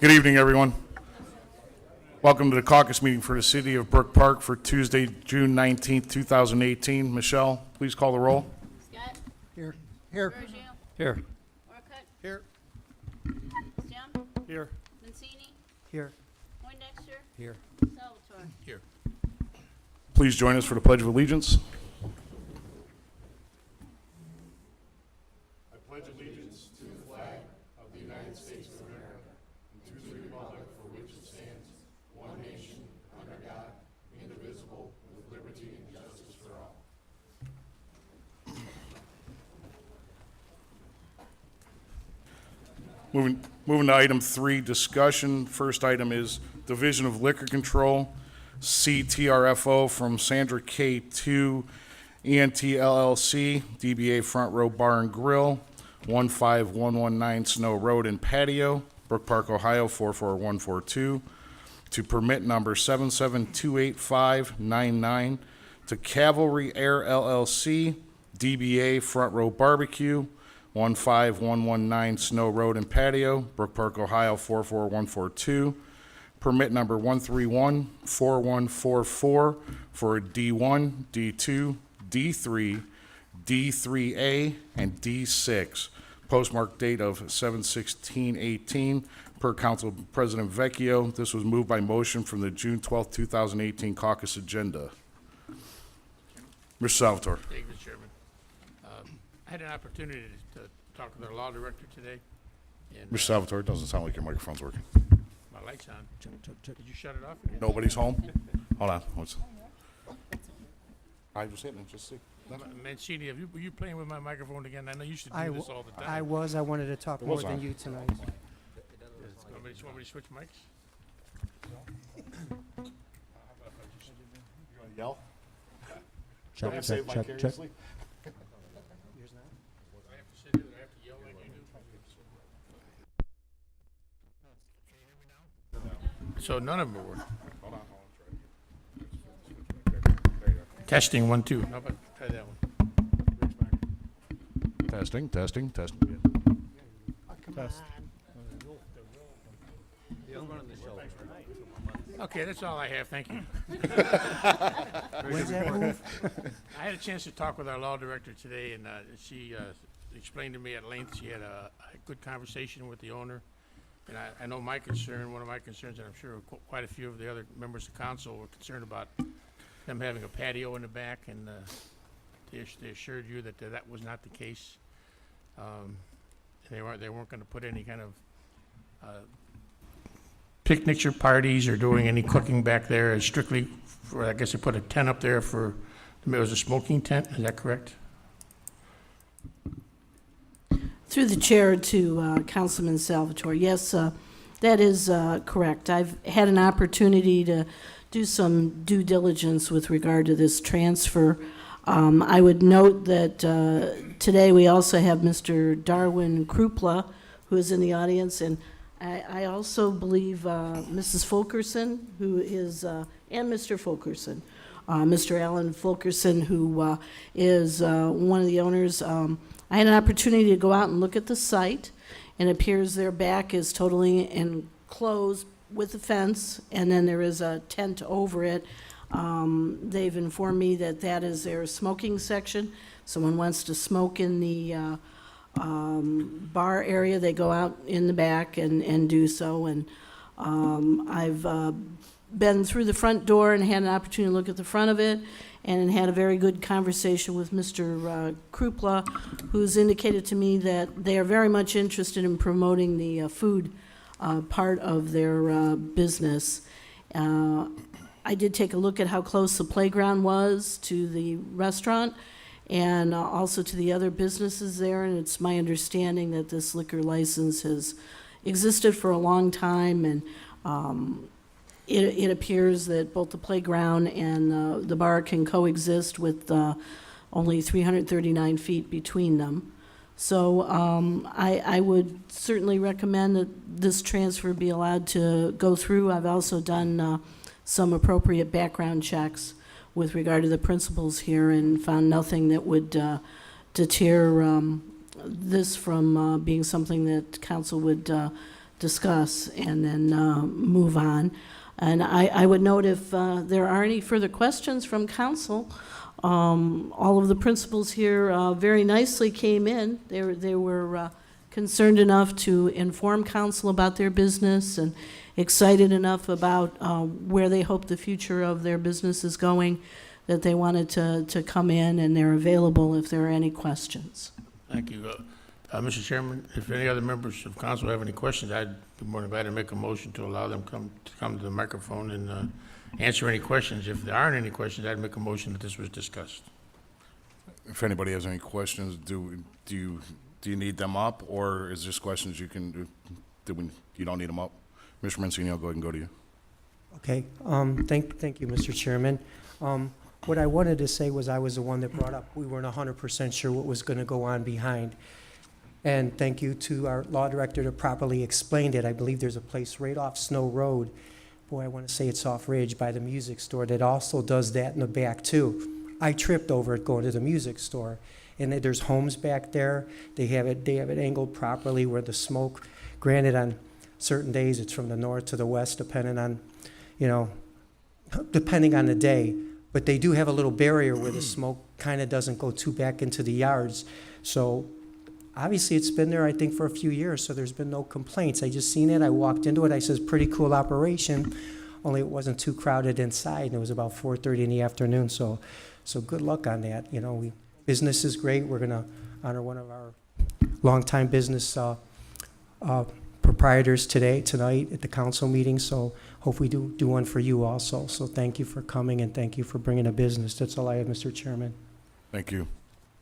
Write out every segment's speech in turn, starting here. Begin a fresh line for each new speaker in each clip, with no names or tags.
Good evening, everyone. Welcome to the caucus meeting for the City of Brook Park for Tuesday, June 19th, 2018. Michelle, please call the roll.
Scott?
Here. Here.
Virgil?
Here.
Orcutt?
Here.
Stem?
Here.
Mancini?
Here.
Poindexter?
Here.
Salvatore?
Here.
Please join us for the Pledge of Allegiance. I pledge allegiance to the flag of the United States of America and to the republic for which it stands, one nation, under God, indivisible, with liberty and justice for all. Moving to item 3, discussion. First item is Division of Liquor Control, CTRFO from Sandra K2, ENT LLC, DBA Front Row Bar and Grill, 15119 Snow Road and Patio, Brook Park, Ohio 44142, to permit number 7728599 to Cavalry Air LLC, DBA Front Row Barbecue, 15119 Snow Road and Patio, Brook Park, Ohio 44142. Permit number 1314144 for a D1, D2, D3, D3A, and D6. Postmark date of 7/16/18 per Council President Vecchio. This was moved by motion from the June 12, 2018 caucus agenda. Mr. Salvatore.
Thank you, Mr. Chairman. I had an opportunity to talk with our law director today, and
Mr. Salvatore, it doesn't sound like your microphone's working.
my light's on. Did you shut it off?
Nobody's home? Hold on. I was hitting it, just see.
Mancini, were you playing with my microphone again? I know you should
I
do this all the time.
I wanted to talk
It
more
was
than
on.
you tonight.
Want me to switch mics?
Yell?
Check,
Don't save vicariously?
Yours not?
Do I have to sit here? Do I have to yell like you do? Can you hear me now? So none of them are working.
Hold on.
Testing, 1, 2. How about try that one?
Testing.
Test.
Okay, that's all I have. Thank you.
When's that move?
I had a chance to talk with our law director today, and she explained to me at length. She had a good conversation with the owner. And I know my concern, one of my concerns, and I'm sure quite a few of the other members of council were concerned about them having a patio in the back, and they assured you that that was not the case. They weren't going to put any kind of picnics or parties or doing any cooking back there. It's strictly for, I guess they put a tent up there for, it was a smoking tent, is that correct?
Through the chair to Councilman Salvatore. Yes, that is correct. I've had an opportunity to do some due diligence with regard to this transfer. I would note that today we also have Mr. Darwin Krupla, who is in the audience, and I also believe Mrs. Fulkerson, who is, and Mr. Fulkerson, Mr. Alan Fulkerson, who is one of the owners. I had an opportunity to go out and look at the site, and it appears their back is totally enclosed with a fence, and then there is a tent over it. They've informed me that that is their smoking section. Someone wants to smoke in the bar area, they go out in the back and do so. And I've been through the front door and had an opportunity to look at the front of it, and had a very good conversation with Mr. Krupla, who's indicated to me that they are very much interested in promoting the food part of their business. I did take a look at how close the playground was to the restaurant, and also to the other businesses there, and it's my understanding that this liquor license has existed for a long time, and it appears that both the playground and the bar can coexist with only 339 feet between them. So I would certainly recommend that this transfer be allowed to go through. I've also done some appropriate background checks with regard to the principals here, and found nothing that would deter this from being something that council would discuss and then move on. And I would note if there are any further questions from council, all of the principals here very nicely came in. They were concerned enough to inform council about their business and excited enough about where they hope the future of their business is going, that they wanted to come in, and they're available if there are any questions.
Thank you. Mr. Chairman, if any other members of council have any questions, I'd be more than glad to make a motion to allow them to come to the microphone and answer any questions. If there aren't any questions, I'd make a motion that this was discussed.
If anybody has any questions, do you need them up, or is this questions you can do? You don't need them up? Mr. Mancini, I'll go ahead and go to you.
Okay, thank you, Mr. Chairman. What I wanted to say was I was the one that brought up, we weren't 100% sure what was going to go on behind. And thank you to our law director to properly explain it. I believe there's a place right off Snow Road. Boy, I want to say it's off Ridge by the music store that also does that in the back too. I tripped over it going to the music store. And there's homes back there. They have it angled properly where the smoke, granted on certain days it's from the north to the west depending on, depending on the day. But they do have a little barrier where the smoke kind of doesn't go too back into the yards. So obviously it's been there, I think, for a few years, so there's been no complaints. I just seen it, I walked into it, I says, pretty cool operation, only it wasn't too crowded inside, and it was about 4:30 in the afternoon, so good luck on that. Business is great. We're gonna honor one of our longtime business proprietors tonight at the council meeting, so hope we do one for you also. So thank you for coming, and thank you for bringing a business. That's all I have, Mr. Chairman.
Thank you.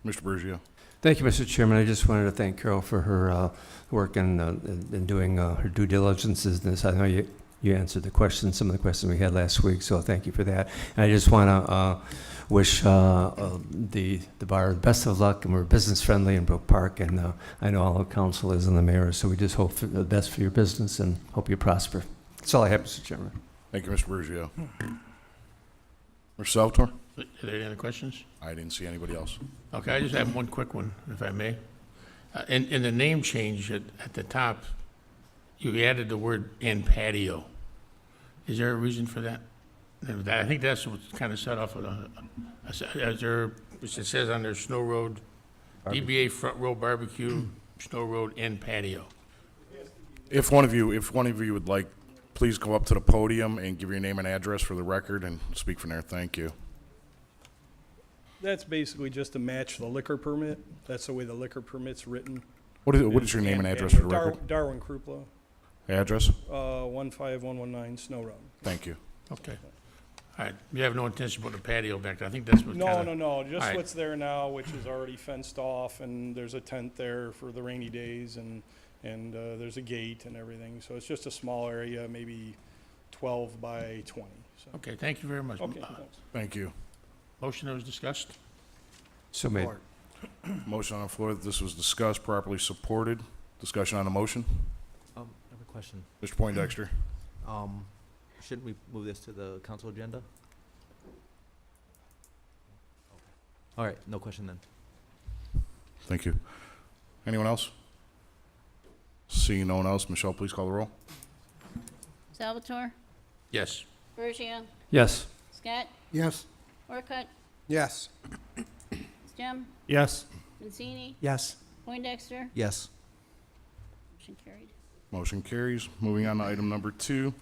Mr. Bergio.
Thank you, Mr. Chairman. I just wanted to thank Carol for her work in doing her due diligence in this. I know you answered some of the questions we had last week, so thank you for that. And I just want to wish the bar the best of luck, and we're business friendly in Brook Park, and I know all of council is and the mayor, so we just hope for the best for your business and hope you prosper. That's all I have, Mr. Chairman.
Thank you, Mr. Bergio. Mr. Salvatore?
Are there any other questions?
I didn't see anybody else.
Okay, I just have one quick one, if I may. In the name change at the top, you added the word "and patio." Is there a reason for that? I think that's what kind of set off. It says on there, Snow Road, DBA Front Row Barbecue, Snow Road and patio.
If one of you would like, please go up to the podium and give your name and address for the record and speak from there. Thank you.
That's basically just to match the liquor permit. That's the way the liquor permit's written.
What is your name and address for the record?
Darwin Krupla,
Address?
15119 Snow Road.
Thank you.
Okay. All right. You have no intention of putting a patio back there. I think that's what
No,
kinda-
no, just
Alright.
what's there now, which is already fenced off, and there's a tent there for the rainy days, and there's a gate and everything. So it's just a small area, maybe 12 by 20. So.
Okay, thank you very much.
Okay, thanks.
Thank you.
Motion that was discussed?
So made.
Motion on the floor that this was discussed, properly supported. Discussion on the motion.
I have a question.
Mr. Poindexter.
Shouldn't we move this to the council agenda? All right, no question then.
Thank you. Anyone else? Seeing no one else, Michelle, please call the roll.
Salvatore,
Yes.
Bergia,
Yes.
Scott,
Yes.
Orcutt,
Yes.
Stem,
Yes.
Mancini,
Yes.
Poindexter,
Yes.
motion carried.
Motion carries. Moving on to item number 2,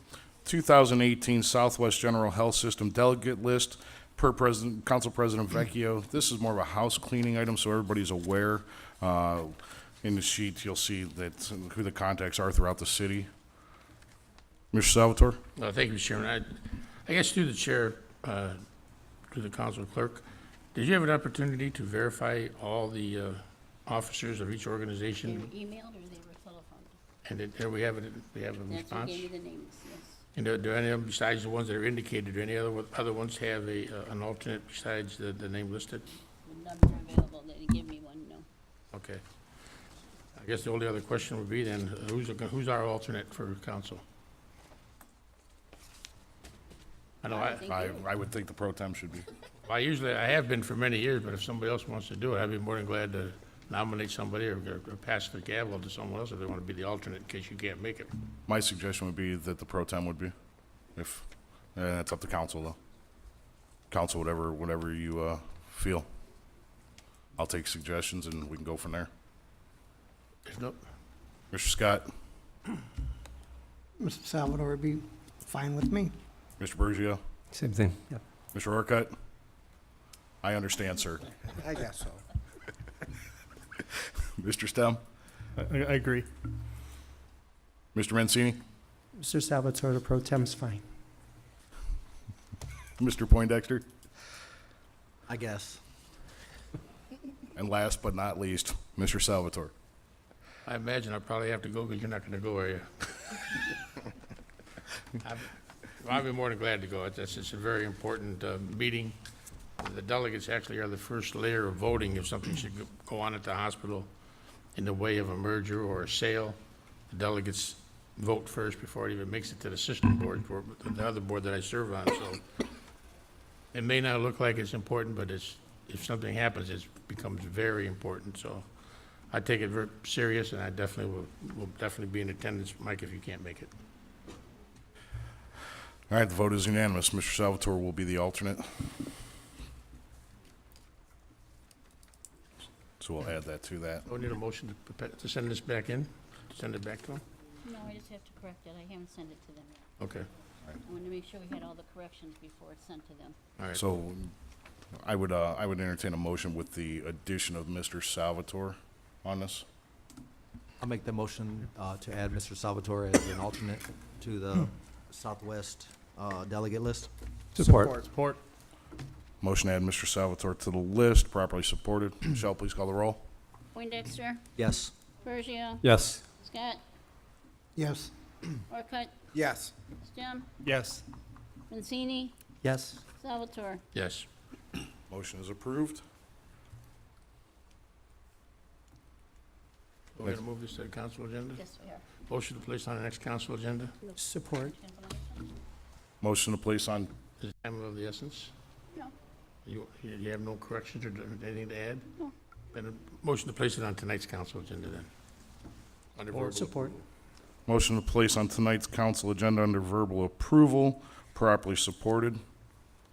2018 Southwest General Health System Delegate List per Council President Vecchio. This is more of a house cleaning item, so everybody's aware. In the sheet, you'll see that who the contacts are throughout the city. Mr. Salvatore?
Thank you, Mr. Chairman. I guess through the chair, to the council clerk, did you have an opportunity to verify all the officers of each
They were
organization?
emailed or they were telephoned?
And there we have a
That's who
response?
gave me the names, yes.
And do any of them, besides the ones that are indicated, do any other ones have an alternate besides the name listed?
The number available, they didn't give me one, no.
Okay. I guess the only other question would be then, who's our alternate for council? I know
I think
I would think the pro tem should be.
I have been for many years, but if somebody else wants to do it, I'd be more than glad to nominate somebody or pass the gavel to someone else if they want to be the alternate in case you can't make it.
My suggestion would be that the pro tem would be, if, and that's up to council though. Council, whatever you feel. I'll take suggestions and we can go from there.
If not,
Mr. Scott,
Mr. Salvador would be fine with me.
Mr. Bergio,
Same thing. Yep.
Mr. Orcutt. I understand, sir.
I guess so.
Mr. Stem,
I agree.
Mr. Mancini,
Mr. Salvatore, the pro tem's fine.
Mr. Poindexter,
I guess.
and last but not least, Mr. Salvatore.
I imagine I'll probably have to go because you're not going to go, are you? I'd be more than glad to go. It's a very important meeting. The delegates actually are the first layer of voting if something should go on at the hospital in the way of a merger or a sale. The delegates vote first before it even makes it to the system board, the other board that I serve on. So it may not look like it's important, but if something happens, it becomes very important. So I take it very serious, and I definitely will definitely be in attendance, Mike, if you can't make it.
All right, the vote is unanimous. Mr. Salvatore will be the alternate. So we'll add that to that.
Do I need a motion to send this back in? Send it back to them?
No, I just have to correct it. I haven't sent it to them yet.
Okay,
I wanted to make sure we had all the corrections before it's sent to them.
all right.
So I would entertain a motion with the addition of Mr. Salvatore on this.
I'll make the motion to add Mr. Salvatore as an alternate to the Southwest delegate list.
Support.
Support.
Motion to add Mr. Salvatore to the list, properly supported. Michelle, please call the roll.
Poindexter,
Yes.
Bergio,
Yes.
Scott,
Yes.
Orcutt,
Yes.
Stem,
Yes.
Mancini,
Yes.
Salvatore.
Yes.
Motion is approved.
We're going to move this to the council agenda?
Yes, we are.
Motion to place on the next council agenda?
Support.
Motion to place on,
Is time of the essence?
No.
You have no corrections or anything to add?
No.
Then a motion to place it on tonight's council agenda then? Under verbal
Support.
approval.
motion to place on tonight's council agenda under verbal approval, properly supported.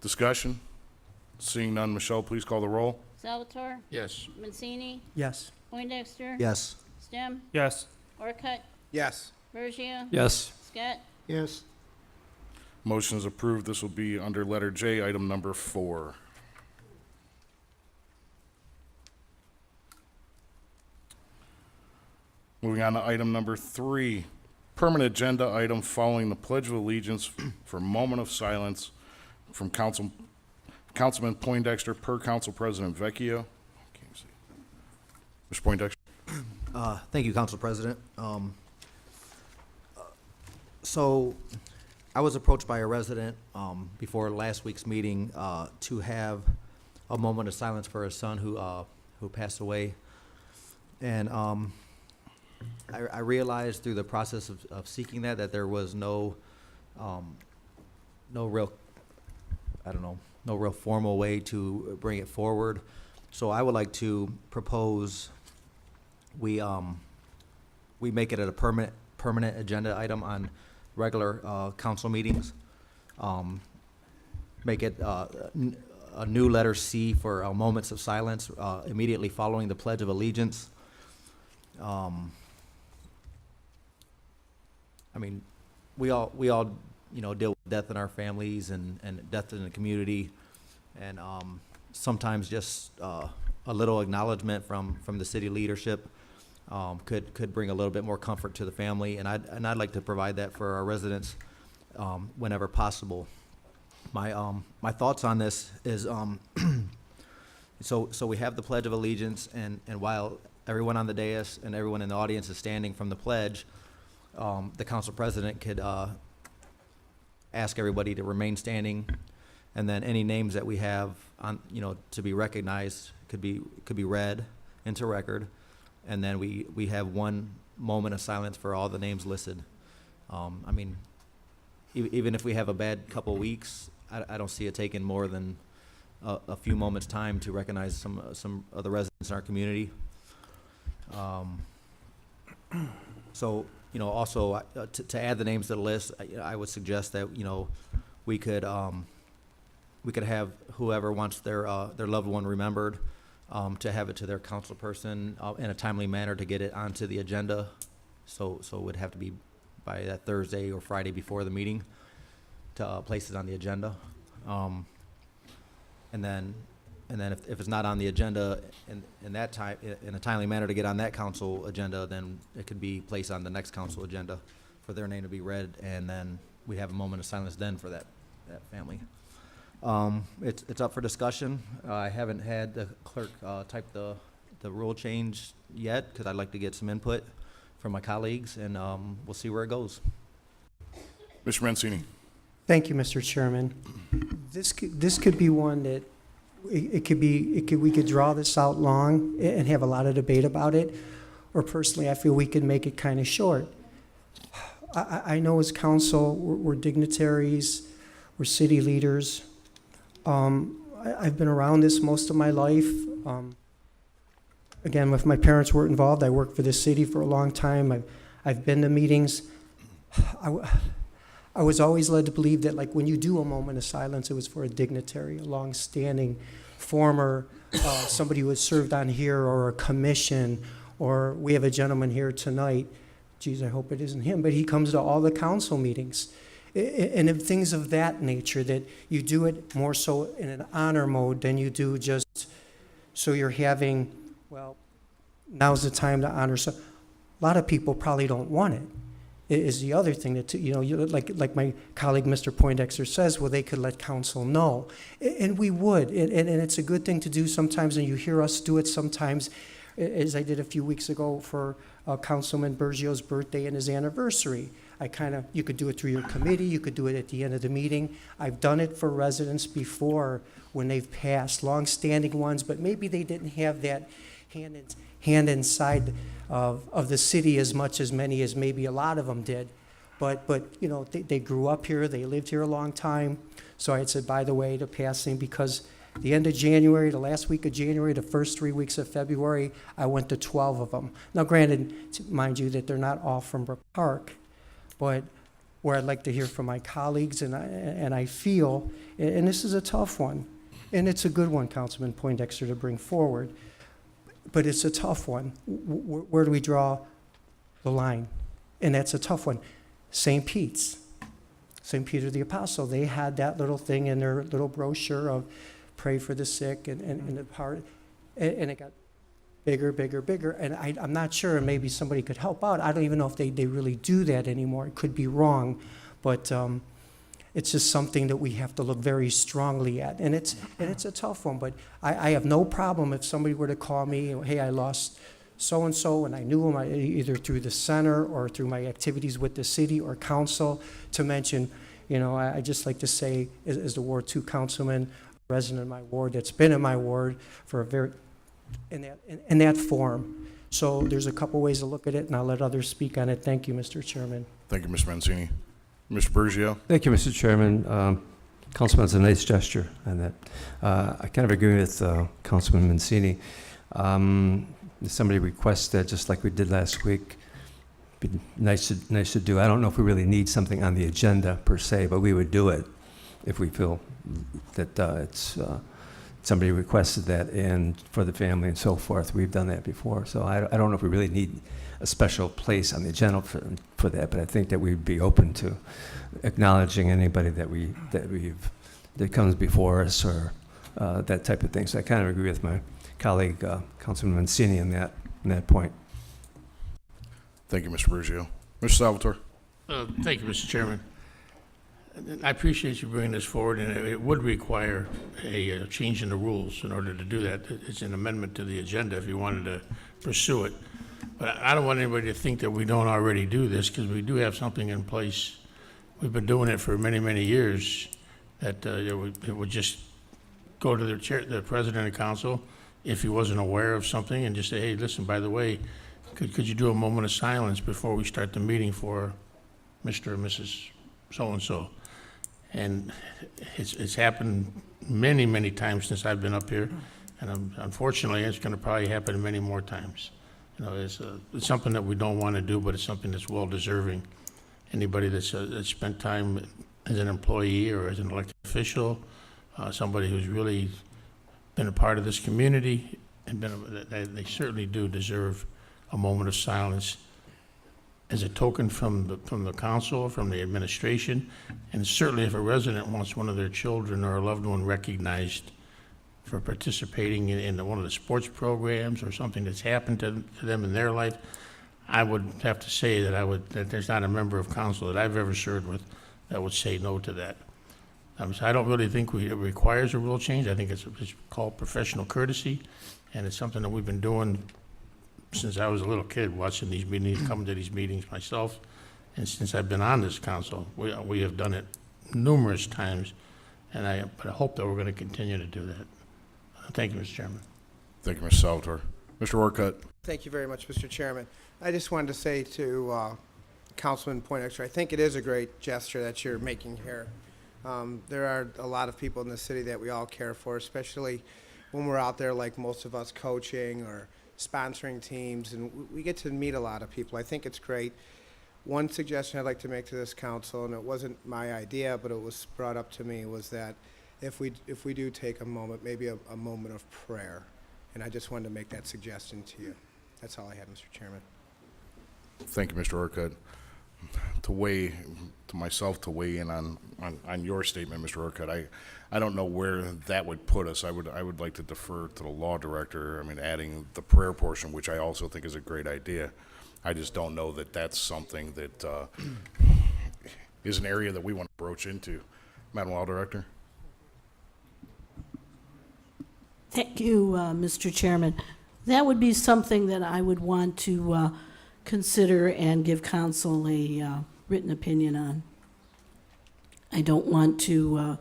Discussion? Seeing none, Michelle, please call the roll.
Salvatore,
Yes.
Mancini,
Yes.
Poindexter.
Yes.
Stem,
Yes.
Orcutt,
Yes.
Bergio,
Yes.
Scott,
Yes.
Motion is approved. This will be under letter J, item number 4. Moving on to item number 3, permanent agenda item following the Pledge of Allegiance for a moment of silence from Councilman Poindexter per Council President Vecchio. Can't see. Mr. Poindexter.
Thank you, Council President. So I was approached by a resident before last week's meeting to have a moment of silence for his son who passed away. And I realized through the process of seeking that there was no real, no real formal way to bring it forward. So I would like to propose we make it a permanent agenda item on regular council meetings. Make it a new letter C for moments of silence immediately following the Pledge of Allegiance. I mean, we all deal with death in our families and death in the community, and sometimes just a little acknowledgement from the city leadership could bring a little bit more comfort to the family, and I'd like to provide that for our residents whenever possible. My thoughts on this is so we have the Pledge of Allegiance, and while everyone on the dais and everyone in the audience is standing from the pledge, the council president could ask everybody to remain standing, and then any names that we have on to be recognized could be read into record. And then we have one moment of silence for all the names listed. I mean, even if we have a bad couple weeks, I don't see it taking more than a few moments' time to recognize some of the residents in our community. So, also, to add the names to the list, I would suggest that, we could have whoever wants their loved one remembered, to have it to their council person, in a timely manner to get it onto the agenda. So it would have to be by that Thursday or Friday before the meeting to, place it on the agenda. And then if it's not on the agenda in that time, in a timely manner to get on that council agenda, then it could be placed on the next council agenda for their name to be read, and then we have a moment of silence then for that family. It's up for discussion. I haven't had the clerk type the rule change yet, because I'd like to get some input from my colleagues, and we'll see where it goes.
Mr. Mancini.
Thank you, Mr. Chairman. This could be one that we could draw this out long and have a lot of debate about it, or personally, I feel we could make it kind of short. I know as council, we're dignitaries, we're city leaders. I've been around this most of my life. Again, if my parents weren't involved, I worked for the city for a long time. I've been to meetings. I was always led to believe that, like, when you do a moment of silence, it was for a dignitary, a long-standing former, somebody who had served on here, or a commission, or we have a gentleman here tonight. Geez, I hope it isn't him, but he comes to all the council meetings. And if things of that nature, that you do it more so in an honor mode than you do just so you're having, well, now's the time to honor. So a lot of people probably don't want it. Is the other thing that, like my colleague, Mr. Poindexter says, well, they could let council know. And we would, and it's a good thing to do sometimes, and you hear us do it sometimes, as I did a few weeks ago for Councilman Bergio's birthday and his anniversary. You could do it through your committee, you could do it at the end of the meeting. I've done it for residents before when they've passed, long-standing ones, but maybe they didn't have that hand inside of the city as much as many as maybe a lot of them did. But they grew up here, they lived here a long time. So I had said, by the way, to passing, because the end of January, the last week of January, the first 3 weeks of February, I went to 12 of them. Now, granted, mind you, that they're not all from Brook Park, but where I'd like to hear from my colleagues, and I feel, and this is a tough one, and it's a good one, Councilman Poindexter, to bring forward, but it's a tough one. Where do we draw the line? And that's a tough one. St. Peter the Apostle, they had that little thing in their little brochure of pray for the sick and the part, and it got bigger, and I'm not sure, and maybe somebody could help out. I don't even know if they really do that anymore. It could be wrong, but it's just something that we have to look very strongly at, and it's a tough one. But I have no problem if somebody were to call me, hey, I lost so-and-so, and I knew him either through the center or through my activities with the city or council, to mention, I just like to say, as the Ward 2 councilman, resident in my ward that's been in my ward for a very, in that form. So there's a couple ways to look at it, and I'll let others speak on it. Thank you, Mr. Chairman.
Thank you, Mr. Mancini. Mr. Bergio.
Thank you, Mr. Chairman. Councilman, it's a nice gesture on that. I kind of agree with Councilman Mancini. Somebody requests that, just like we did last week. Be nice to do. I don't know if we really need something on the agenda per se, but we would do it if we feel that it's somebody requested that, and for the family and so forth. We've done that before, so I don't know if we really need a special place on the agenda for that, but I think that we'd be open to acknowledging anybody that comes before us, or that type of thing. So I kind of agree with my colleague, Councilman Mancini, on that point.
Thank you, Mr. Bergio. Mr. Salvatore.
Thank you, Mr. Chairman. I appreciate you bringing this forward, and it would require a change in the rules in order to do that. It's an amendment to the agenda if you wanted to pursue it. But I don't want anybody to think that we don't already do this, because we do have something in place. We've been doing it for many, many years, that it would just go to the president of council if he wasn't aware of something, and just say, hey, listen, by the way, could you do a moment of silence before we start the meeting for Mr. or Mrs. so-and-so? And it's happened many, many times since I've been up here, and unfortunately, it's going to probably happen many more times. You know, it's something that we don't want to do, but it's something that's well-deserving. Anybody that's spent time as an employee or as an elected official, somebody who's really been a part of this community, and they certainly do deserve a moment of silence as a token from the council, from the administration, and certainly if a resident wants one of their children or a loved one recognized for participating in one of the sports programs or something that's happened to them in their life, I would have to say that there's not a member of council that I've ever served with that would say no to that. So I don't really think it requires a rule change. I think it's called professional courtesy, and it's something that we've been doing since I was a little kid, watching these meetings, coming to these meetings myself, and since I've been on this council, we have done it numerous times, but I hope that we're going to continue to do that. Thank you, Mr. Chairman.
Thank you, Mr. Salvatore. Mr. Orcutt?
Thank you very much, Mr. Chairman. I just wanted to say to Councilman Poindexter, I think it is a great gesture that you're making here. There are a lot of people in the city that we all care for, especially when we're out there, like most of us, coaching or sponsoring teams, and we get to meet a lot of people. I think it's great. One suggestion I'd like to make to this council, and it wasn't my idea, but it was brought up to me, was that if we do take a moment, maybe a moment of prayer, and I just wanted to make that suggestion to you. That's all I had, Mr. Chairman.
Thank you, Mr. Orcutt. To weigh in on your statement, Mr. Orcutt, I don't know where that would put us. I would like to defer to the law director. I mean, adding the prayer portion, which I also think is a great idea. I just don't know that that's something that is an area that we want to broach into. Madam Law Director?
Thank you, Mr. Chairman. That would be something that I would want to consider and give council a written opinion on. I don't want to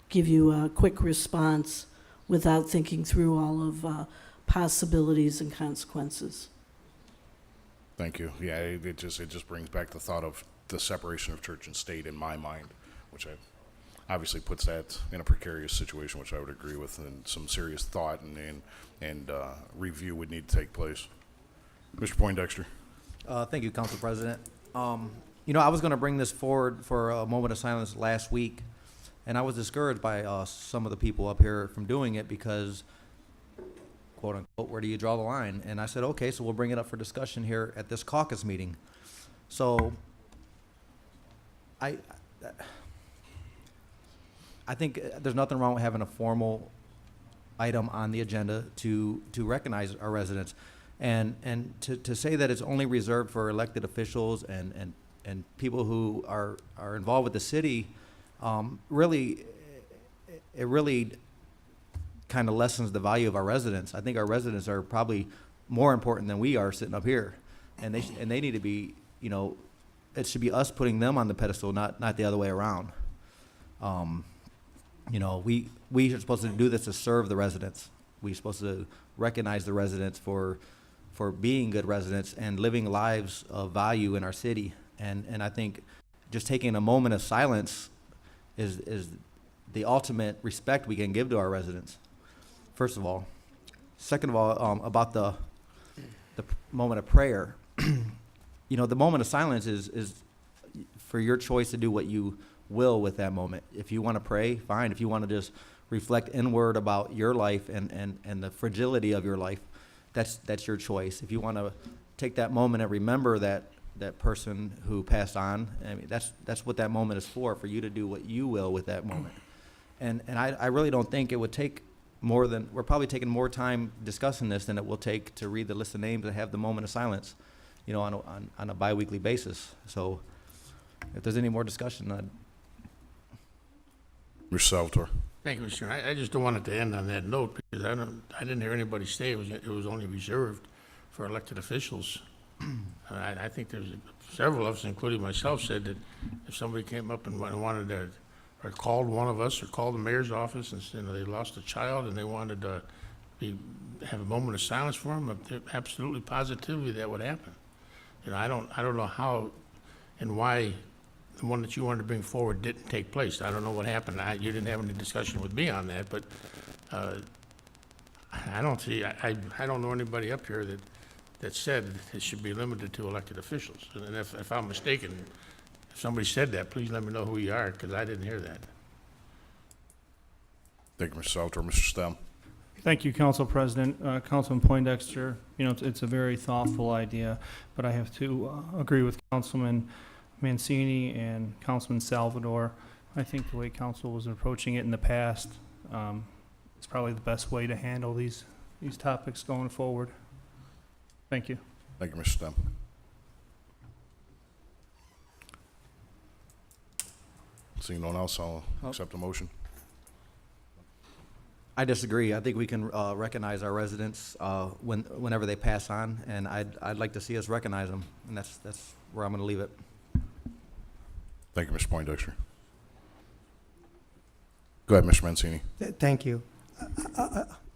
give you a quick response without thinking through all of possibilities and consequences.
Thank you. Yeah, it just brings back the thought of the separation of church and state in my mind, which obviously puts that in a precarious situation, which I would agree with, and some serious thought and review would need to take place. Mr. Poindexter?
Thank you, Council President. You know, I was going to bring this forward for a moment of silence last week, and I was discouraged by some of the people up here from doing it because, quote unquote, where do you draw the line? And I said, okay, so we'll bring it up for discussion here at this caucus meeting. So I think there's nothing wrong with having a formal item on the agenda to recognize our residents. And to say that it's only reserved for elected officials and people who are involved with the city, really kind of lessens the value of our residents. I think our residents are probably more important than we are sitting up here, and they need to be, you know, it should be us putting them on the pedestal, not the other way around. You know, we are supposed to do this to serve the residents. We're supposed to recognize the residents for being good residents and living lives of value in our city. And I think just taking a moment of silence is the ultimate respect we can give to our residents, first of all. Second of all, about the moment of prayer. You know, the moment of silence is for your choice to do what you will with that moment. If you want to pray, fine. If you want to just reflect inward about your life and the fragility of your life, that's your choice. If you want to take that moment and remember that person who passed on, I mean, that's what that moment is for you to do what you will with that moment. And I really don't think it would take more than, we're probably taking more time discussing this than it will take to read the list of names and have the moment of silence, you know, on a bi-weekly basis. So if there's any more discussion,
Mr. Salvatore?
Thank you, Mr. Chairman. I just don't want it to end on that note because I didn't hear anybody say it was only reserved for elected officials. I think there's several of us, including myself, said that if somebody came up and wanted to, or called one of us, or called the mayor's office and said they lost a child and they wanted to have a moment of silence for them, absolutely, positively, that would happen. You know, I don't know how and why the one that you wanted to bring forward didn't take place. I don't know what happened. You didn't have any discussion with me on that, but I don't know anybody up here that that said it should be limited to elected officials. And if I'm mistaken, if somebody said that, please let me know who you are, because I didn't hear that.
Thank you, Mr. Salvatore. Mr. Stem.
Thank you, Council President. Councilman Poindexter, it's a very thoughtful idea, but I have to agree with Councilman Mancini and Councilman Salvador. I think the way council was approaching it in the past is probably the best way to handle these topics going forward. Thank you.
Thank you, Mr. Stem. Seeing no one else, I'll accept the motion.
I disagree. I think we can recognize our residents whenever they pass on, and I'd like to see us recognize them, and that's where I'm going to leave it.
Thank you, Mr. Poindexter. Go ahead, Mr. Mancini.
Thank you.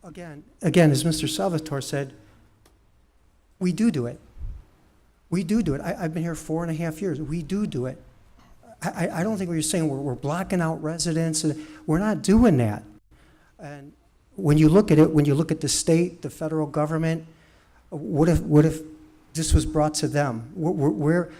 Again, as Mr. Salvatore said, we do it. We do it. I've been here 4.5 years. We do it. I don't think what you're saying, we're blocking out residents. We're not doing that. And when you look at it, when you look at the state, the federal government, what if this was brought to them? We're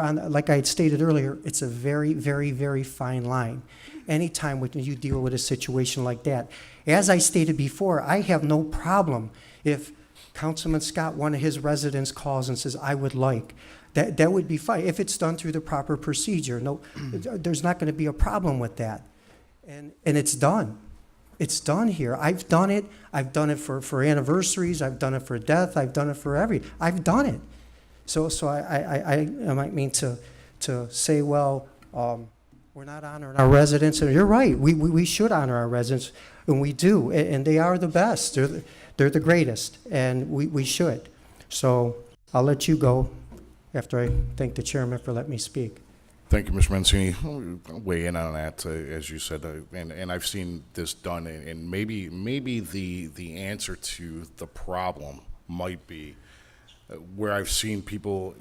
on, like I had stated earlier, it's a very, very, very fine line. Anytime when you deal with a situation like that. As I stated before, I have no problem if Councilman Scott, one of his residents, calls and says, I would like. That would be fine, if it's done through the proper procedure. No, there's not going to be a problem with that. And it's done. It's done here. I've done it. I've done it for anniversaries. I've done it for death. I've done it for I've done it. So I might mean to say, well, we're not honoring our residents. And you're right. We should honor our residents, and we do. And they are the best. They're the greatest, and we should. So I'll let you go after I thank the chairman for letting me speak.
Thank you, Mr. Mancini. I'll weigh in on that, as you said, and I've seen this done, and maybe the answer to the problem might be where I've seen people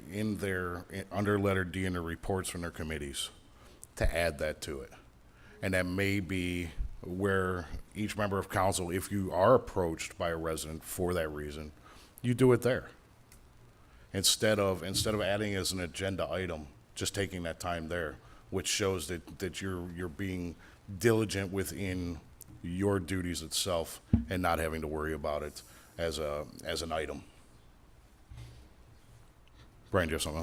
under letter D in their reports from their committees to add that to it. And that may be where each member of council, if you are approached by a resident for that reason, you do it there. Instead of adding as an agenda item, just taking that time there, which shows that you're being diligent within your duties itself and not having to worry about it as an item. Brian, do you have something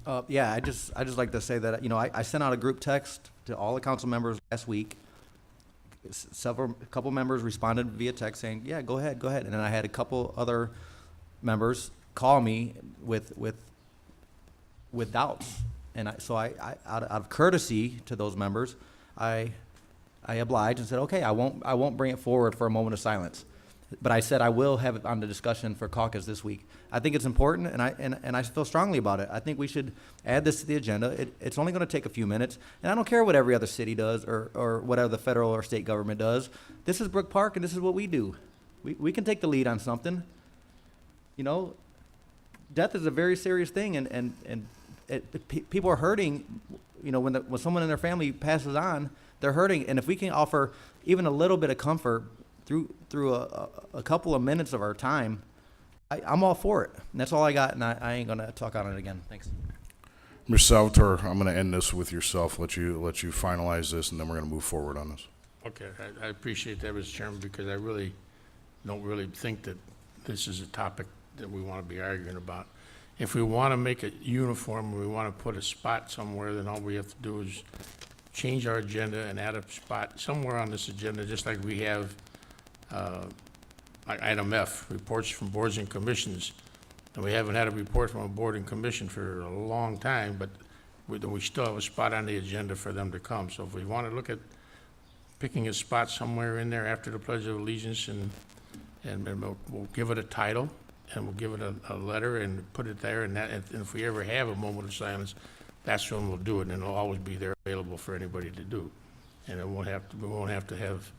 else?
Yeah, I just like to say that, I sent out a group text to all the council members last week. A couple members responded via text saying, yeah, go ahead. And then I had a couple other members call me with doubts. And so I out of courtesy to those members, I obliged and said, okay, I won't bring it forward for a moment of silence. But I said I will have it on the discussion for caucus this week. I think it's important, and I feel strongly about it. I think we should add this to the agenda. It's only going to take a few minutes, and I don't care what every other city does or whatever the federal or state government does. This is Brook Park, and this is what we do. We can take the lead on something. Death is a very serious thing, and people are hurting. When someone in their family passes on, they're hurting, and if we can offer even a little bit of comfort through a couple of minutes of our time, I'm all for it. And that's all I got, and I ain't gonna talk on it again. Thanks.
Mr. Salvatore, I'm going to end this with yourself. Let you finalize this, and then we're going to move forward on this.
Okay, I appreciate that, Mr. Chairman, because I really don't really think that this is a topic that we want to be arguing about. If we want to make it uniform, we want to put a spot somewhere, then all we have to do is change our agenda and add a spot somewhere on this agenda, just like we have item F, reports from boards and commissions. And we haven't had a report from a board and commission for a long time, but we still have a spot on the agenda for them to come. So if we want to look at picking a spot somewhere in there after the Pledge of Allegiance, and we'll give it a title, and we'll give it a letter and put it there, and if we ever have a moment of silence, that's when we'll do it, and it'll always be there available for anybody to do. And we won't have to have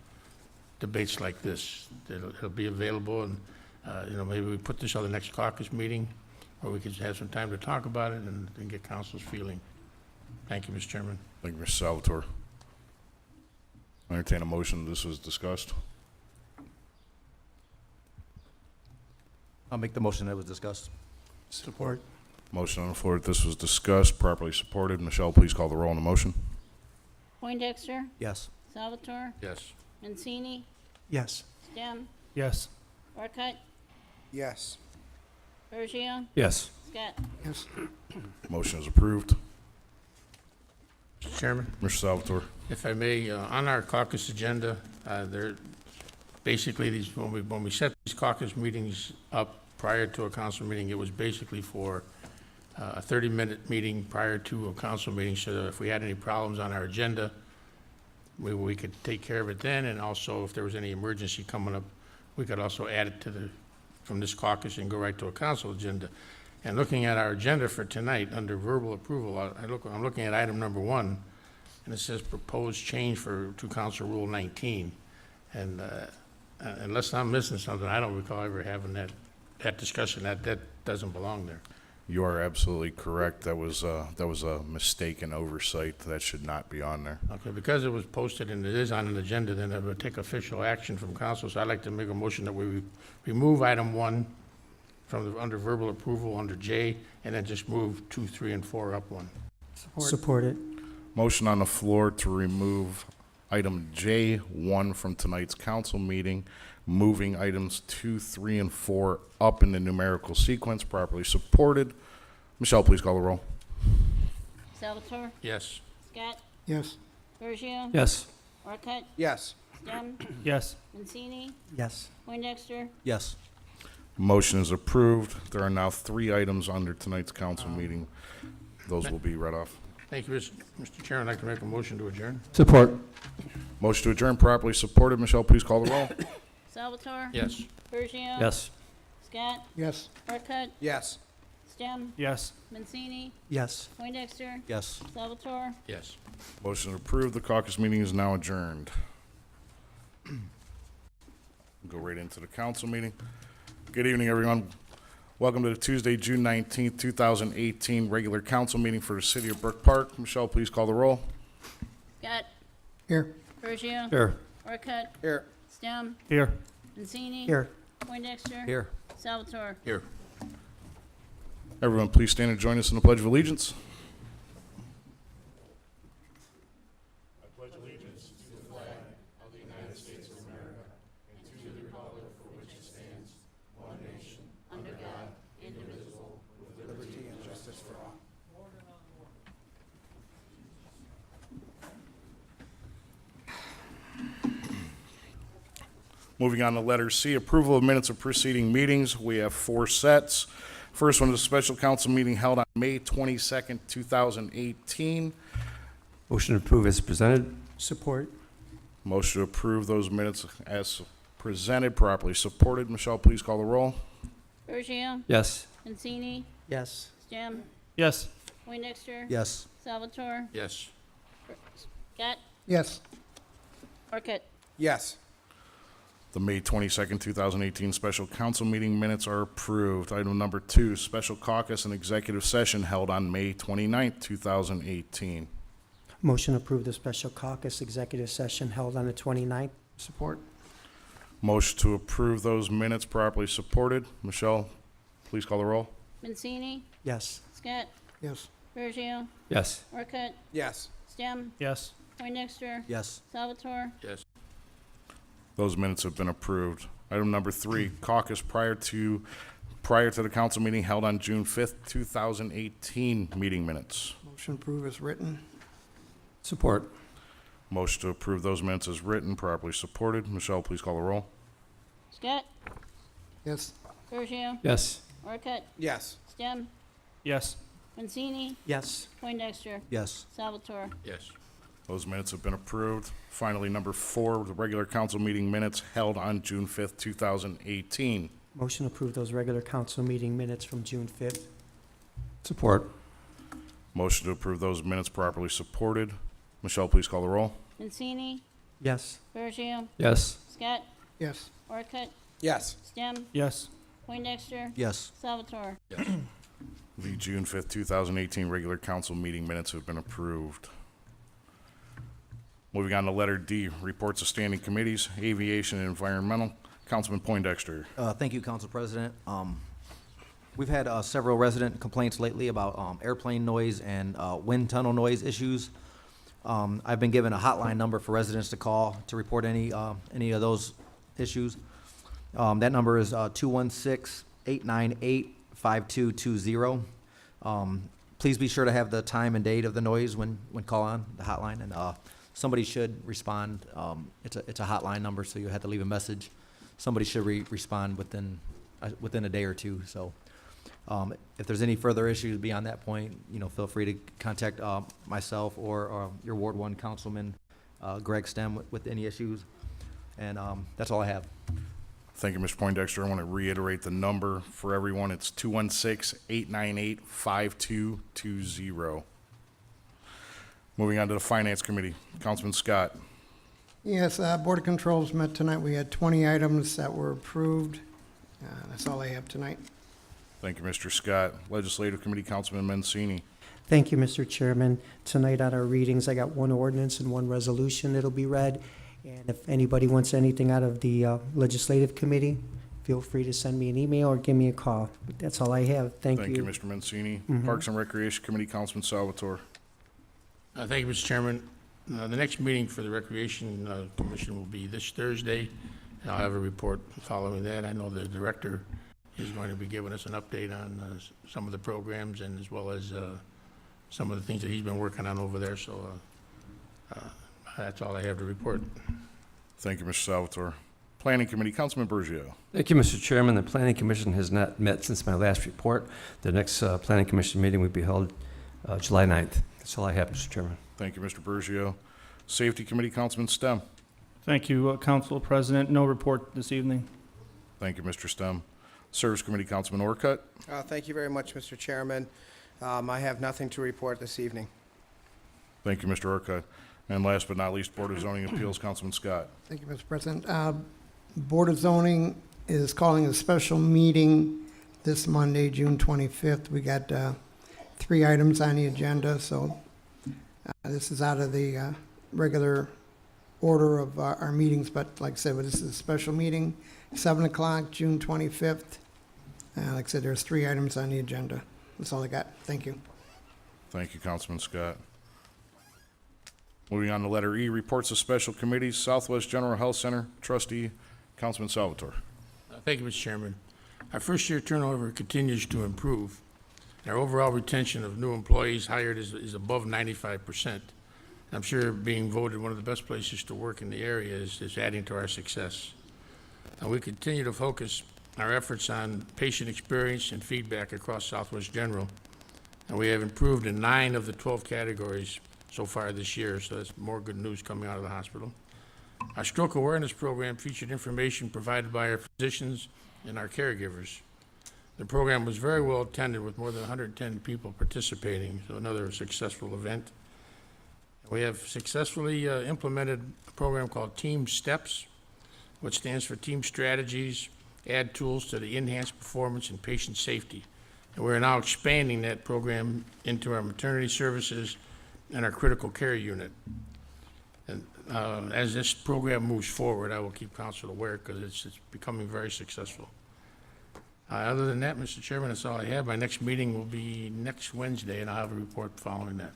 debates like this. It'll be available, and maybe we put this on the next caucus meeting, or we could have some time to talk about it and get council's feeling. Thank you, Mr. Chairman.
Thank you, Mr. Salvatore. I entertain a motion this was discussed.
I'll make the motion that was discussed.
Support.
Motion on the floor that this was discussed, properly supported. Michelle, please call the roll on the motion.
Poindexter,
Yes.
Salvatore,
Yes.
Mancini,
Yes.
Stem,
Yes.
Orcutt,
Yes.
Bergio,
Yes.
Scott.
Yes.
Motion is approved.
Mr. Chairman,
Mr. Salvatore.
if I may, on our caucus agenda, there, basically, when we set these caucus meetings up prior to a council meeting, it was basically for a 30-minute meeting prior to a council meeting, so that if we had any problems on our agenda, we could take care of it then, and also if there was any emergency coming up, we could also add it from this caucus and go right to a council agenda. And looking at our agenda for tonight, under verbal approval, I'm looking at item number 1, and it says proposed change to Council Rule 19. And unless I'm missing something, I don't recall ever having that discussion. That doesn't belong there.
You are absolutely correct. That was a mistaken oversight. That should not be on there.
Okay, because it was posted and it is on an agenda, then it would take official action from council. So I'd like to make a motion that we remove item 1 from under verbal approval under J, and then just move 2, 3, and 4 up 1.
Support it.
Motion on the floor to remove item J1 from tonight's council meeting, moving items 2, 3, and 4 up in the numerical sequence, properly supported. Michelle, please call the roll.
Salvatore,
Yes.
Scott,
Yes.
Bergio,
Yes.
Orcutt,
Yes.
Stem,
Yes.
Mancini,
Yes.
Poindexter,
Yes.
Motion is approved. There are now 3 items under tonight's council meeting. Those will be read off.
Thank you, Mr. Chairman. I'd like to make a motion to adjourn.
Support.
Motion to adjourn, properly supported. Michelle, please call the roll.
Salvatore,
Yes.
Bergio,
Yes.
Scott,
Yes.
Orcutt,
Yes.
Stem,
Yes.
Mancini,
Yes.
Poindexter,
Yes.
Salvatore.
Yes.
Motion approved. The caucus meeting is now adjourned. Go right into the council meeting. Good evening, everyone. Welcome to the Tuesday, June 19th, 2018 regular council meeting for the city of Brook Park. Michelle, please call the roll.
Scott,
Here.
Bergio,
Here.
Orcutt,
Here.
Stem,
Here.
Mancini,
Here.
Poindexter,
Here.
Salvatore.
Here.
Everyone, please stand and join us in the Pledge of Allegiance.
Liberty and justice for all.
Moving on to letter C, approval of minutes of preceding meetings. We have 4 sets. First one is a special council meeting held on May 22nd, 2018.
Motion to approve as presented.
Support.
Motion to approve those minutes as presented, properly supported. Michelle, please call the roll.
Bergio,
Yes.
Mancini,
Yes.
Stem,
Yes.
Poindexter,
Yes.
Salvatore,
Yes.
Scott,
Yes.
Orcutt.
Yes.
The May 22nd, 2018 special council meeting minutes are approved. Item number 2, special caucus and executive session held on May 29th, 2018.
Motion to approve the special caucus executive session held on the 29th.
Support.
Motion to approve those minutes properly supported. Michelle, please call the roll.
Mancini,
Yes.
Scott,
Yes.
Bergio,
Yes.
Orcutt,
Yes.
Stem,
Yes.
Poindexter,
Yes.
Salvatore.
Yes.
Those minutes have been approved. Item number 3, caucus prior to the council meeting held on June 5th, 2018 meeting minutes.
Motion approved as written.
Support.
Motion to approve those minutes as written, properly supported. Michelle, please call the roll.
Scott,
Yes.
Bergio,
Yes.
Orcutt,
Yes.
Stem,
Yes.
Mancini,
Yes.
Poindexter,
Yes.
Salvatore.
Yes.
Those minutes have been approved. Finally, number 4, the regular council meeting minutes held on June 5th, 2018.
Motion to approve those regular council meeting minutes from June 5th.
Support.
Motion to approve those minutes properly supported. Michelle, please call the roll.
Mancini,
Yes.
Bergio,
Yes.
Scott,
Yes.
Orcutt,
Yes.
Stem,
Yes.
Poindexter,
Yes.
Salvatore.
Yes.
The June 5th, 2018 regular council meeting minutes have been approved. Moving on to letter D, reports of standing committees, aviation and environmental, Councilman Poindexter.
Thank you, Council President. We've had several resident complaints lately about airplane noise and wind tunnel noise issues. I've been given a hotline number for residents to call to report any of those issues. That number is 216-898-5220. Please be sure to have the time and date of the noise when call on the hotline, and somebody should respond. It's a hotline number, so you have to leave a message. Somebody should respond within a day or two. So, if there's any further issues beyond that point, feel free to contact myself or your Ward 1 Councilman Greg Stem with any issues. And that's all I have.
Thank you, Mr. Poindexter. I want to reiterate the number for everyone. It's 216-898-5220. Moving on to the Finance Committee. Councilman Scott.
Yes, Board of Controls met tonight. We had 20 items that were approved. That's all I have tonight.
Thank you, Mr. Scott. Legislative Committee, Councilman Mancini.
Thank you, Mr. Chairman. Tonight on our readings, I got one ordinance and one resolution that'll be read. And if anybody wants anything out of the Legislative Committee, feel free to send me an email or give me a call. But that's all I have. Thank you.
Thank you, Mr. Mancini. Parks and Recreation Committee, Councilman Salvatore.
Thank you, Mr. Chairman. The next meeting for the Recreation Commission will be this Thursday. And I'll have a report following that. I know the director is going to be giving us an update on some of the programs and as well as some of the things that he's been working on over there. So that's all I have to report.
Thank you, Mr. Salvatore. Planning Committee, Councilman Bergio.
Thank you, Mr. Chairman. The Planning Commission has not met since my last report. The next Planning Commission meeting will be held July 9th. That's all I have, Mr. Chairman.
Thank you, Mr. Bergio. Safety Committee, Councilman Stem.
Thank you, Council President. No report this evening.
Thank you, Mr. Stem. Service Committee, Councilman Orcutt.
Thank you very much, Mr. Chairman. I have nothing to report this evening.
Thank you, Mr. Orcutt. And last but not least, Board of Zoning Appeals, Councilman Scott.
Thank you, Mr. President. Board of Zoning is calling a special meeting this Monday, June 25th. We got 3 items on the agenda, so this is out of the regular order of our meetings, but like I said, this is a special meeting, 7 o'clock, June 25th. Like I said, there's 3 items on the agenda. That's all I got. Thank you.
Thank you, Councilman Scott. Moving on to letter E, reports of special committees, Southwest General Health Center, trustee, Councilman Salvatore.
Thank you, Mr. Chairman. Our first-year turnover continues to improve. Our overall retention of new employees hired is above 95%. I'm sure being voted one of the best places to work in the area is adding to our success. And we continue to focus our efforts on patient experience and feedback across Southwest General. And we have improved in 9 of the 12 categories so far this year, so that's more good news coming out of the hospital. Our stroke awareness program featured information provided by our physicians and our caregivers. The program was very well attended with more than 110 people participating, so another successful event. We have successfully implemented a program called Team Steps, which stands for Team Strategies, Add Tools to the Enhanced Performance and Patient Safety. And we're now expanding that program into our maternity services and our critical care unit. And as this program moves forward, I will keep council aware because it's becoming very successful. Other than that, Mr. Chairman, that's all I have. My next meeting will be next Wednesday, and I'll have a report following that.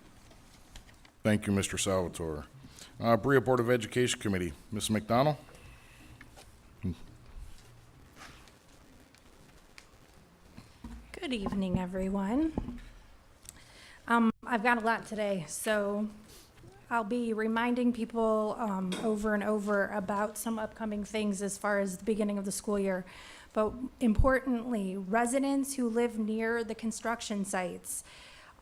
Thank you, Mr. Salvatore. Berea Board of Education Committee, Ms. McDonald.
Good evening, everyone. I've got a lot today, so I'll be reminding people over and over about some upcoming things as far as the beginning of the school year. But importantly, residents who live near the construction sites,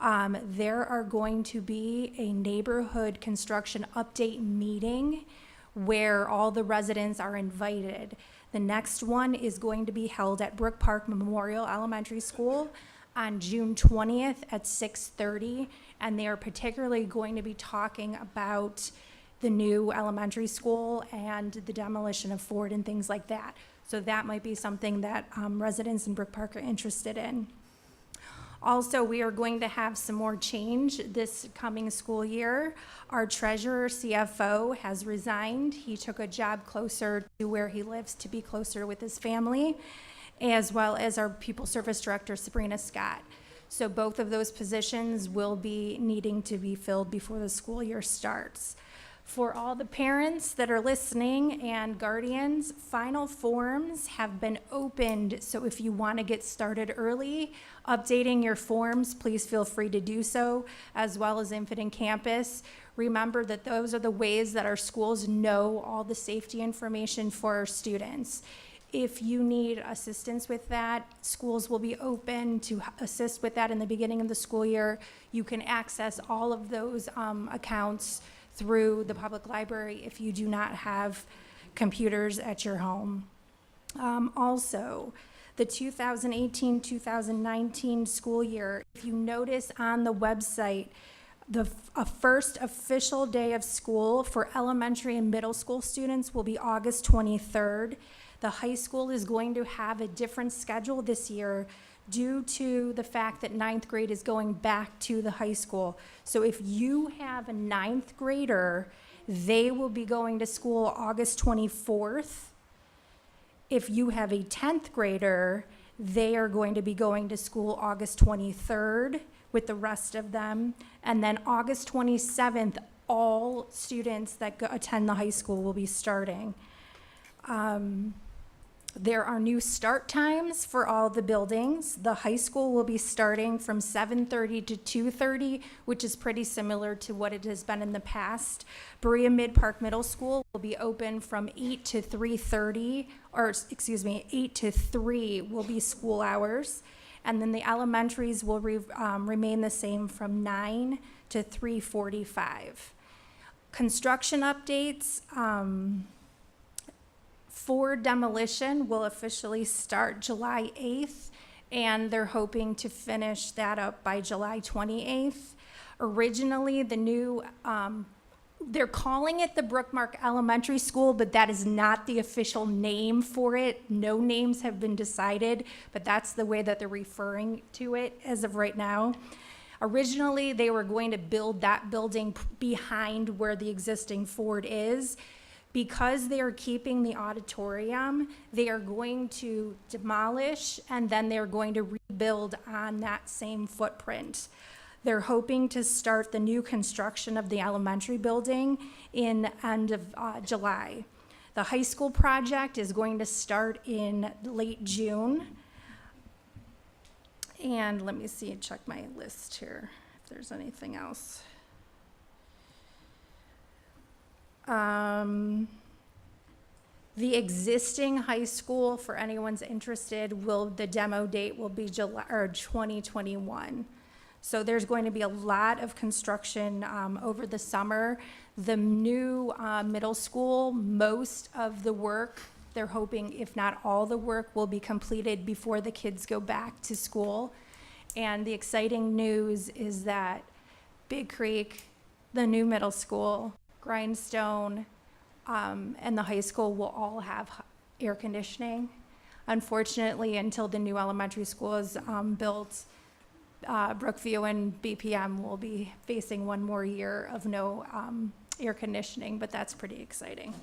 there are going to be a neighborhood construction update meeting where all the residents are invited. The next one is going to be held at Brook Park Memorial Elementary School on June 20th at 6:30, and they are particularly going to be talking about the new elementary school and the demolition of Ford and things like that. So that might be something that residents in Brook Park are interested in. Also, we are going to have some more change this coming school year. Our treasurer, CFO, has resigned. He took a job closer to where he lives to be closer with his family, as well as our People Service Director, Sabrina Scott. So both of those positions will be needing to be filled before the school year starts. For all the parents that are listening and guardians, final forms have been opened. So if you want to get started early, updating your forms, please feel free to do so, as well as Infant and Campus. Remember that those are the ways that our schools know all the safety information for our students. If you need assistance with that, schools will be open to assist with that in the beginning of the school year. You can access all of those accounts through the public library if you do not have computers at your home. Also, the 2018-2019 school year, if you notice on the website, a first official day of school for elementary and middle school students will be August 23rd. The high school is going to have a different schedule this year due to the fact that 9th grade is going back to the high school. So if you have a 9th grader, they will be going to school August 24th. If you have a 10th grader, they are going to be going to school August 23rd with the rest of them. And then August 27th, all students that attend the high school will be starting. There are new start times for all the buildings. The high school will be starting from 7:30 to 2:30, which is pretty similar to what it has been in the past. Berea Mid-Park Middle School will be open from 8 to 3:30, or excuse me, 8 to 3 will be school hours. And then the elementaries will remain the same from 9 to 3:45. Construction updates. Ford demolition will officially start July 8th, and they're hoping to finish that up by July 28th. Originally, the new, they're calling it the Brookmark Elementary School, but that is not the official name for it. No names have been decided, but that's the way that they're referring to it as of right now. Originally, they were going to build that building behind where the existing Ford is. Because they are keeping the auditorium, they are going to demolish and then they're going to rebuild on that same footprint. They're hoping to start the new construction of the elementary building in end of July. The high school project is going to start in late June. And let me see, check my list here, if there's anything else. The existing high school, for anyone's interested, the demo date will be July or 2021. So there's going to be a lot of construction over the summer. The new middle school, most of the work, they're hoping, if not all the work, will be completed before the kids go back to school. And the exciting news is that Big Creek, the new middle school, Grindstone, and the high school will all have air conditioning. Unfortunately, until the new elementary school is built, Brookview and BPM will be facing one more year of no air conditioning, but that's pretty exciting.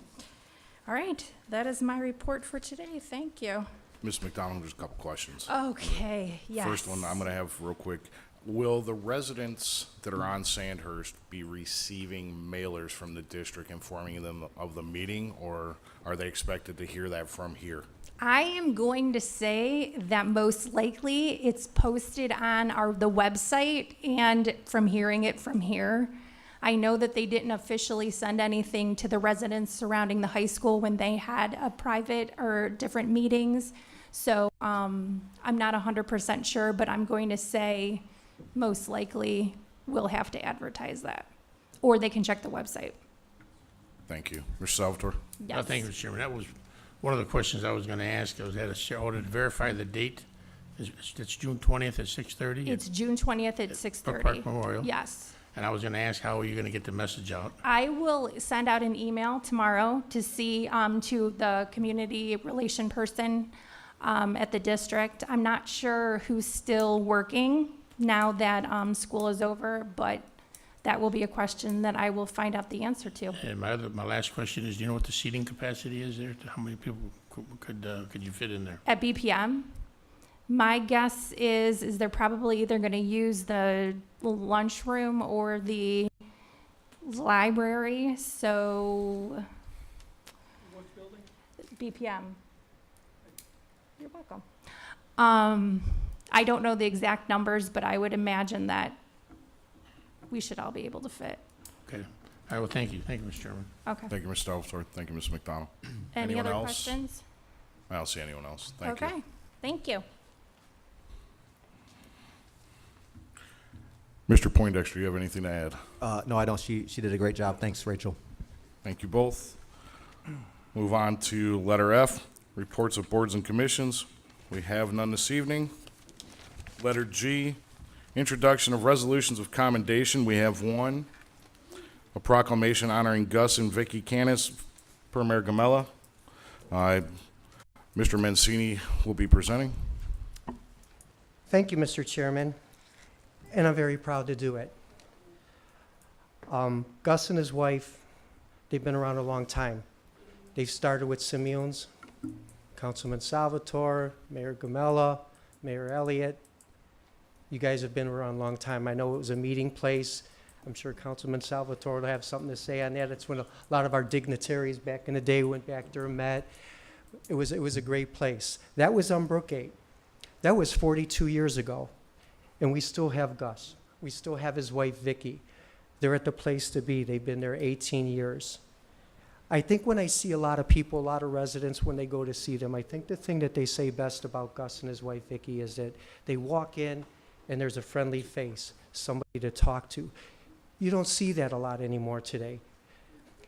All right, that is my report for today. Thank you.
Ms. McDonald, there's a couple questions.
Okay, yes.
First one I'm going to have real quick. Will the residents that are on Sandhurst be receiving mailers from the district informing them of the meeting, or are they expected to hear that from here?
I am going to say that most likely it's posted on the website and from hearing it from here. I know that they didn't officially send anything to the residents surrounding the high school when they had a private or different meetings. So I'm not 100% sure, but I'm going to say most likely we'll have to advertise that. Or they can check the website.
Thank you. Mr. Salvatore?
Yes.
Thank you, Mr. Chairman. That was one of the questions I was going to ask. I was at a shareholder to verify the date. It's June 20th at 6:30?
It's June 20th at
Brook
6:30.
Park Memorial?
Yes.
And I was going to ask, how are you going to get the message out?
I will send out an email tomorrow to see, to the community relation person at the district. I'm not sure who's still working now that school is over, but that will be a question that I will find out the answer to.
And my last question is, do you know what the seating capacity is there? How many people could you fit in there?
At BPM, my guess is they're probably either going to use the lunchroom or the library. So,
What building?
BPM. You're welcome. I don't know the exact numbers, but I would imagine that we should all be able to fit.
Okay. All right, well, thank you. Thank you, Mr. Chairman.
Okay.
Thank you, Ms. Salvatore. Thank you, Ms. McDonald.
Any
Anyone
other
else?
questions?
I don't see anyone else. Thank you.
Okay. Thank you.
Mr. Poindexter, do you have anything to add?
No, I don't. She did a great job. Thanks, Rachel.
Thank you both. Move on to letter F, reports of boards and commissions. We have none this evening. Letter G, introduction of resolutions of commendation. We have one. A proclamation honoring Gus and Vicky Canis per Mayor Gamella. Mr. Mancini will be presenting.
Thank you, Mr. Chairman, and I'm very proud to do it. Gus and his wife, they've been around a long time. They've started with Simeon's, Councilman Salvatore, Mayor Gamella, Mayor Elliott. You guys have been around a long time. I know it was a meeting place. I'm sure Councilman Salvatore will have something to say on that. It's when a lot of our dignitaries back in the day went back there and met. It was a great place. That was on Brookgate. That was 42 years ago. And we still have Gus. We still have his wife, Vicky. They're at the place to be. They've been there 18 years. I think when I see a lot of people, a lot of residents, when they go to see them, I think the thing that they say best about Gus and his wife, Vicky, is that they walk in and there's a friendly face, somebody to talk to. You don't see that a lot anymore today.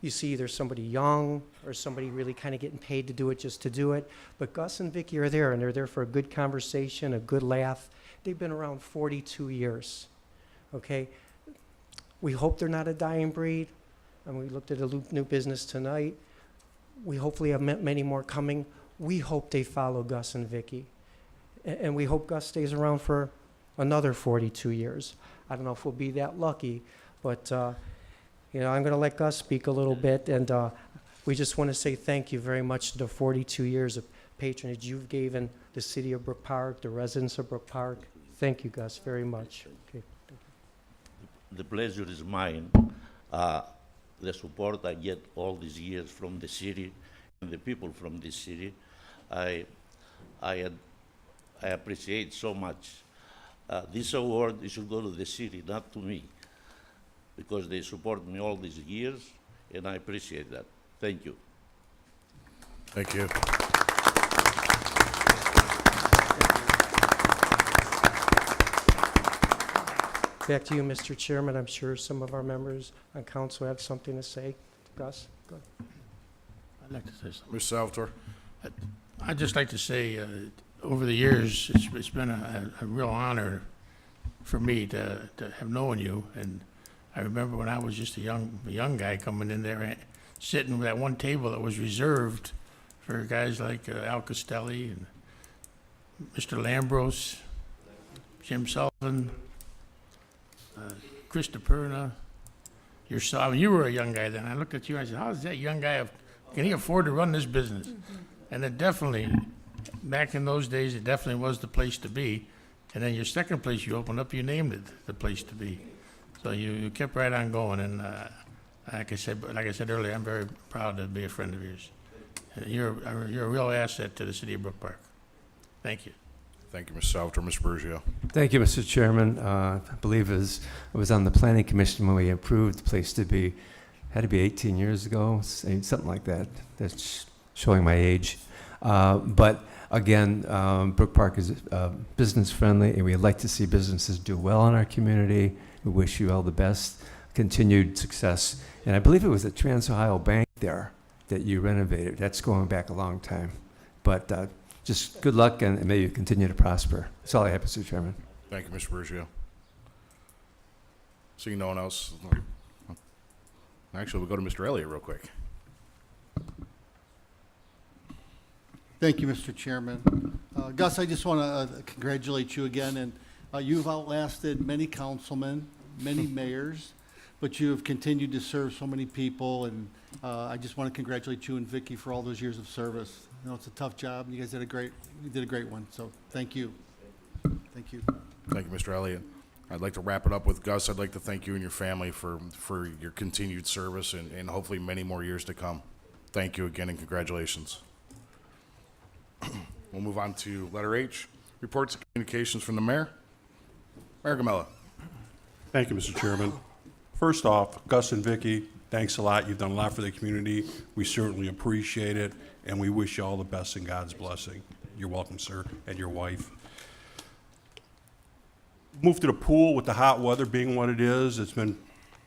You see either somebody young or somebody really kind of getting paid to do it just to do it. But Gus and Vicky are there, and they're there for a good conversation, a good laugh. They've been around 42 years, okay? We hope they're not a dying breed. And we looked at a new business tonight. We hopefully have many more coming. We hope they follow Gus and Vicky. And we hope Gus stays around for another 42 years. I don't know if we'll be that lucky, but you know, I'm going to let Gus speak a little bit, and we just want to say thank you very much to the 42 years of patronage you've given the city of Brook Park, the residents of Brook Park. Thank you, Gus, very much. Okay.
The pleasure is mine. The support I get all these years from the city and the people from this city, I appreciate so much. This award should go to the city, not to me, because they support me all these years, and I appreciate that. Thank you.
Thank you.
Back to you, Mr. Chairman. I'm sure some of our members on council have something to say. Gus, go ahead.
I'd like to say something.
Mr. Salvatore.
I'd just like to say, over the years, it's been a real honor for me to have known you. And I remember when I was just a young guy coming in there, and sitting at one table that was reserved for guys like Al Costelli and Mr. Lambros, Jim Sullivan, Chris DePerna, yourself. I mean, you were a young guy then. I looked at you and I said, how is that young guy, can he afford to run this business? And it definitely, back in those days, it definitely was the place to be. And then your second place you opened up, you named it the place to be. So you kept right on going. And like I said earlier, I'm very proud to be a friend of yours. You're a real asset to the city of Brook Park. Thank you.
Thank you, Mr. Salvatore. Mr. Bergio.
Thank you, Mr. Chairman. I believe it was on the Planning Commission when we approved the place to be. Had to be 18 years ago, something like that. That's showing my age. But again, Brook Park is business friendly, and we'd like to see businesses do well in our community. We wish you all the best, continued success. And I believe it was at Trans-Ohio Bank there that you renovated. That's going back a long time. But just good luck, and may you continue to prosper. That's all I have, Mr. Chairman.
Thank you, Mr. Bergio. Seeing no one else. Actually, we'll go to Mr. Elliott real quick.
Thank you, Mr. Chairman. Gus, I just want to congratulate you again, and You've outlasted many councilmen, many mayors, but you have continued to serve so many people, and I just want to congratulate you and Vicky for all those years of service. I know it's a tough job, and you guys did a great one, so thank you. Thank you.
Thank you, Mr. Elliott. I'd like to wrap it up with Gus. I'd like to thank you and your family for your continued service and hopefully many more years to come. Thank you again and congratulations. We'll move on to letter H, reports and communications from the mayor. Mayor Gamella.
Thank you, Mr. Chairman. First off, Gus and Vicky, thanks a lot. You've done a lot for the community. We certainly appreciate it, and we wish you all the best and God's blessing. You're welcome, sir, and your wife. Moved to the pool with the hot weather being what it is. It's been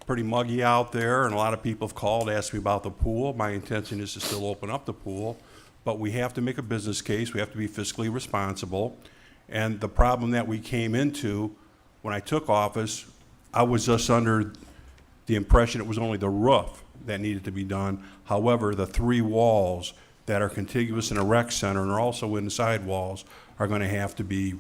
pretty muggy out there, and a lot of people have called, asked me about the pool. My intention is to still open up the pool, but we have to make a business case. We have to be fiscally responsible. And the problem that we came into when I took office, I was just under the impression it was only the roof that needed to be done. However, the 3 walls that are contiguous in a rec center and are also inside walls are going to have to be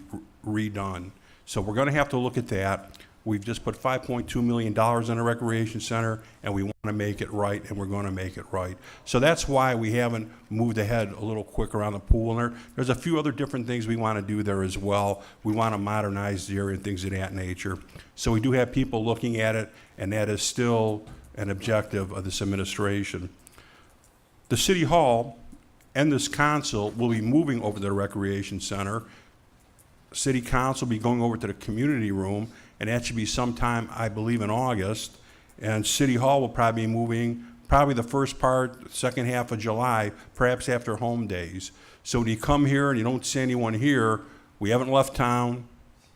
redone. So we're going to have to look at that. We've just put $5.2 million in a recreation center, and we want to make it right, and we're going to make it right. So that's why we haven't moved ahead a little quicker on the pool. And there's a few other different things we want to do there as well. We want to modernize the area and things of that nature. So we do have people looking at it, and that is still an objective of this administration. The City Hall and this council will be moving over to the recreation center. City Council will be going over to the community room, and that should be sometime, I believe, in August. And City Hall will probably be moving probably the first part, second half of July, perhaps after home days. So when you come here and you don't see anyone here, we haven't left town,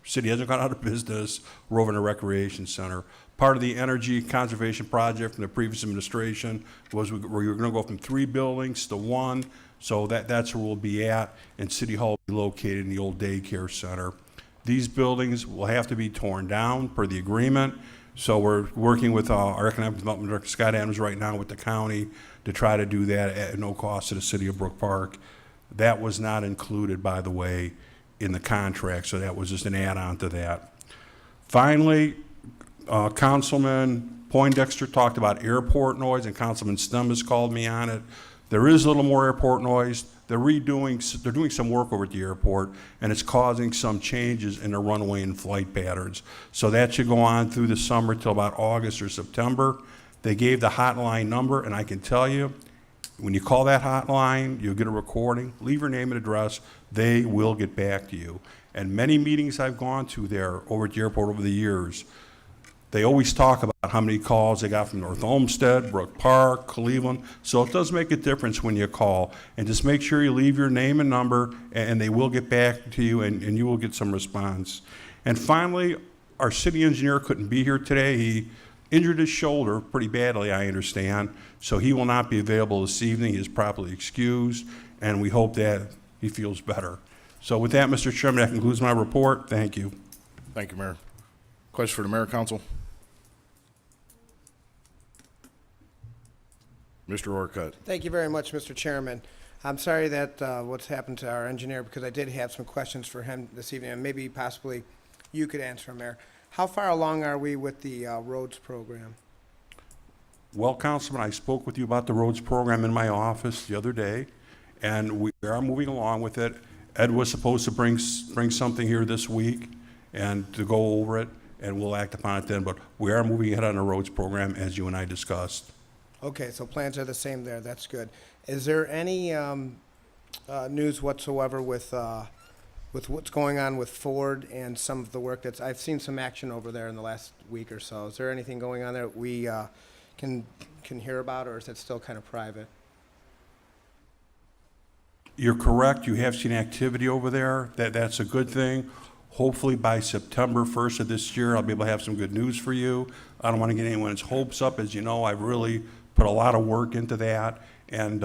city hasn't gone out of business, we're over in the recreation center. Part of the energy conservation project from the previous administration was we were going to go from 3 buildings to 1. So that's where we'll be at, and City Hall will be located in the old daycare center. These buildings will have to be torn down per the agreement. So we're working with our Economic Development Director, Scott Adams, right now with the county to try to do that at no cost to the city of Brook Park. That was not included, by the way, in the contract, so that was just an add-on to that. Finally, Councilman Poindexter talked about airport noise, and Councilman Stem has called me on it. There is a little more airport noise. They're doing some work over at the airport, and it's causing some changes in the runway and flight patterns. So that should go on through the summer till about August or September. They gave the hotline number, and I can tell you, when you call that hotline, you'll get a recording. Leave your name and address. They will get back to you. And many meetings I've gone to there over at the airport over the years, they always talk about how many calls they got from North Olmsted, Brook Park, Cleveland. So it does make a difference when you call. And just make sure you leave your name and number, and they will get back to you, and you will get some response. And finally, our city engineer couldn't be here today. He injured his shoulder pretty badly, I understand. So he will not be available this evening. He is properly excused, and we hope that he feels better. So with that, Mr. Chairman, that concludes my report. Thank you.
Thank you, Mayor. Question for the Mayor Council. Mr. Orcutt.
Thank you very much, Mr. Chairman. I'm sorry that what's happened to our engineer, because I did have some questions for him this evening, and maybe possibly you could answer, Mayor. How far along are we with the roads program?
Well, Councilman, I spoke with you about the roads program in my office the other day, and we are moving along with it. Ed was supposed to bring something here this week and to go over it, and we'll act upon it then. But we are moving ahead on the roads program, as you and I discussed.
Okay, so plans are the same there. That's good. Is there any news whatsoever with what's going on with Ford and some of the work that's? I've seen some action over there in the last week or so. Is there anything going on there that we can hear about, or is it still kind of private?
You're correct. You have seen activity over there. That's a good thing. Hopefully by September 1st of this year, I'll be able to have some good news for you. I don't want to get anyone's hopes up. As you know, I've really put a lot of work into that, and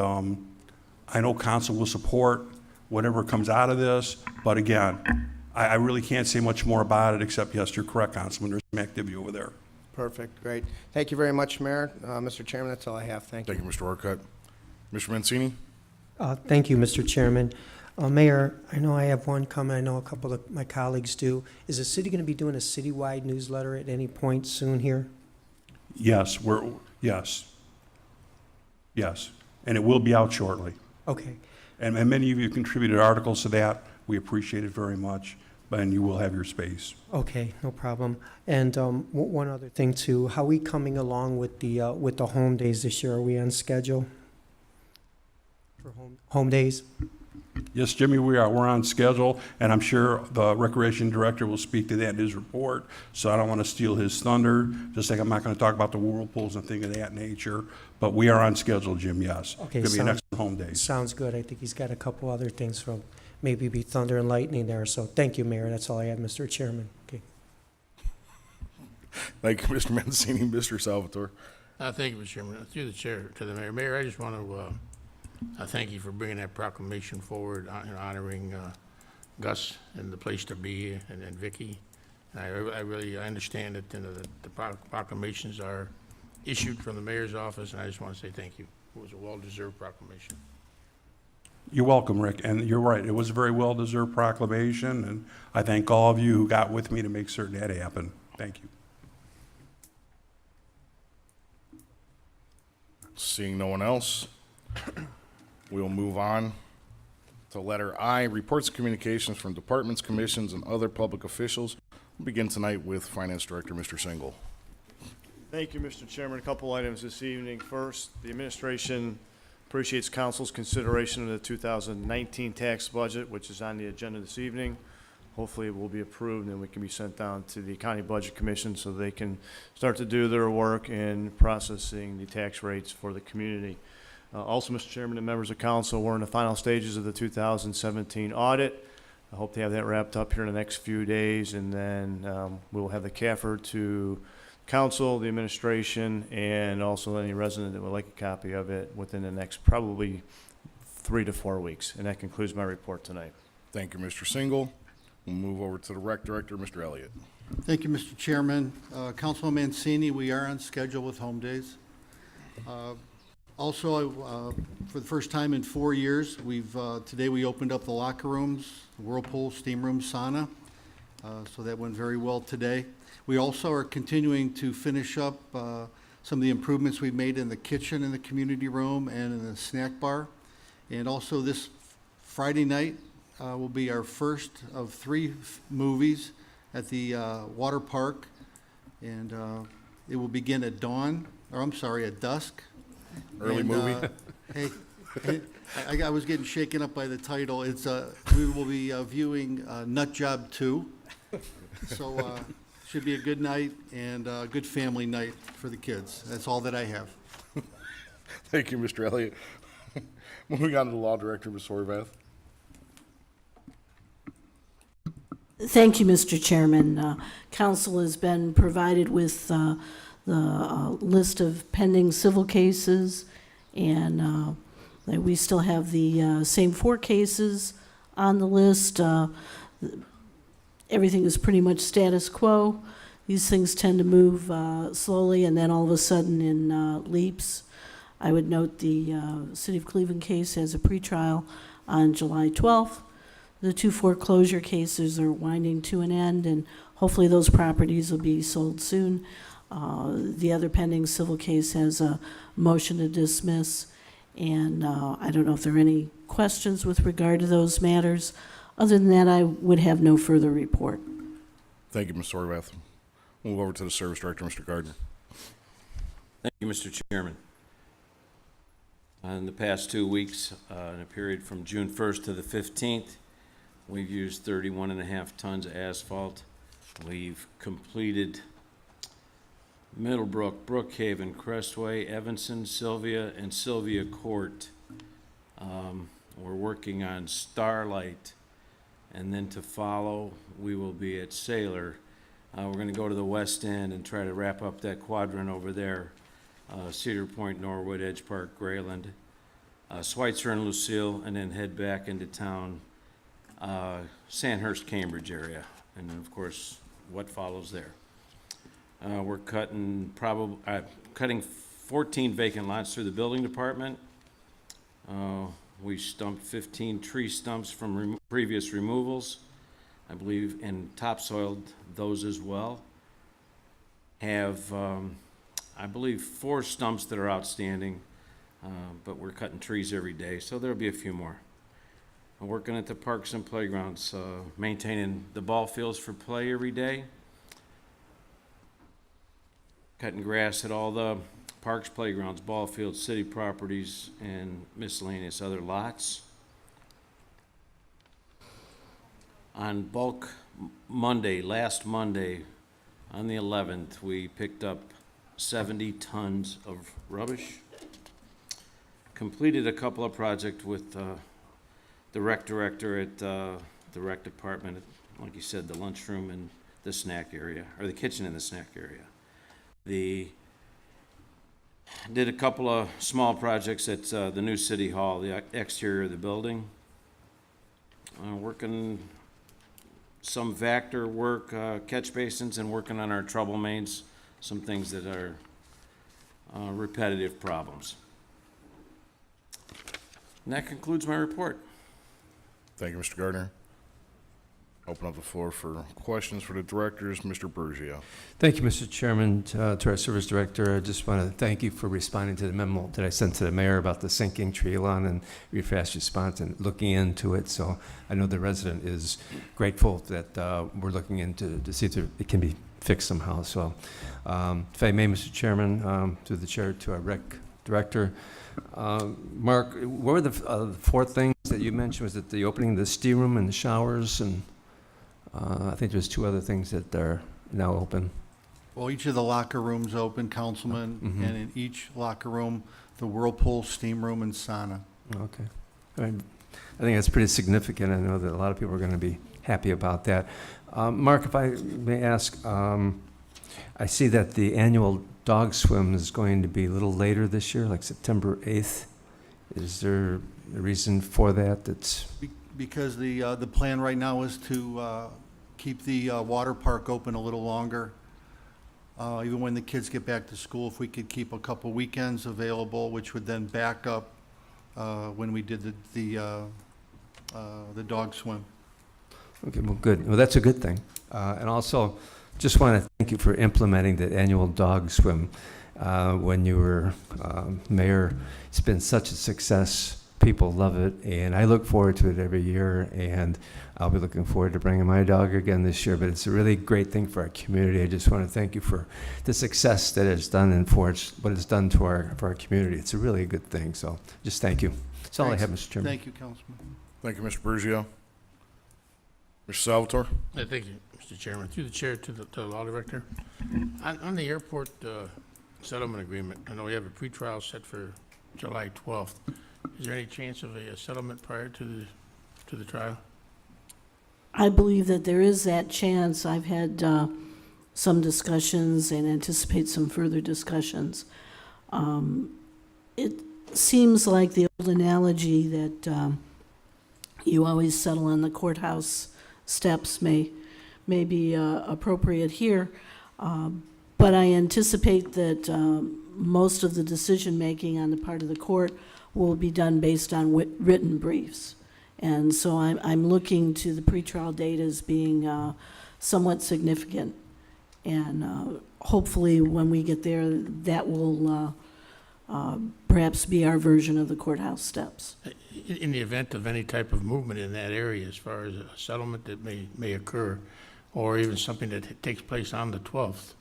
I know council will support whatever comes out of this, but again, I really can't say much more about it, except, yes, you're correct, Councilman, there's some activity over there.
Perfect, great. Thank you very much, Mayor. Mr. Chairman, that's all I have. Thank you.
Thank you, Mr. Orcutt. Mr. Mancini.
Thank you, Mr. Chairman. Mayor, I know I have one comment, I know a couple of my colleagues do. Is the city going to be doing a citywide newsletter at any point soon here?
Yes, yes. Yes, and it will be out shortly.
Okay.
And many of you contributed articles to that. We appreciate it very much, and you will have your space.
Okay, no problem. And one other thing too, how are we coming along with the home days this year? Are we on schedule for home days?
Yes, Jimmy, we are. We're on schedule, and I'm sure the Recreation Director will speak to that in his report, so I don't want to steal his thunder, just like I'm not going to talk about the whirlpools and things of that nature, but we are on schedule, Jim, yes.
Okay,
It's going to be an excellent home day.
Sounds good. I think he's got a couple other things from maybe be thunder and lightning there. So thank you, Mayor. That's all I had, Mr. Chairman. Okay.
Thank you, Mr. Mancini. Mr. Salvatore.
Thank you, Mr. Chairman. Through the chair to the mayor. Mayor, I just want to thank you for bringing that proclamation forward, honoring Gus and the place to be and Vicky. And I really understand that the proclamations are issued from the mayor's office, and I just want to say thank you. It was a well-deserved proclamation.
You're welcome, Rick, and you're right. It was a very well-deserved proclamation, and I thank all of you who got with me to make certain that happened. Thank you.
Seeing no one else, we'll move on to letter I, reports and communications from departments, commissions, and other public officials. We'll begin tonight with Finance Director, Mr. Single.
Thank you, Mr. Chairman. A couple items this evening. First, the administration appreciates council's consideration of the 2019 tax budget, which is on the agenda this evening. Hopefully, it will be approved and we can be sent down to the County Budget Commission so they can start to do their work in processing the tax rates for the community. Also, Mr. Chairman and members of council, we're in the final stages of the 2017 audit. I hope to have that wrapped up here in the next few days, and then we will have the CAFR to council, the administration, and also any resident that would like a copy of it within the next probably 3 to 4 weeks. And that concludes my report tonight.
Thank you, Mr. Single. We'll move over to the Rec Director, Mr. Elliott.
Thank you, Mr. Chairman. Councilman Mancini, we are on schedule with home days. Also, for the first time in 4 years, today we opened up the locker rooms, whirlpool, steam room, sauna. So that went very well today. We also are continuing to finish up some of the improvements we've made in the kitchen, in the community room, and in the snack bar. And also this Friday night will be our first of 3 movies at the water park. And it will begin at at dusk.
Early movie.
Hey, I was getting shaken up by the title. We will be viewing Nut Job 2. So should be a good night and a good family night for the kids. That's all that I have.
Thank you, Mr. Elliott. Moving on to the Law Director, Ms. Horvath.
Thank you, Mr. Chairman. Council has been provided with the list of pending civil cases, and that we still have the same 4 cases on the list. Everything is pretty much status quo. These things tend to move slowly and then all of a sudden in leaps. I would note the City of Cleveland case has a pretrial on July 12th. The 2 foreclosure cases are winding to an end, and hopefully those properties will be sold soon. The other pending civil case has a motion to dismiss, and I don't know if there are any questions with regard to those matters. Other than that, I would have no further report.
Thank you, Ms. Horvath. Move over to the Service Director, Mr. Gardner.
Thank you, Mr. Chairman. In the past 2 weeks, in a period from June 1st to the 15th, we've used 31.5 tons of asphalt. We've completed Middlebrook, Brookhaven, Crestway, Evanston, Sylvia, and Sylvia Court. We're working on Starlight, and then to follow, we will be at Sailor. We're going to go to the west end and try to wrap up that quadrant over there. Cedar Point, Norwood, Edge Park, Grayland, Schweitzer and Lucille, and then head back into town, Sandhurst, Cambridge area, and then of course what follows there. We're cutting 14 vacant lots through the building department. We stumped 15 tree stumps from previous removals, I believe, and topsoiled those as well. Have, I believe, 4 stumps that are outstanding, but we're cutting trees every day, so there'll be a few more. I'm working at the parks and playgrounds, maintaining the ball fields for play every day, cutting grass at all the parks, playgrounds, ball fields, city properties, and miscellaneous other lots. On bulk Monday, last Monday, on the 11th, we picked up 70 tons of rubbish. Completed a couple of projects with the rec director at the rec department, like you said, the lunchroom and the snack area, or the kitchen and the snack area. Did a couple of small projects at the new city hall, the exterior of the building. Working some Vector work, catch basins, and working on our trouble mains, some things that are repetitive problems. And that concludes my report.
Thank you, Mr. Gardner. Open up the floor for questions for the directors. Mr. Bergio.
Thank you, Mr. Chairman. To our service director, I just want to thank you for responding to the memo that I sent to the mayor about the sinking tree lawn and your fast response and looking into it. So I know the resident is grateful that we're looking into to see if it can be fixed somehow. So if I may, Mr. Chairman, through the chair to our rec director, Mark, what were the 4 things that you mentioned? Was it the opening of the steam room and the showers, and I think there's 2 other things that are now open.
Well, each of the locker rooms open, Councilman, and in each locker room, the whirlpool, steam room, and sauna.
Okay. I think that's pretty significant. I know that a lot of people are going to be happy about that. Mark, if I may ask, I see that the annual dog swim is going to be a little later this year, like September 8th. Is there a reason for that?
Because the plan right now is to keep the water park open a little longer. Even when the kids get back to school, if we could keep a couple weekends available, which would then back up when we did the dog swim.
Okay, well, good. Well, that's a good thing. And also, just want to thank you for implementing the annual dog swim when you were mayor. It's been such a success. People love it, and I look forward to it every year, and I'll be looking forward to bringing my dog again this year. But it's a really great thing for our community. I just want to thank you for the success that it's done and for what it's done to our community. It's a really good thing, so just thank you. That's all I have, Mr. Chairman.
Thank you, Councilman.
Thank you, Mr. Bergio. Mr. Salvatore.
Thank you, Mr. Chairman. Through the chair to the law director. On the airport settlement agreement, I know we have a pretrial set for July 12th. Is there any chance of a settlement prior to the trial?
I believe that there is that chance. I've had some discussions and anticipate some further discussions. It seems like the old analogy that you always settle on the courthouse steps may be appropriate here, but I anticipate that most of the decision-making on the part of the court will be done based on written briefs. And so I'm looking to the pretrial date as being somewhat significant. And hopefully when we get there, that will perhaps be our version of the courthouse steps.
In the event of any type of movement in that area, as far as a settlement that may occur, or even something that takes place on the 12th,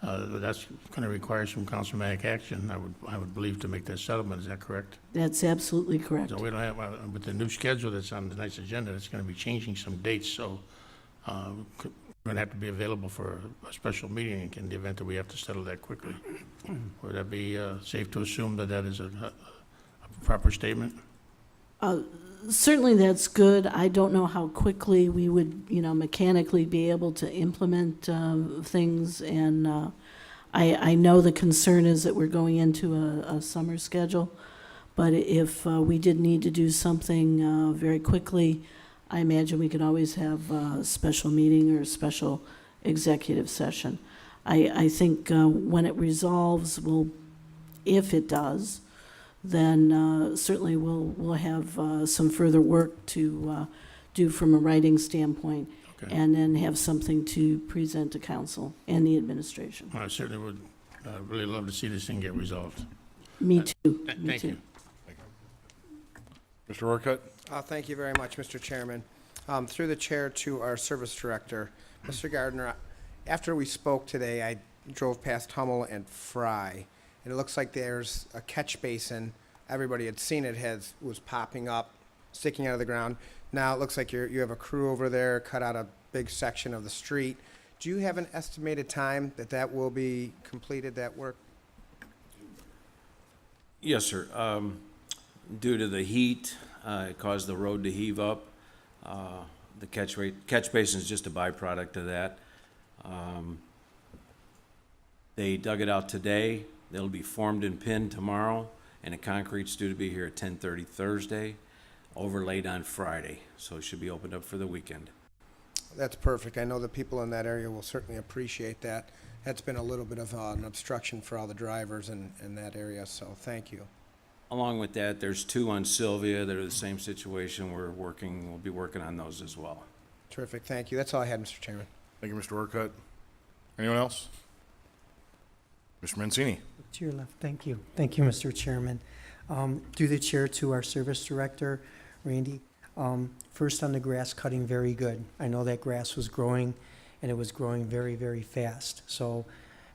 that's going to require some councilmanic action, I would believe, to make that settlement. Is that correct?
That's absolutely correct.
So we don't have, with the new schedule that's on tonight's agenda, it's going to be changing some dates, so we're going to have to be available for a special meeting in the event that we have to settle that quickly. Would that be safe to assume that that is a proper statement?
Certainly that's good. I don't know how quickly we would, mechanically be able to implement things. And I know the concern is that we're going into a summer schedule. But if we did need to do something very quickly, I imagine we could always have a special meeting or a special executive session. I think when it resolves, if it does, then certainly we'll have some further work to do from a writing standpoint,
Okay.
and then have something to present to council and the administration.
I certainly would really love to see this thing get resolved.
Me too. Me
Thank
too.
you.
Mr. Orcutt?
Thank you very much, Mr. Chairman. Through the chair to our service director, Mr. Gardner, after we spoke today, I drove past Hummel and Fry, and it looks like there's a catch basin. Everybody had seen it, was popping up, sticking out of the ground. Now it looks like you have a crew over there, cut out a big section of the street. Do you have an estimated time that will be completed, that work?
Yes, sir. Due to the heat, it caused the road to heave up. The catch basin is just a byproduct of that. They dug it out today. They'll be formed and pinned tomorrow, and the concrete's due to be here at 10:30 Thursday, overlaid on Friday. So it should be opened up for the weekend.
That's perfect. I know the people in that area will certainly appreciate that. That's been a little bit of an obstruction for all the drivers in that area, so thank you.
Along with that, there's 2 on Sylvia that are the same situation. We'll be working on those as well.
Terrific, thank you. That's all I had, Mr. Chairman.
Thank you, Mr. Orcutt. Anyone else? Mr. Mancini?
To your left, thank you. Thank you, Mr. Chairman. Through the chair to our service director, Randy. First on the grass cutting, very good. I know that grass was growing, and it was growing very, very fast. So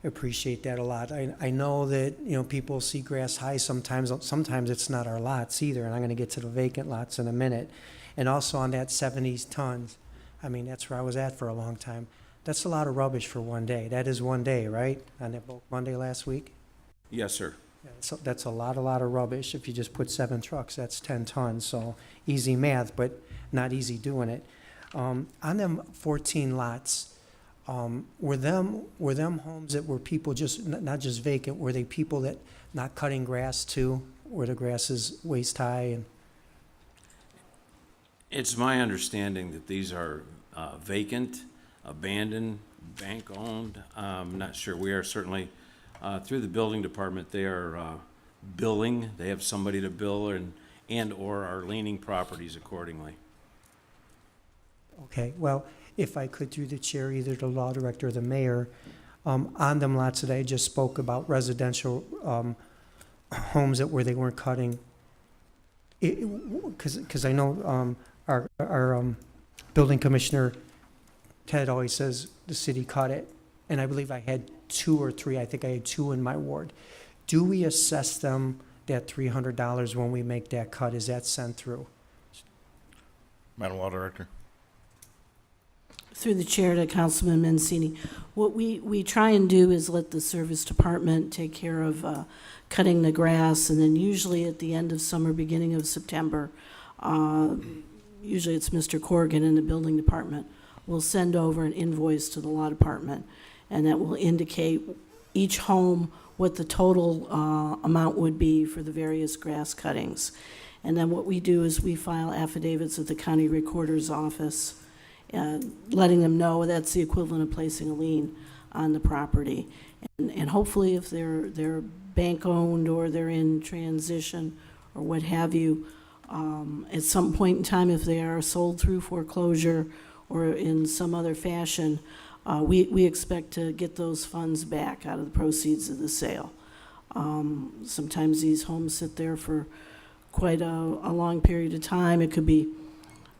I appreciate that a lot. I know that, people see grass high sometimes it's not our lots either, and I'm gonna get to the vacant lots in a minute. And also on that 70 tons, I mean, that's where I was at for a long time. That's a lot of rubbish for one day. That is one day, right? On that bulk Monday last week?
Yes, sir.
So that's a lot of rubbish. If you just put 7 trucks, that's 10 tons. So easy math, but not easy doing it. On them 14 lots, were them homes that were people just, not just vacant, were they people that not cutting grass too, where the grass is waist high? And
It's my understanding that these are vacant, abandoned, bank-owned. I'm not sure. We are certainly, through the building department, they are billing. They have somebody to bill and/or are leaning properties accordingly.
Okay, well, if I could, through the chair, either the law director or the mayor, on them lots that I just spoke about, residential homes that where they weren't cutting, because I know our building commissioner, Ted, always says the city cut it, and I believe I had 2 or 3, I think I had 2 in my ward. Do we assess them that $300 when we make that cut? Is that sent through?
Madam Law Director?
Through the chair to Councilman Mancini, what we try and do is let the service department take care of cutting the grass, and then usually at the end of summer, beginning of September, usually it's Mr. Corrigan in the building department, will send over an invoice to the law department, and that will indicate each home what the total amount would be for the various grass cuttings. And then what we do is we file affidavits at the county recorder's office, letting them know that's the equivalent of placing a lien on the property. And hopefully if they're bank-owned or they're in transition or what have you, at some point in time, if they are sold through foreclosure or in some other fashion, we expect to get those funds back out of the proceeds of the sale. Sometimes these homes sit there for quite a long period of time. It could be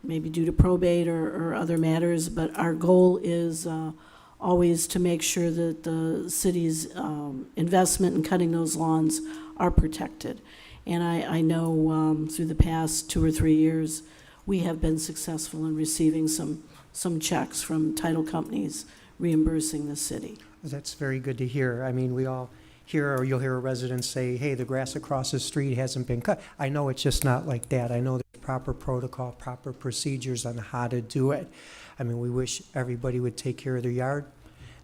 maybe due to probate or other matters, but our goal is always to make sure that the city's investment in cutting those lawns are protected. And I know through the past 2 or 3 years, we have been successful in receiving some checks from title companies reimbursing the city.
That's very good to hear. I mean, we all hear, or you'll hear a resident say, hey, the grass across the street hasn't been cut. I know it's just not like that. I know there's proper protocol, proper procedures on how to do it. I mean, we wish everybody would take care of their yard.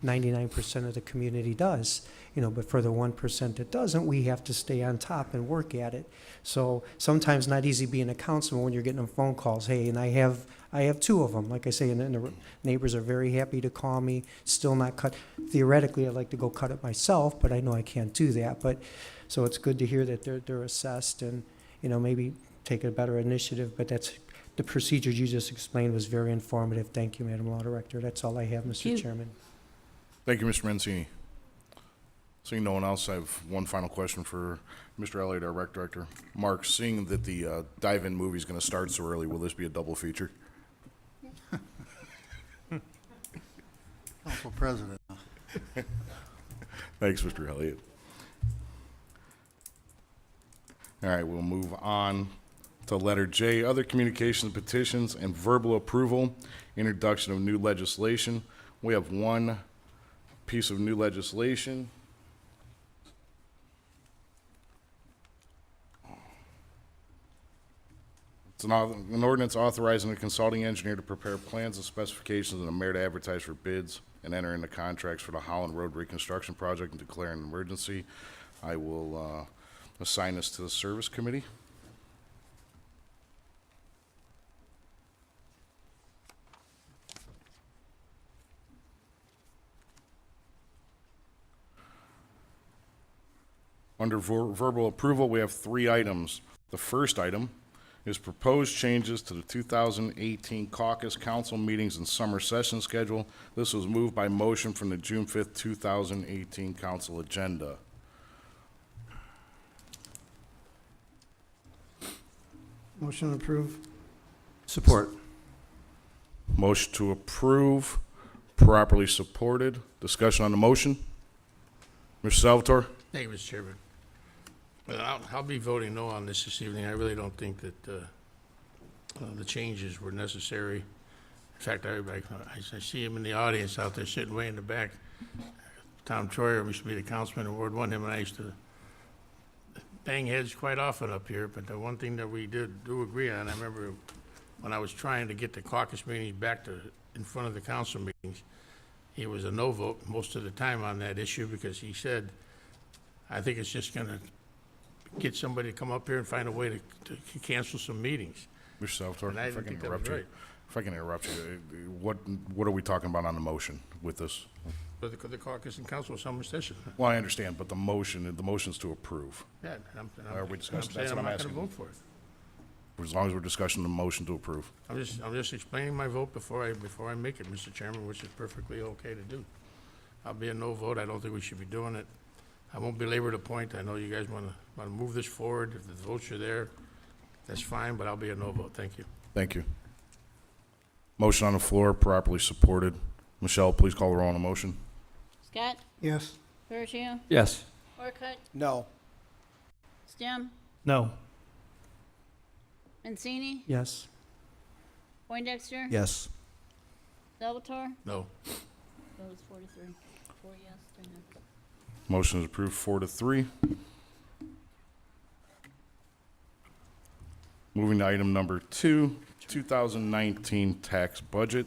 99% of the community does, but for the 1% that doesn't, we have to stay on top and work at it. So sometimes not easy being a councilman when you're getting them phone calls. Hey, and I have 2 of them, like I say, and the neighbors are very happy to call me, still not cut. Theoretically, I'd like to go cut it myself, but I know I can't do that. But So it's good to hear that they're assessed and, you know, maybe take a better initiative, but the procedures you just explained was very informative. Thank you, Madam Law Director. That's all I have, Mr.
you.
Chairman.
Thank you, Mr. Mancini. Seeing no one else, I have one final question for Mr. Elliott, our rec director. Mark, seeing that the dive-in movie is going to start so early, will this be a double feature?
Council President.
Thanks, Mr. Elliott. All right, we'll move on to letter J, other communications, petitions, and verbal approval, introduction of new legislation. We have one piece of new legislation. It's an ordinance authorizing a consulting engineer to prepare plans and specifications and the mayor to advertise for bids and enter into contracts for the Holland Road reconstruction project and declare an emergency. I will assign this to the service committee. Under verbal approval, we have 3 items. The first item is proposed changes to the 2018 Caucus Council meetings and summer session schedule. This was moved by motion from the June 5th, 2018 council agenda.
Motion approved.
Support.
Motion to approve, properly supported. Discussion on the motion? Mr. Salvatore?
Thank you, Mr. Chairman. Well, I'll be voting no on this evening. I really don't think that the changes were necessary. In fact, I see him in the audience out there sitting way in the back. Tom Troyer used to be the councilman in Ward 1. Him and I used to bang heads quite often up here, but the one thing that we do agree on, I remember when I was trying to get the caucus meetings back in front of the council meetings, he was a no vote most of the time on that issue because he said, I think it's just going to get somebody to come up here and find a way to cancel some meetings.
Mr. Salvatore,
And I
if I
didn't
can
think that was
interrupt you.
right.
If I can interrupt you, what are we talking about on the motion with this?
For the caucus and council summer session.
Well, I understand, but the motion's to approve.
Yeah, and
Are we discussing?
saying
That's what I'm
not gonna
asking.
vote for it.
As long as we're discussing the motion to approve.
I'm just explaining my vote before I make it, Mr. Chairman, which is perfectly okay to do. I'll be a no vote. I don't think we should be doing it. I won't belabor the point. I know you guys wanna move this forward. If the votes are there, that's fine, but I'll be a no vote. Thank you.
Thank you. Motion on the floor, properly supported. Michelle, please call the roll on the motion.
Scott?
Yes.
Bergio?
Yes.
Orcutt?
No.
Stem?
No.
Mancini?
Yes.
Poindexter?
Yes.
Salvatore?
No.
Vote is 4 to 3. 4 yes, 3 no.
Motion is approved 4-3. Moving to item number 2, 2019 tax budget.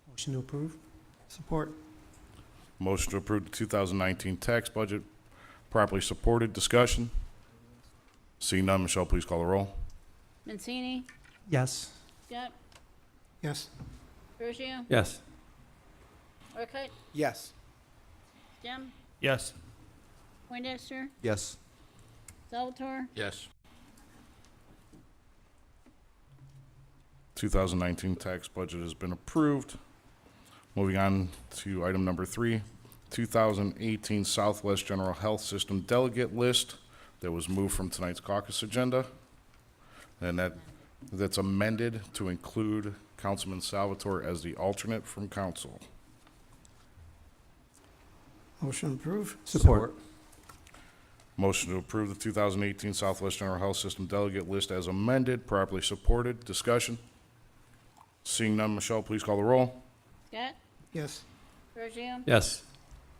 Motion to approve?
Support.
Motion to approve the 2019 tax budget, properly supported. Discussion? Seeing none, Michelle, please call the roll.
Mancini?
Yes.
Scott?
Yes.
Bergio?
Yes.
Orcutt?
Yes.
Stem?
Yes.
Poindexter?
Yes.
Salvatore?
Yes.
2019 tax budget has been approved. Moving on to item number 3, 2018 Southwest General Health System delegate list that was moved from tonight's caucus agenda. And that's amended to include Councilman Salvatore as the alternate from council.
Motion approved.
Support.
Motion to approve the 2018 Southwest General Health System delegate list as amended, properly supported. Discussion? Seeing none, Michelle, please call the roll.
Scott?
Yes.
Bergio?
Yes.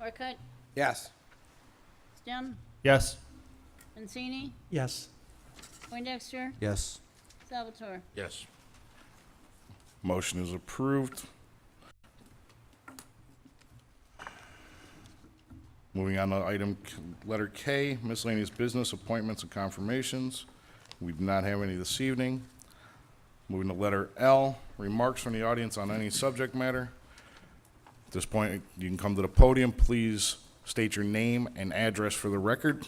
Orcutt?
Yes.
Stem?
Yes.
Mancini?
Yes.
Poindexter?
Yes.
Salvatore?
Yes.
Motion is approved. Moving on to letter K, miscellaneous business appointments and confirmations. We do not have any this evening. Moving to letter L, remarks from the audience on any subject matter. this point, you can come to the podium. Please state your name and address for the record.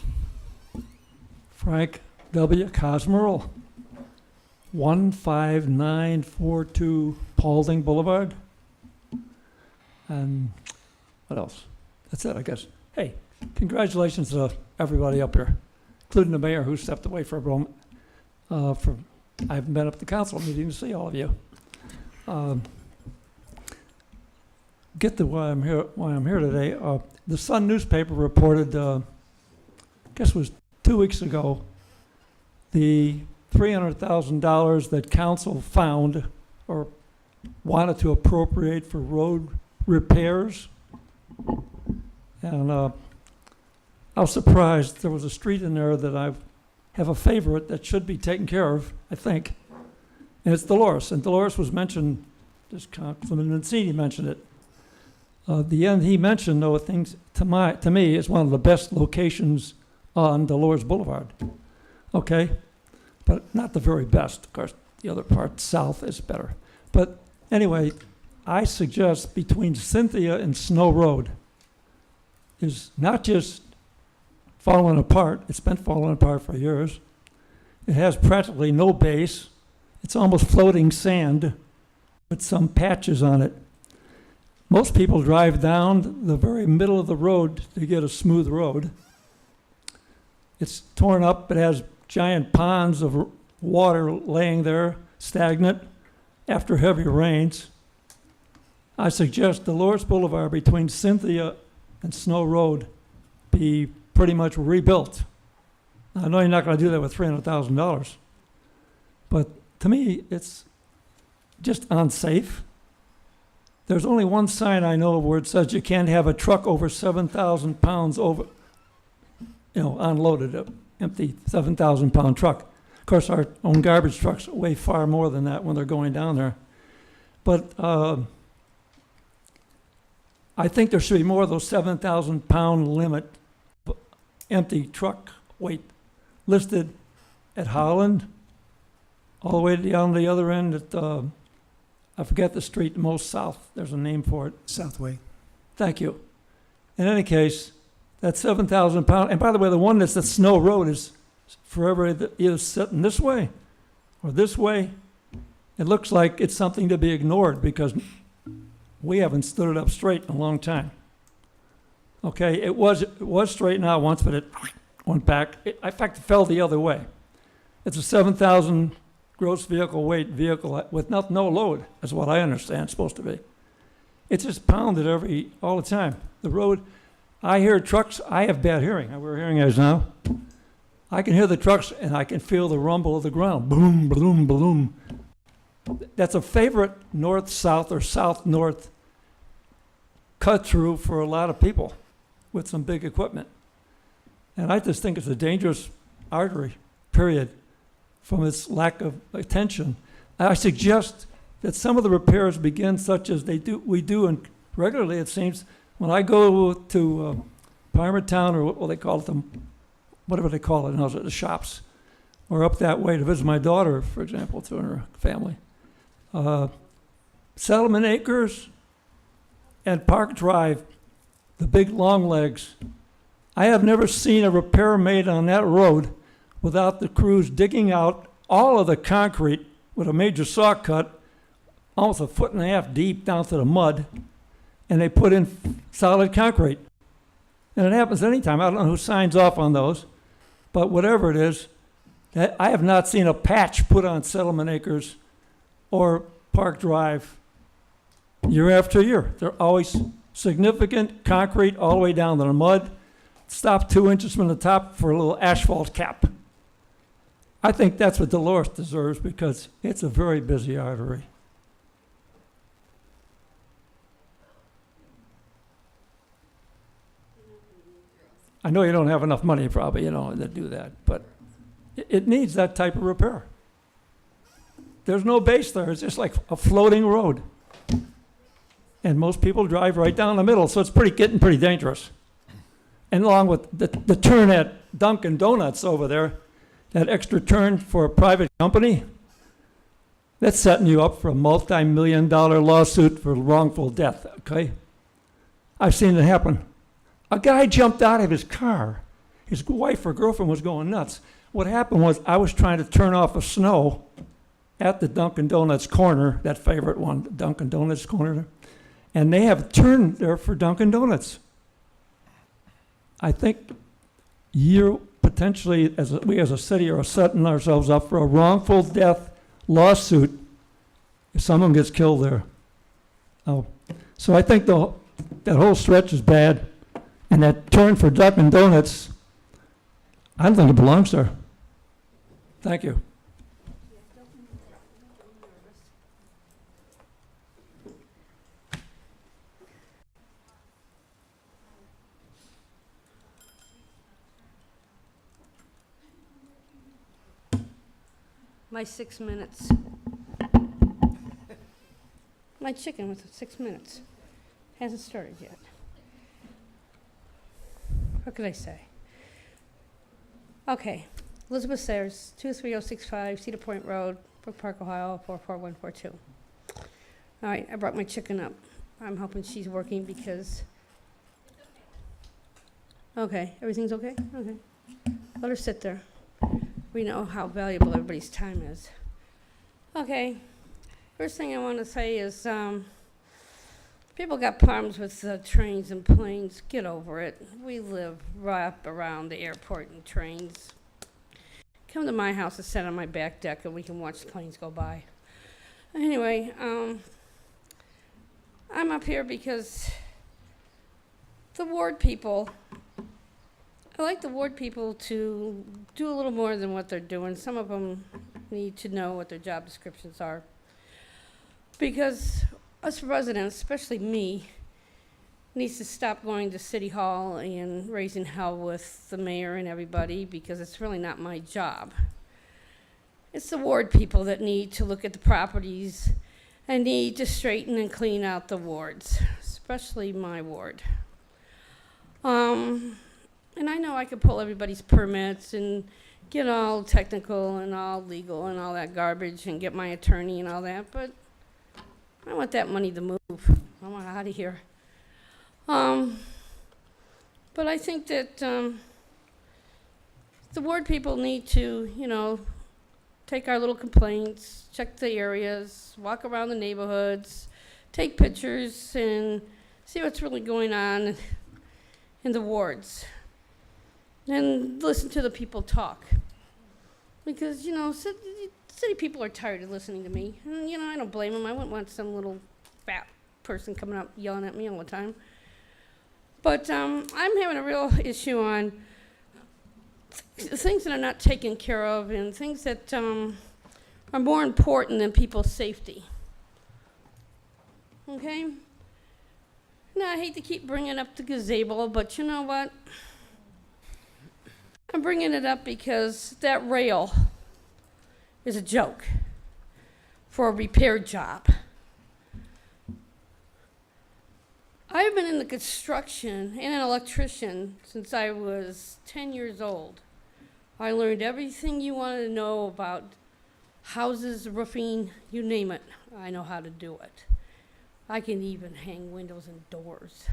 Frank W. Cosmerl, 15942 Paulding Boulevard. And what else? That's it, I guess. Hey, congratulations to everybody up here, including the mayor who stepped away for a moment. I haven't been up at the council meeting to see all of you. Get to why I'm here today. The Sun newspaper reported, I guess it was 2 weeks ago, the $300,000 that council found or wanted to appropriate for road repairs. And I was surprised. There was a street in there that I have a favorite that should be taken care of, I think. And it's Dolores. And Dolores was mentioned, just Councilman Mancini mentioned it. The end he mentioned, though, things to me is one of the best locations on Dolores Boulevard. Okay? But not the very best. Of course, the other part, south, is better. But anyway, I suggest between Cynthia and Snow Road is not just falling apart. It's been falling apart for years. It has practically no base. It's almost floating sand with some patches on it. Most people drive down the very middle of the road to get a smooth road. It's torn up. It has giant ponds of water laying there, stagnant, after heavy rains. I suggest Dolores Boulevard between Cynthia and Snow Road be pretty much rebuilt. I know you're not going to do that with $300,000, but to me, it's just unsafe. There's only one sign I know of where it says you can't have a truck over 7,000 pounds unloaded, an empty 7,000-pound truck. Of course, our own garbage trucks weigh far more than that when they're going down there. But I think there should be more of those 7,000-pound limit empty truck weight listed at Holland, all the way down to the other end at, I forget the street, most south. There's a name for it.
Southway.
Thank you. In any case, that 7,000 pound, and by the way, the one that's at Snow Road is forever either sitting this way or this way. It looks like it's something to be ignored because we haven't stood it up straight in a long time. Okay, it was straightened out once, but it went back. In fact, it fell the other way. It's a 7,000 gross vehicle weight vehicle with no load, is what I understand it's supposed to be. It's just pounded all the time. The road, I hear trucks. I have bad hearing. I wear hearing aids now. I can hear the trucks and I can feel the rumble of the ground. Boom, boom, boom. That's a favorite north-south or south-north cut through for a lot of people with some big equipment. And I just think it's a dangerous artery, period, from its lack of attention. I suggest that some of the repairs begin such as we do and regularly, it seems, when I go to Parma or what they call it, whatever they call it, the shops, or up that way to visit my daughter, for example, to her family. Settlement Acres and Park Drive, the big long legs. I have never seen a repair made on that road without the crews digging out all of the concrete with a major saw cut, almost 1.5 feet deep down to the mud, and they put in solid concrete. And it happens anytime. I don't know who signs off on those, but whatever it is, I have not seen a patch put on Settlement Acres or Park Drive year after year. They're always significant concrete all the way down to the mud, stop 2 inches from the top for a little asphalt cap. I think that's what Dolores deserves because it's a very busy artery. I know you don't have enough money probably, to do that, but it needs that type of repair. There's no base there. It's just like a floating road. And most people drive right down the middle, so it's getting pretty dangerous. And along with the turn at Dunkin' Donuts over there, that extra turn for a private company, that's setting you up for a multi-million-dollar lawsuit for wrongful death, okay? I've seen it happen. A guy jumped out of his car. His wife or girlfriend was going nuts. What happened was I was trying to turn off a snow at the Dunkin' Donuts corner, that favorite one, the Dunkin' Donuts corner, and they have a turn there for Dunkin' Donuts. I think you potentially, we as a city are setting ourselves up for a wrongful death lawsuit if someone gets killed there. Oh, so I think that whole stretch is bad, and that turn for Dunkin' Donuts, I don't think it belongs there. Thank you.
My 6 minutes. My chicken with 6 minutes. Hasn't started yet. What could I say? Okay. Elizabeth Sayers, 23065 Cedar Point Road, Brook Park, Ohio, 44142. All right, I brought my chicken up. I'm hoping she's working because... Okay, everything's okay? Okay. Let her sit there. We know how valuable everybody's time is. Okay, first thing I want to say is people got problems with trains and planes. Get over it. We live right up around the airport and trains. Come to my house and sit on my back deck and we can watch the planes go by. Anyway, I'm up here because the ward people, I like the ward people to do a little more than what they're doing. Some of them need to know what their job descriptions are. Because us residents, especially me, needs to stop going to City Hall and raising hell with the mayor and everybody because it's really not my job. It's the ward people that need to look at the properties and need to straighten and clean out the wards, especially my ward. And I know I could pull everybody's permits and get all technical and all legal and all that garbage and get my attorney and all that, but I want that money to move. I want out of here. But I think that the ward people need to, take our little complaints, check the areas, walk around the neighborhoods, take pictures, and see what's really going on in the wards. And listen to the people talk. Because, city people are tired of listening to me. And, I don't blame them. I wouldn't want some little fat person coming up yelling at me all the time. But I'm having a real issue on things that are not taken care of and things that are more important than people's safety. Okay? Now, I hate to keep bringing up the gazebo, but you know what? I'm bringing it up because that rail is a joke for a repair job. I've been in the construction and an electrician since I was 10 years old. I learned everything you wanted to know about houses, roofing, you name it. I know how to do it. I can even hang windows and doors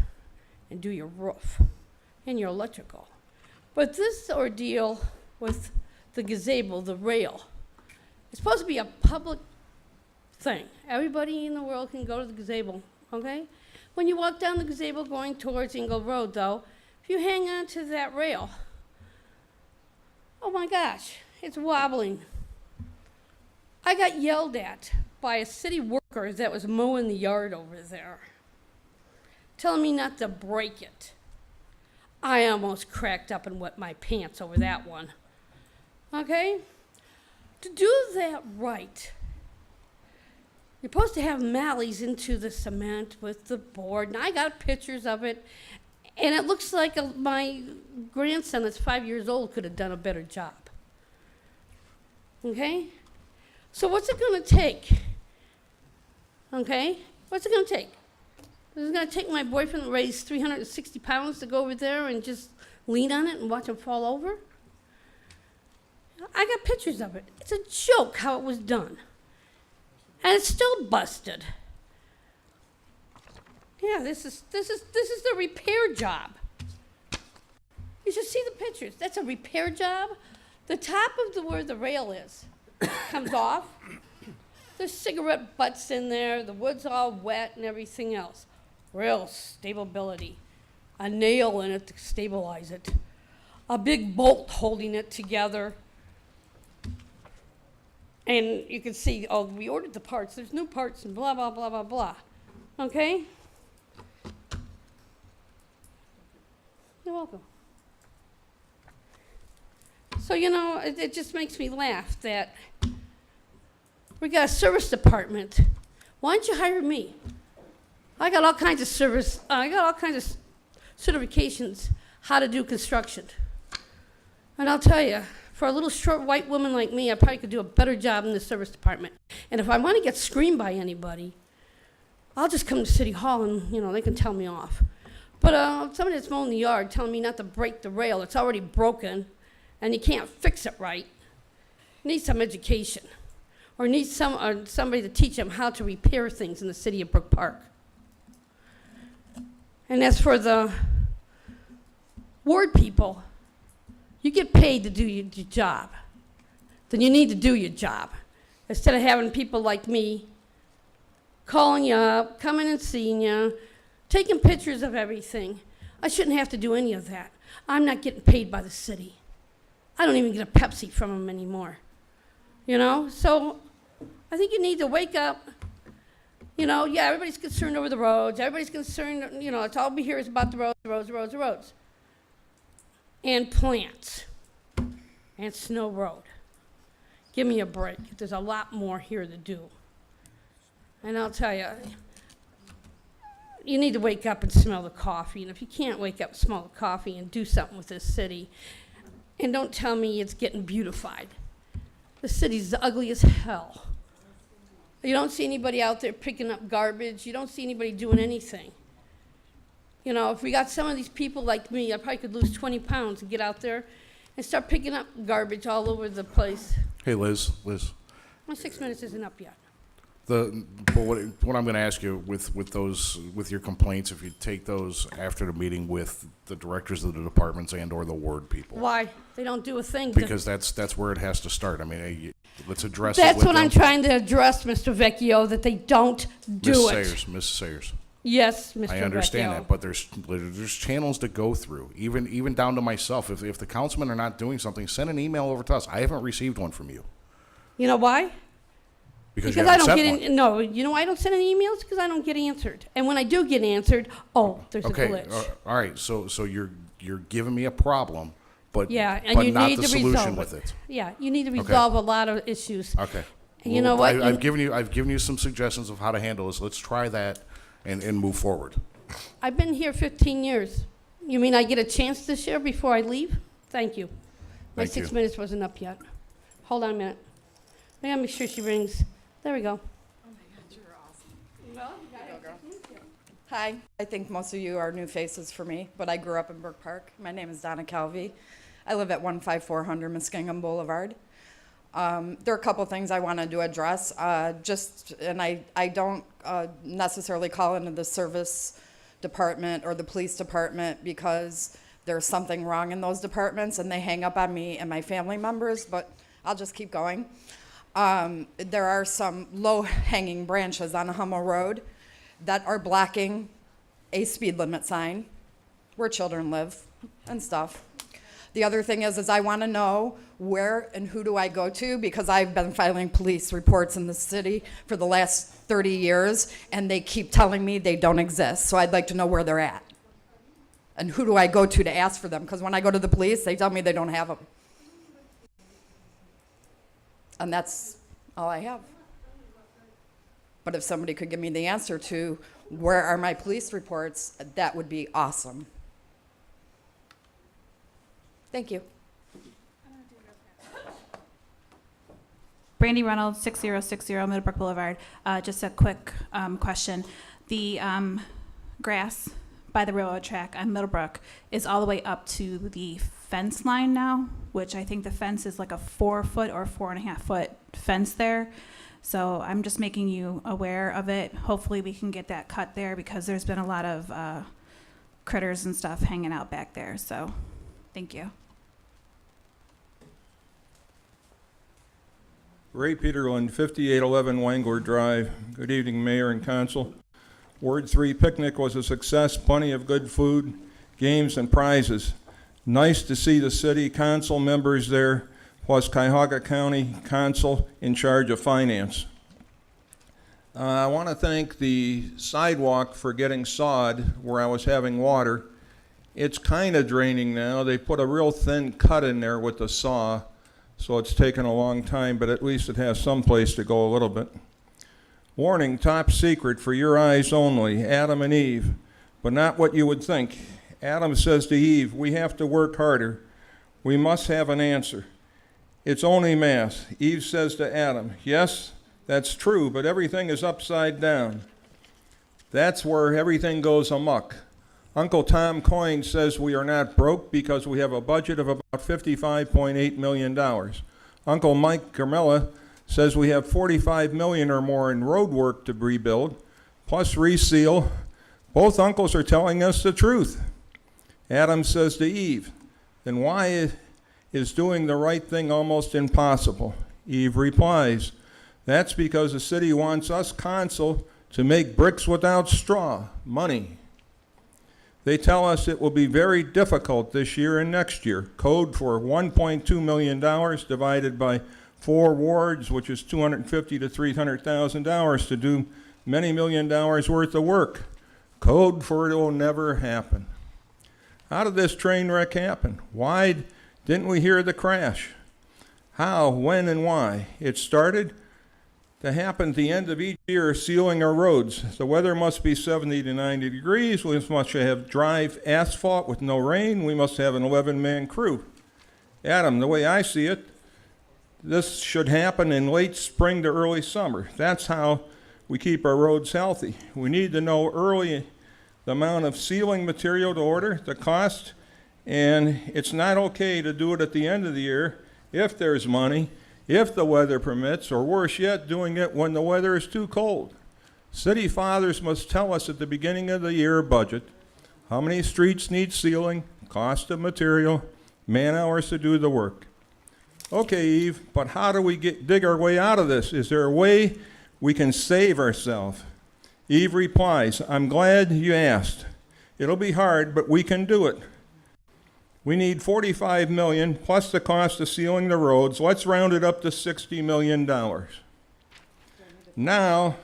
and do your roof and your electrical. But this ordeal with the gazebo, the rail, it's supposed to be a public thing. Everybody in the world can go to the gazebo, okay? When you walk down the gazebo going towards Ingle Road, though, if you hang on to that rail, oh my gosh, it's wobbling. I got yelled at by a city worker that was mowing the yard over there, telling me not to break it. I almost cracked up and wet my pants over that one. Okay? To do that right, you're supposed to have mallees into the cement with the board, and I got pictures of it, and it looks like my grandson that's 5 years old could have done a better job. Okay? So what's it gonna take? Okay? What's it gonna take? Is it going to take my boyfriend that weighs 360 pounds to go over there and just lean on it and watch him fall over? I got pictures of it. It's a joke how it was done. And it's still busted. Yeah, this is the repair job. You should see the pictures. That's a repair job. The top of where the rail is comes off. There's cigarette butts in there. The wood's all wet and everything else. Real stability. A nail in it to stabilize it. A big bolt holding it together. And you can see, oh, we ordered the parts. There's new parts and blah, blah, blah, blah, blah. Okay? You're welcome. So, you know, it just makes me laugh that we got a service department. Why don't you hire me? I got all kinds of certifications how to do construction. And I'll tell you, for a little short white woman like me, I probably could do a better job in the service department. And if I want to get screamed by anybody, I'll just come to City Hall and, you know, they can tell me off. But somebody that's mowing the yard telling me not to break the rail, it's already broken, and you can't fix it right, needs some education. Or needs somebody to teach them how to repair things in the city of Brook Park. And as for the ward people, you get paid to do your job. Then you need to do your job. Instead of having people like me calling you up, coming and seeing you, taking pictures of everything. I shouldn't have to do any of that. I'm not getting paid by the city. I don't even get a Pepsi from them anymore. You know? So I think you need to wake up. You know, yeah, everybody's concerned over the roads. Everybody's concerned, you know, it's all we hear is about the roads. And plants. And Snow Road. Give me a break. There's a lot more here to do. And I'll tell you, you need to wake up and smell the coffee. And if you can't wake up and smell the coffee and do something with this city, and don't tell me it's getting beautified. The city's ugly as hell. You don't see anybody out there picking up garbage. You don't see anybody doing anything. You know, if we got some of these people like me, I probably could lose 20 pounds and get out there and start picking up garbage all over the place.
Hey, Liz.
My 6 minutes isn't up yet.
What I'm going to ask you with your complaints, if you take those after the meeting with the directors of the departments and/or the ward people.
Why? They don't do a thing.
Because that's where it has to start. I mean, let's address it.
That's what I'm trying to address, Mr. Vecchio, that they don't do it.
Miss Sayers.
Yes, Mr.
I understand
Vecchio.
that, but there's channels to go through, even down to myself. If the councilmen are not doing something, send an email over to us. I haven't received one from you.
You know why?
Because you
I
haven't
don't
sent
get
one.
no. You know why I don't send any emails? Because I don't get answered. And when I do get answered, there's a glitch.
All right. So you're giving me a problem, but
Yeah, and
but
you
not
need
the
to
solution
resolve
with it.
Yeah, you need to resolve a lot of issues.
Okay.
And you know what?
I've given you some suggestions of how to handle this. Let's try that and move forward.
I've been here 15 years. You mean I get a chance to share before I leave? Thank you. My
Thank
6
you.
minutes wasn't up yet. Hold on a minute. I gotta make sure she rings. There we go.
Hi, I think most of you are new faces for me, but I grew up in Brook Park. My name is Donna Calvi. I live at 15400 Muskingum Boulevard. There are a couple things I wanted to address. I don't necessarily call into the service department or the police department because there's something wrong in those departments and they hang up on me and my family members, but I'll just keep going. There are some low-hanging branches on Hummel Road that are blocking a speed limit sign where children live and stuff. The other thing is I want to know where and who do I go to, because I've been filing police reports in the city for the last 30 years, and they keep telling me they don't exist. So I'd like to know where they're at. And who do I go to ask for them? Because when I go to the police, they tell me they don't have them. And that's all I have. But if somebody could give me the answer to where are my police reports, that would be awesome. Thank you.
Brandy Reynolds, 6060 Middlebrook Boulevard. Just a quick question. The grass by the railroad track on Middlebrook is all the way up to the fence line now, which I think the fence is like a 4 foot or 4.5 foot fence there. So I'm just making you aware of it. Hopefully we can get that cut there because there's been a lot of critters and stuff hanging out back there. So thank you.
Ray Peterlin, 5811 Wangler Drive. Good evening, Mayor and Council. Ward 3 picnic was a success, plenty of good food, games, and prizes. Nice to see the city council members there, plus Cuyahoga County Council in charge of finance. I want to thank the sidewalk for getting sawed where I was having water. It's kind of draining now. They put a real thin cut in there with the saw, so it's taken a long time, but at least it has some place to go a little bit. Warning, top secret for your eyes only, Adam and Eve, but not what you would think. Adam says to Eve, we have to work harder. We must have an answer. It's only math. Eve says to Adam, yes, that's true, but everything is upside down. That's where everything goes amok. Uncle Tom Coyne says we are not broke because we have a budget of about $55.8 million. Uncle Mike Carmella says we have $45 million or more in road work to rebuild, plus reseal. Both uncles are telling us the truth. Adam says to Eve, then why is doing the right thing almost impossible? Eve replies, that's because the city wants us council to make bricks without straw, money. They tell us it will be very difficult this year and next year. Code for $1.2 million divided by 4 wards, which is $250,000 to $300,000 to do many $1 million worth of work. Code for it will never happen. How did this train wreck happen? Why didn't we hear the crash? How, when, and why? It started to happen at the end of each year, sealing our roads. The weather must be 70 to 90 degrees. We must have dry asphalt with no rain. We must have an 11-man crew. Adam, the way I see it, this should happen in late spring to early summer. That's how we keep our roads healthy. We need to know early the amount of sealing material to order, the cost, and it's not okay to do it at the end of the year if there's money, if the weather permits, or worse yet, doing it when the weather is too cold. City fathers must tell us at the beginning of the year budget how many streets need sealing, cost of material, man hours to do the work. Okay, Eve, but how do we dig our way out of this? Is there a way we can save ourselves? Eve replies, I'm glad you asked. It'll be hard, but we can do it. We need $45 million plus the cost of sealing the roads. Let's round it up to $60 million. Now,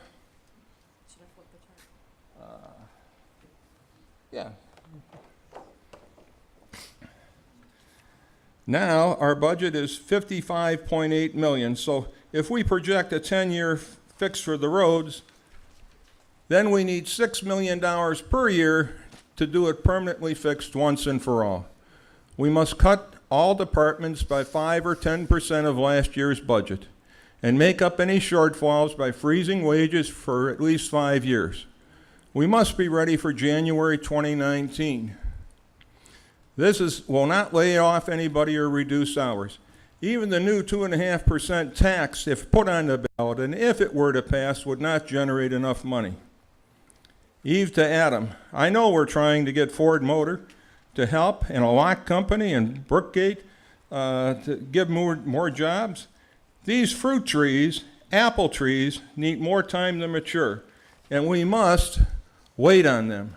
Now our budget is $55.8 million. So if we project a 10-year fix for the roads, then we need $6 million per year to do it permanently fixed once and for all. We must cut all departments by 5 or 10% of last year's budget and make up any shortfalls by freezing wages for at least 5 years. We must be ready for January 2019. Will not lay off anybody or reduce hours. Even the new 2.5% tax, if put on the ballot, and if it were to pass, would not generate enough money. Eve to Adam, I know we're trying to get Ford Motor to help, and a lock company and Brookgate to give more jobs. These fruit trees, apple trees, need more time to mature, and we must wait on them.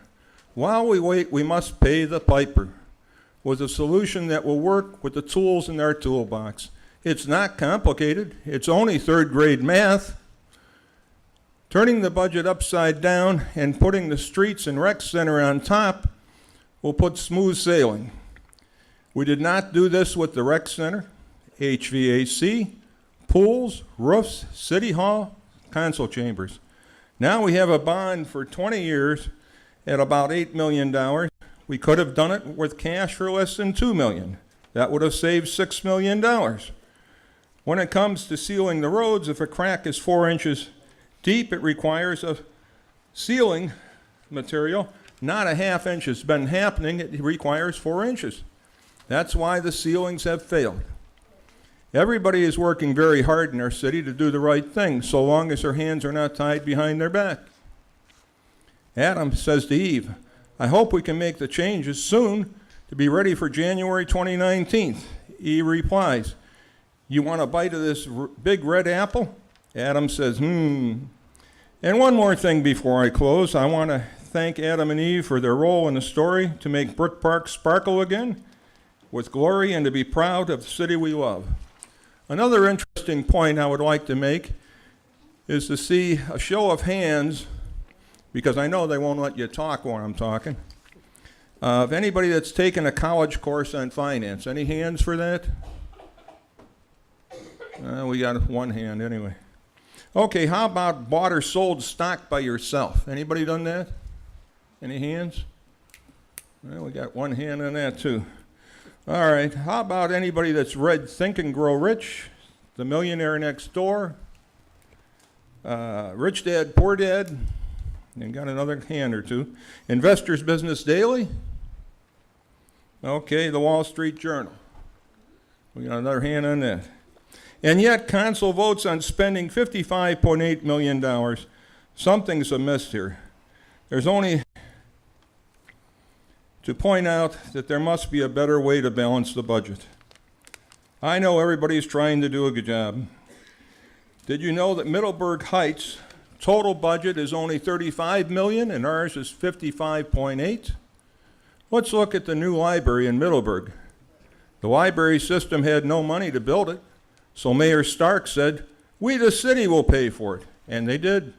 While we wait, we must pay the piper with a solution that will work with the tools in our toolbox. It's not complicated. It's only third-grade math. Turning the budget upside down and putting the streets and rec center on top will put smooth sailing. We did not do this with the rec center, HVAC, pools, roofs, city hall, council chambers. Now we have a bond for 20 years at about $8 million. We could have done it with cash for less than $2 million. That would have saved $6 million. When it comes to sealing the roads, if a crack is 4 inches deep, it requires a sealing material, not a half inch. It's been happening. It requires 4 inches. That's why the ceilings have failed. Everybody is working very hard in our city to do the right thing, so long as their hands are not tied behind their back. Adam says to Eve, I hope we can make the changes soon to be ready for January 2019. Eve replies, you want a bite of this big red apple? Adam says, And one more thing before I close. I want to thank Adam and Eve for their role in the story to make Brook Park sparkle again with glory and to be proud of the city we love. Another interesting point I would like to make is to see a show of hands, because I know they won't let you talk while I'm talking, of anybody that's taken a college course on finance. Any hands for that? We got one hand anyway. Okay, how about bought or sold stock by yourself? Anybody done that? Any hands? Well, we got one hand on that too. All right, how about anybody that's read Think and Grow Rich, The Millionaire Next Door, Rich Dad, Poor Dad, and got another hand or two. Investor's Business Daily. Okay, the Wall Street Journal. We got another hand on that. And yet, council votes on spending $55.8 million. Something's amiss here. There's only to point out that there must be a better way to balance the budget. I know everybody's trying to do a good job. Did you know that Middleburg Heights' total budget is only $35 million and ours is $55.8? Let's look at the new library in Middleburg. The library system had no money to build it, so Mayor Stark said, we the city will pay for it, and they did.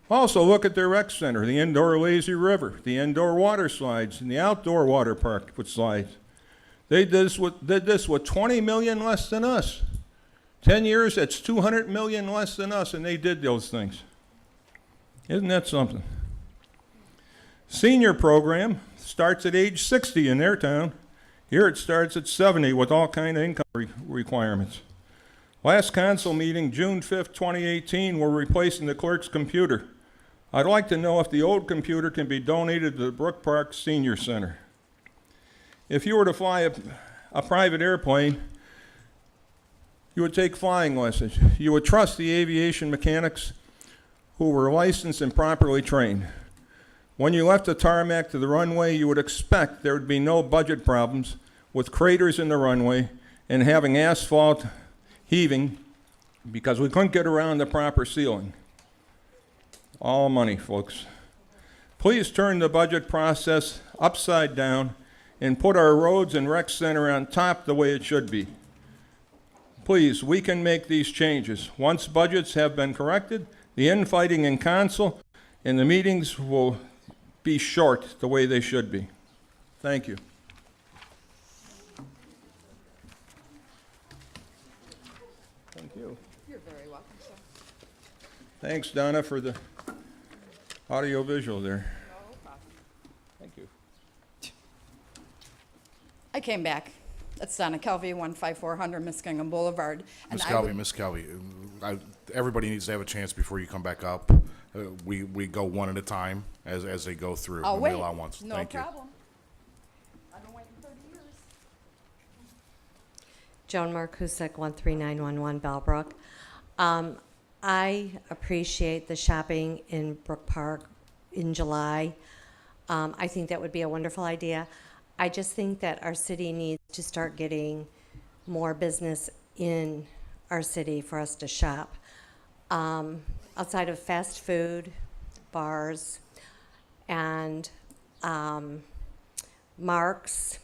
Also, look at their rec center, the indoor lazy river, the indoor water slides, and the outdoor water park with slides. They did this with $20 million less than us. 10 years, that's $200 million less than us, and they did those things. Isn't that something? Senior program starts at age 60 in their town. Here it starts at 70 with all kind of income requirements. Last council meeting, June 5th, 2018, we're replacing the clerk's computer. I'd like to know if the old computer can be donated to the Brook Park Senior Center. If you were to fly a private airplane, you would take flying lessons. You would trust the aviation mechanics who were licensed and properly trained. When you left the tarmac to the runway, you would expect there would be no budget problems with craters in the runway and having asphalt heaving because we couldn't get around the proper ceiling. All money, folks. Please turn the budget process upside down and put our roads and rec center on top the way it should be. Please, we can make these changes. Once budgets have been corrected, the infighting in council and the meetings will be short the way they should be. Thank you. Thank you.
You're very welcome, sir.
Thanks, Donna, for the audio-visual there.
No problem.
Thank you.
I came back. That's Donna Kelvey, 15400 Muskingum Boulevard.
Ms.
I
Calvey,
would-
Ms. Calvey, everybody needs to have a chance before you come back up. We go one at a time as they go through.
I'll
and we
wait.
allow once.
No
Thank you.
problem. I've been waiting 30 years.
Joan Markusek, 13911 Bellbrook. I appreciate the shopping in Brook Park in July. I think that would be a wonderful idea. I just think that our city needs to start getting more business in our city for us to shop. Outside of fast food, bars, and Mark's,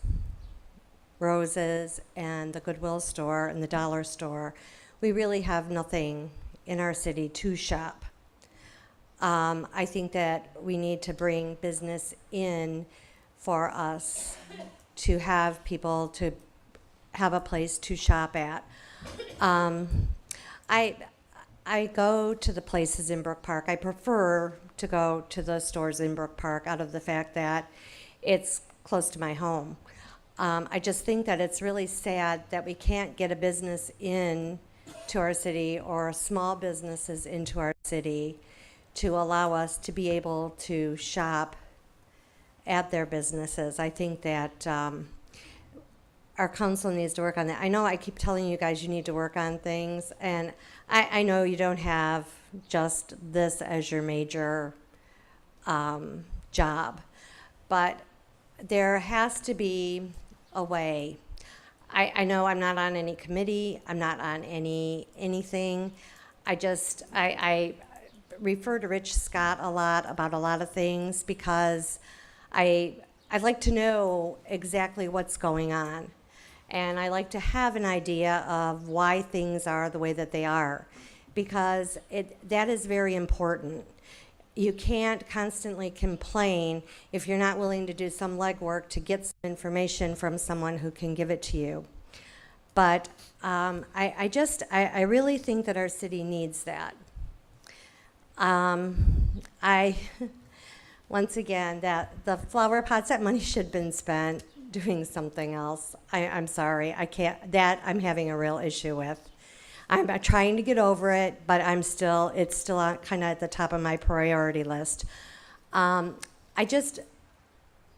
Rose's, and the Goodwill store and the dollar store, we really have nothing in our city to shop. I think that we need to bring business in for us to have people to have a place to shop at. I go to the places in Brook Park. I prefer to go to the stores in Brook Park out of the fact that it's close to my home. I just think that it's really sad that we can't get a business in to our city or small businesses into our city to allow us to be able to shop at their businesses. I think that our council needs to work on that. I know I keep telling you guys you need to work on things, and I know you don't have just this as your major job, but there has to be a way. I know I'm not on any committee, I'm not on anything. I refer to Rich Scott a lot about a lot of things because I'd like to know exactly what's going on. And I like to have an idea of why things are the way that they are, because that is very important. You can't constantly complain if you're not willing to do some legwork to get some information from someone who can give it to you. But I really think that our city needs that. Once again, that the flower pots, that money should have been spent doing something else. I'm sorry, I can't, that I'm having a real issue with. I'm trying to get over it, but it's still kind of at the top of my priority list. I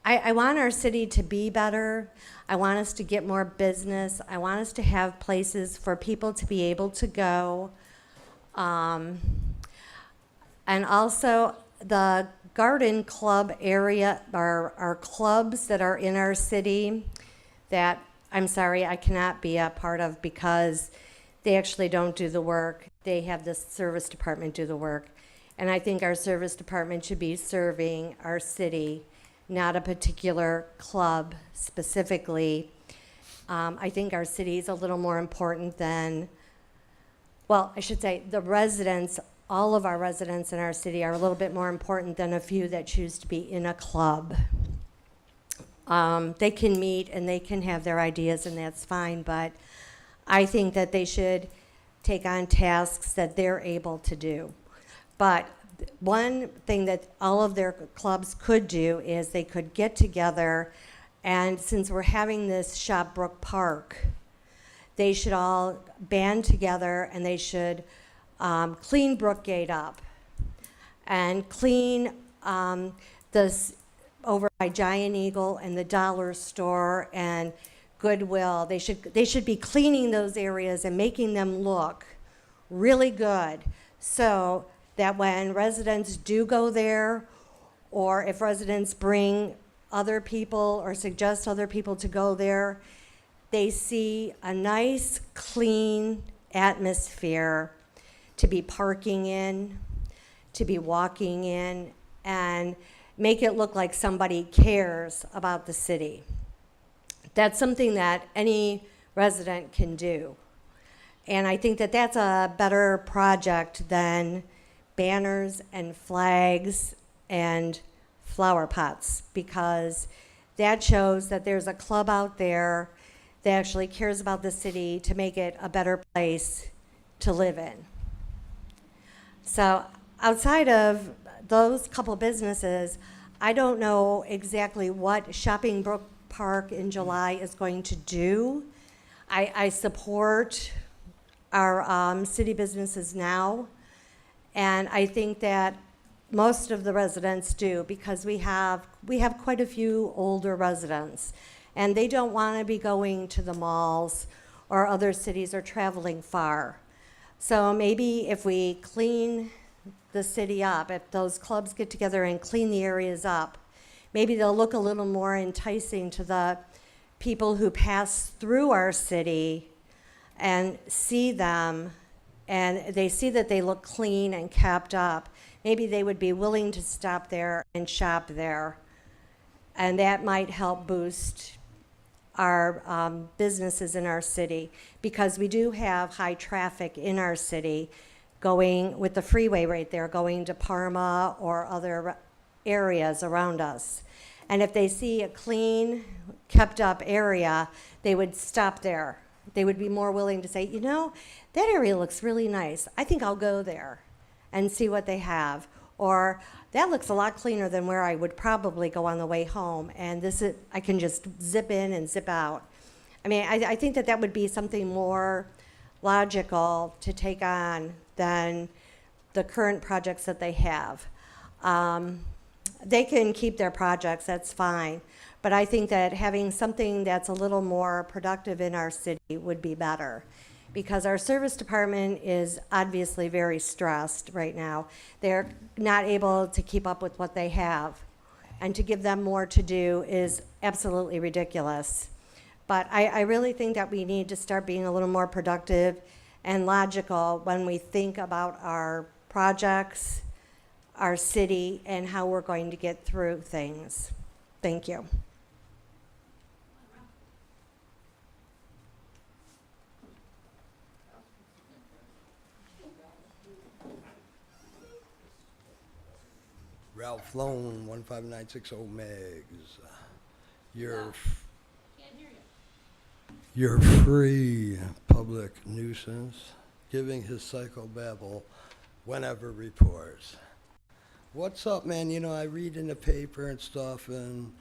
want our city to be better. I want us to get more business. I want us to have places for people to be able to go. And also the garden club area are clubs that are in our city that I'm sorry I cannot be a part of because they actually don't do the work. They have the service department do the work. And I think our service department should be serving our city, not a particular club specifically. I think our city is a little more important than, well, I should say the residents, all of our residents in our city are a little bit more important than a few that choose to be in a club. They can meet and they can have their ideas and that's fine, but I think that they should take on tasks that they're able to do. But one thing that all of their clubs could do is they could get together, and since we're having this Shop Brook Park, they should all band together and they should clean Brookgate up and clean this over by Giant Eagle and the Dollar Store and Goodwill. They should be cleaning those areas and making them look really good so that when residents do go there, or if residents bring other people or suggest other people to go there, they see a nice, clean atmosphere to be parking in, to be walking in, and make it look like somebody cares about the city. That's something that any resident can do. And I think that that's a better project than banners and flags and flower pots, because that shows that there's a club out there that actually cares about the city to make it a better place to live in. So outside of those couple businesses, I don't know exactly what Shopping Brook Park in July is going to do. I support our city businesses now, and I think that most of the residents do, because we have quite a few older residents, and they don't want to be going to the malls or other cities or traveling far. So maybe if we clean the city up, if those clubs get together and clean the areas up, maybe they'll look a little more enticing to the people who pass through our city and see them, and they see that they look clean and kept up. Maybe they would be willing to stop there and shop there. And that might help boost our businesses in our city, because we do have high traffic in our city going with the freeway right there, going to Parma or other areas around us. And if they see a clean, kept up area, they would stop there. They would be more willing to say, you know, that area looks really nice. I think I'll go there and see what they have. Or that looks a lot cleaner than where I would probably go on the way home, and I can just zip in and zip out. I mean, I think that would be something more logical to take on than the current projects that they have. They can keep their projects, that's fine, But I think that having something that's a little more productive in our city would be better, because our service department is obviously very stressed right now. They're not able to keep up with what they have, and to give them more to do is absolutely ridiculous. But I really think that we need to start being a little more productive and logical when we think about our projects, our city, and how we're going to get through things. Thank you.
Ralph Lone, 15960 Megs. Your free public nuisance, giving his psychobabble whenever reports. What's up, man? You know, I read in the paper and stuff, and,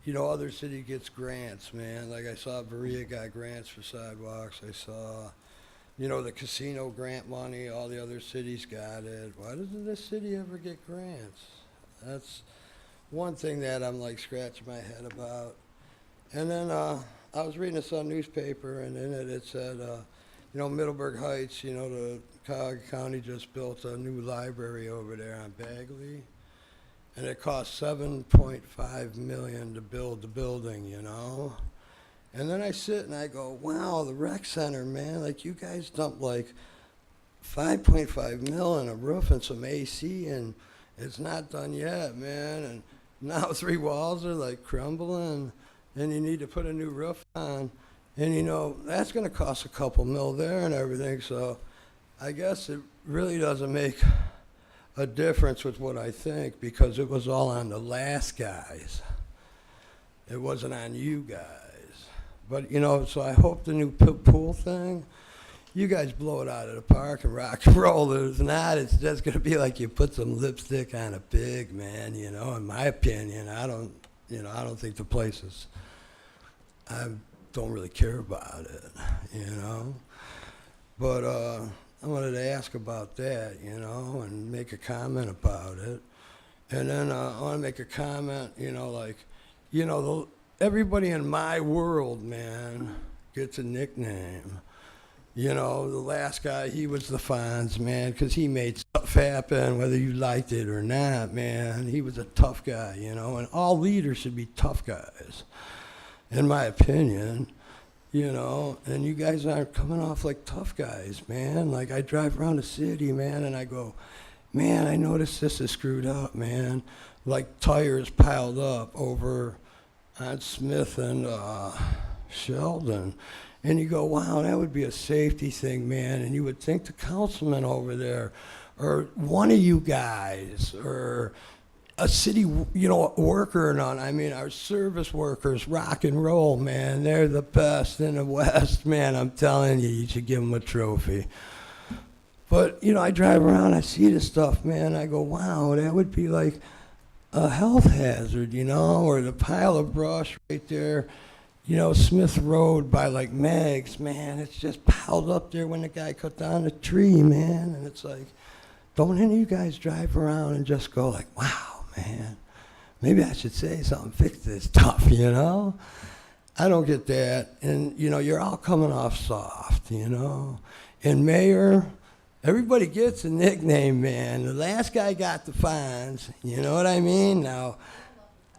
you know, other city gets grants, man. Like I saw Berea got grants for sidewalks. I saw, you know, the casino grant money. All the other cities got it. Why doesn't this city ever get grants? That's one thing that I'm like scratching my head about. And then I was reading a Sun newspaper, and in it said, you know, Middleburg Heights, you know, the Caucus County just built a new library over there on Bagley, and it cost $7.5 million to build the building, you know. And then I sit and I go, wow, the rec center, man, like you guys dumped like $5.5 million on a roof and some AC, and it's not done yet, man. And now 3 walls are like crumbling, and you need to put a new roof on. And you know, that's gonna cost a couple mil there and everything, so I guess it really doesn't make a difference with what I think, because it was all on the last guys. It wasn't on you guys. But you know, so I hope the new pool thing, you guys blow it out of the park and rock and roll. If not, it's just gonna be like you put some lipstick on a pig, man, you know, in my opinion. I don't think the place is, I don't really care about it, you know. But I wanted to ask about that, you know, and make a comment about it. And then I want to make a comment, you know, like, you know, everybody in my world, man, gets a nickname. You know, the last guy, he was the Fonz, man, because he made stuff happen, whether you liked it or not, man. He was a tough guy, you know, and all leaders should be tough guys, in my opinion, you know. And you guys aren't coming off like tough guys, man. Like, I drive around the city, man, and I go, man, I noticed this is screwed up, man. Like tires piled up over on Smith and Sheldon. And you go, wow, that would be a safety thing, man. And you would think the councilman over there, or one of you guys, or a city, you know, worker, and on. I mean, our service workers, rock and roll, man. They're the best in the West, man. I'm telling you, you should give them a trophy. But, you know, I drive around, I see this stuff, man. I go, wow, that would be like a health hazard, you know, or the pile of brush right there. You know, Smith Road by like Meg's, man, it's just piled up there when the guy cut down the tree, man. And it's like, don't any of you guys drive around and just go like, wow, man, maybe I should say something, fix this stuff, you know? I don't get that. And, you know, you're all coming off soft, you know? And Mayor, everybody gets a nickname, man. The last guy got the fines, you know what I mean? Now,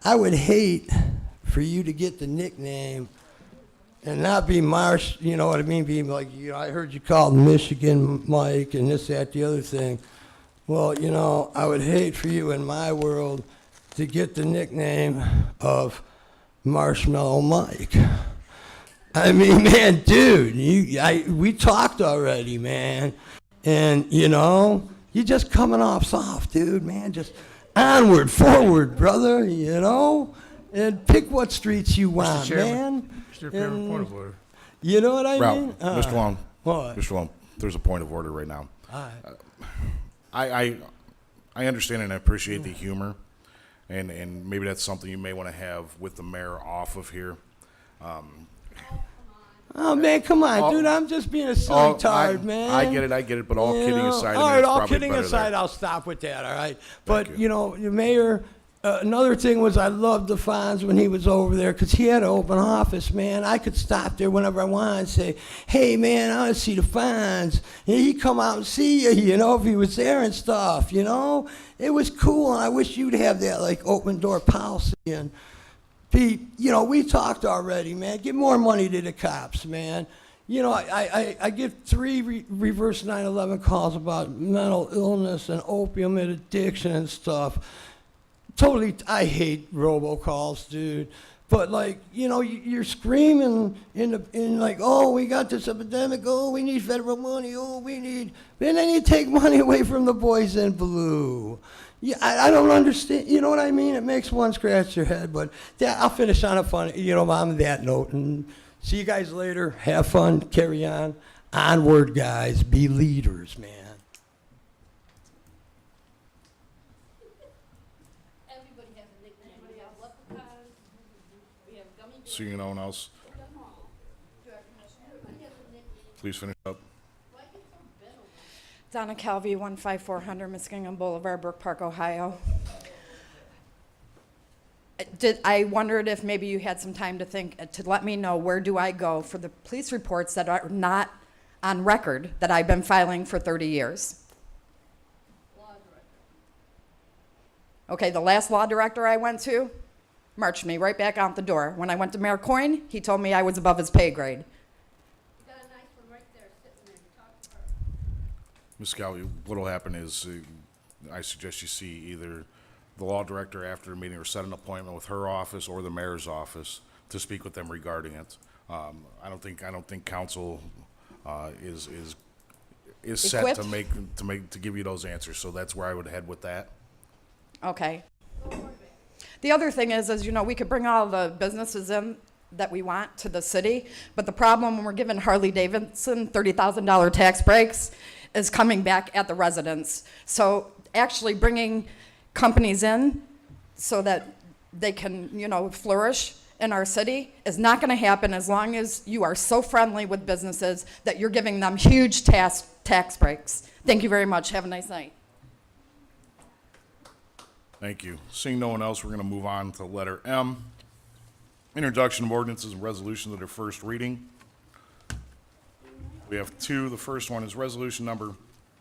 I would hate for you to get the nickname and not be Marsh, you know what I mean, being like, you know, I heard you called Michigan Mike and this, that, the other thing. Well, you know, I would hate for you in my world to get the nickname of Marshmallow Mike. I mean, man, dude, we talked already, man. And, you know, you're just coming off soft, dude, man. Just onward, forward, brother, you know? And pick what streets you want,
Mr. Chairman,
man.
Mr. Chairman, point of order.
You know what I
Ralph,
mean?
Mr. Long.
What?
Mr. Long, there's a point of order right now.
All right.
I understand and I appreciate the humor, and maybe that's something you may want to have with the mayor off of here.
Oh, man, come on, dude. I'm just being a silly tard, man.
I get it, but all kidding aside,
all right,
it's
all
probably
kidding
better
aside,
there.
I'll stop with that, all right? But, you know, the mayor, Another thing was I loved the Fonz when he was over there because he had an open office, man. I could stop there whenever I wanted and say, hey, man, I want to see the Fonz. And he'd come out and see you, you know, if he was there and stuff, you know. It was cool, and I wish you'd have that, like, open door policy. And, Pete, you know, we talked already, man. Give more money to the cops, man. You know, I get 3 reverse 9/11 calls about mental illness and opium addiction and stuff. Totally, I hate robocalls, dude. But like, you know, you're screaming in like, oh, we got this epidemic. Oh, we need federal money. Oh, we need. And then you take money away from the boys in blue. Yeah, I don't understand. You know what I mean? It makes one scratch their head. But I'll finish on a fun, you know, on that note. And see you guys later. Have fun. Carry on. Onward, guys. Be leaders, man.
Seeing no one else, please finish up.
Donna Calvi, 15400 Muskingum Boulevard, Brook Park, Ohio. I wondered if maybe you had some time to think, to let me know where do I go for the police reports that are not on record that I've been filing for 30 years. Okay, the last law director I went to marched me right back out the door. When I went to Mayor Coyne, he told me I was above his pay grade.
Ms. Scally, what'll happen is, I suggest you see either the law director after the meeting or set an appointment with her office or the mayor's office to speak with them regarding it. I don't think council is set
Equipped?
to give you those answers. So that's where I would head with that.
Okay. The other thing is, you know, we could bring all the businesses in that we want to the city, but the problem when we're giving Harley Davidson $30,000 tax breaks is coming back at the residents. So actually bringing companies in so that they can, you know, flourish in our city is not going to happen as long as you are so friendly with businesses that you're giving them huge tax breaks. Thank you very much. Have a nice night.
Thank you. Seeing no one else, we're going to move on to letter M. Introduction of ordinances and resolutions at their first reading. We have 2. The first one is resolution number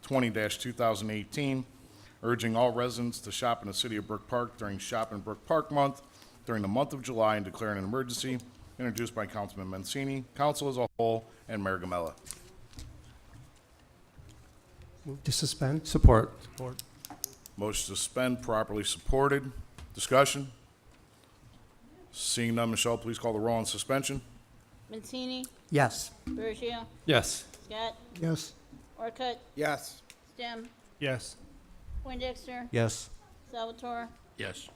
20-2018, urging all residents to shop in the city of Brook Park during Shop in Brook Park month during the month of July and declaring an emergency, introduced by Councilman Mancini, council as a whole, and Mayor Gamella.
Move to suspend.
Support.
Support.
Motion to suspend, properly supported. Discussion? Seeing none, Michelle, please call the roll on suspension.
Mancini,
Yes.
Bergia,
Yes.
Scott,
Yes.
Orcutt,
Yes.
Stem,
Yes.
Poindexter,
Yes.
Salvatore,
Yes.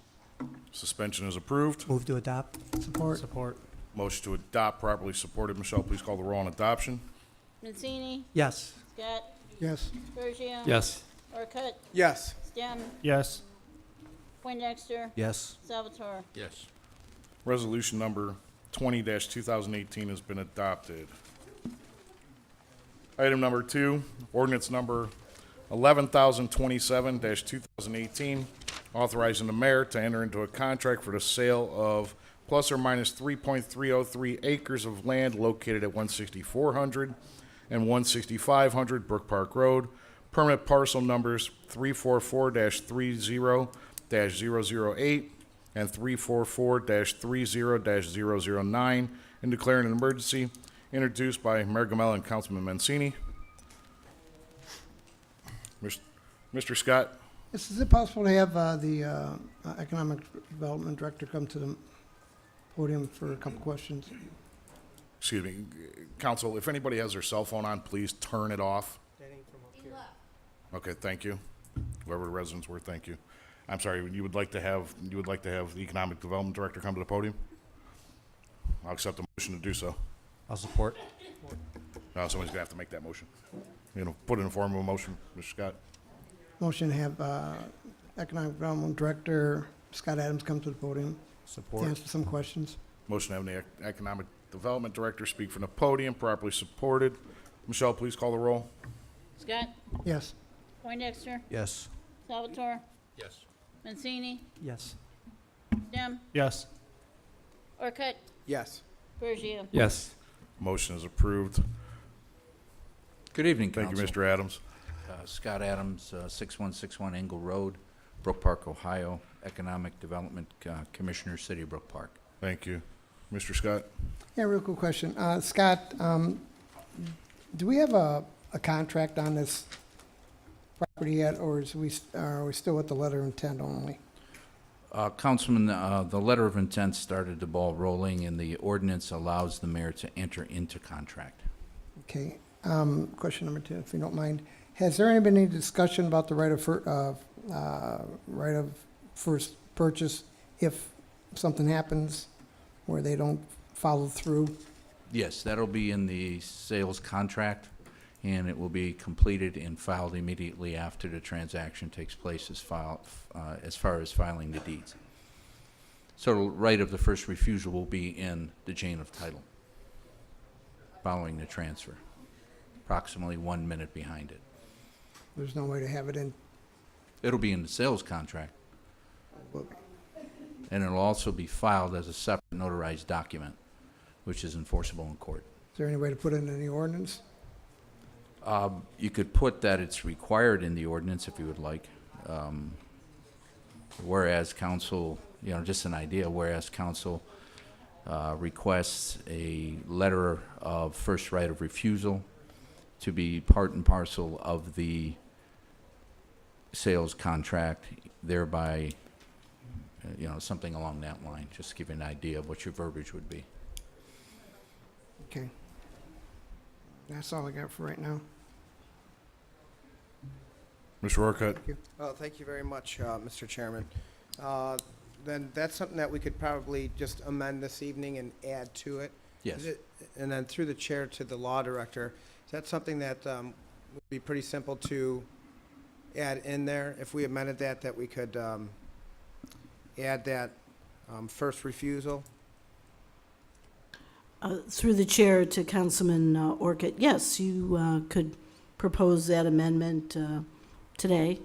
Suspension is approved.
Move to adopt. Support.
Support.
Motion to adopt, properly supported. Michelle, please call the roll on adoption.
Mancini,
Yes.
Scott,
Yes.
Bergia,
Yes.
Orcutt,
Yes.
Stem,
Yes.
Poindexter,
Yes.
Salvatore.
Yes.
Resolution number 20-2018 has been adopted. Item number 2, ordinance number 11,027-2018, authorizing the mayor to enter into a contract for the sale of plus or minus 3.303 acres of land located at 16400 and 16500 Brook Park Road, permit parcel numbers 344-30-008 and 344-30-009, and declaring an emergency, introduced by Mayor Gamella and Councilman Mancini. Mr. Scott?
Is it possible to have the Economic Development Director come to the podium for a couple questions?
Excuse me, council, if anybody has their cell phone on, please turn it off. Okay, thank you. Whoever the residents were, thank you. I'm sorry, you would like to have the Economic Development Director come to the podium? I'll accept the motion to do so.
I'll support.
No, somebody's gonna have to make that motion. You know, put it in the form of a motion, Mr. Scott.
Motion to have Economic Development Director Scott Adams come to the podium to
Support.
answer some questions.
Motion to have the Economic Development Director speak from the podium, properly supported. Michelle, please call the roll.
Scott,
Yes.
Poindexter,
Yes.
Salvatore,
Yes.
Mancini,
Yes.
Dem,
Yes.
Orcutt,
Yes.
Bergia.
Yes.
Motion is approved.
Good evening,
Thank you,
Council.
Mr. Adams.
Scott Adams, 6161 Engle Road, Brook Park, Ohio, Economic Development Commissioner, City of Brook Park.
Thank you. Mr. Scott?
Yeah, real quick question. Scott, do we have a contract on this property yet, or are we still with the letter of intent only?
Councilman, the letter of intent started the ball rolling, and the ordinance allows the mayor to enter into contract.
Okay. Question number 2, if you don't mind. Has there been any discussion about the right of first purchase if something happens where they don't follow through?
Yes, that'll be in the sales contract, and it will be completed and filed immediately after the transaction takes place as far as filing the deeds. So right of the first refusal will be in the chain of title following the transfer, approximately 1 minute behind it.
There's no way to have it in?
It'll be in the sales contract,
Will be.
and it'll also be filed as a separate notarized document, which is enforceable in court.
Is there any way to put it in the ordinance?
You could put that it's required in the ordinance if you would like. Whereas council, just an idea, whereas council requests a letter of first right of refusal to be part and parcel of the sales contract, thereby, something along that line, just to give you an idea of what your verbiage would be.
Okay. That's all I got for right now.
Mr. Orcutt?
Well, thank you very much, Mr. Chairman. Then that's something that we could probably just amend this evening and add to it.
Yes.
Is it- And then through the chair to the law director, is that something that would be pretty simple to add in there? If we amended that we could add that first refusal?
Through the chair to Councilman Orcutt, yes, you could propose that amendment tonight,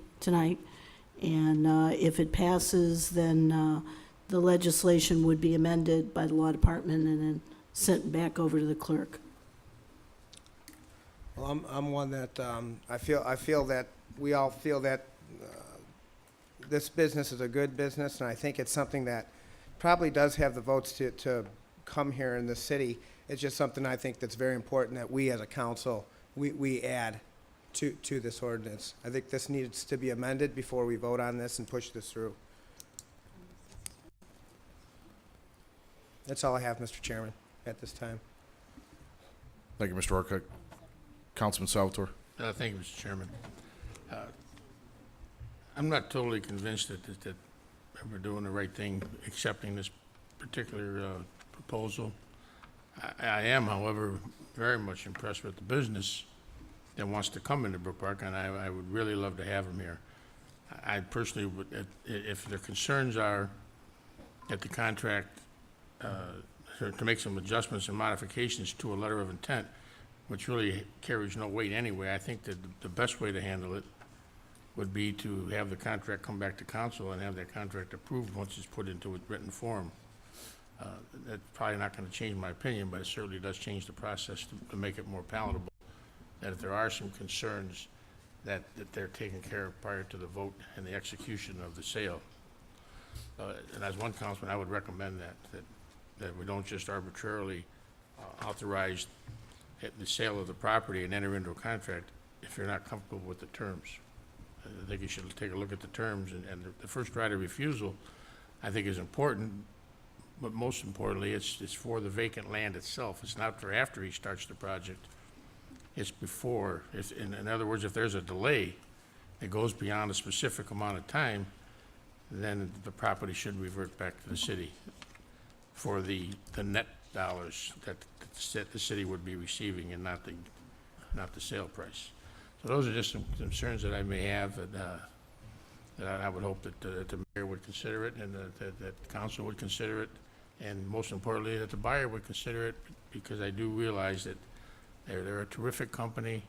and if it passes, then the legislation would be amended by the law department and then sent back over to the clerk.
Well, I'm one that, I feel that, we all feel that this business is a good business, and I think it's something that probably does have the votes to come here in the city. It's just something I think that's very important that we as a council, we add to this ordinance. I think this needs to be amended before we vote on this and push this through. That's all I have, Mr. Chairman, at this time.
Thank you, Mr. Orcutt. Councilman Salvatore?
Thank you, Mr. Chairman. I'm not totally convinced that we're doing the right thing, accepting this particular proposal. I am, however, very much impressed with the business that wants to come into Brook Park, and I would really love to have them here. I personally would, if their concerns are that the contract, to make some adjustments and modifications to a letter of intent, which really carries no weight anyway, I think that the best way to handle it would be to have the contract come back to council and have that contract approved once it's put into a written form. That's probably not going to change my opinion, but it certainly does change the process to make it more palatable, that if there are some concerns, that they're taken care of prior to the vote and the execution of the sale. And as one councilman, I would recommend that we don't just arbitrarily authorize the sale of the property and enter into a contract if you're not comfortable with the terms. I think you should take a look at the terms, and the first right of refusal, I think, is important, but most importantly, it's for the vacant land itself. It's not for after he starts the project. It's before. In other words, if there's a delay that goes beyond a specific amount of time, then the property should revert back to the city for the net dollars that the city would be receiving, and not the sale price. So those are just some concerns that I may have, that I would hope that the mayor would consider it, and that council would consider it, and most importantly, that the buyer would consider it, because I do realize that they're a terrific company.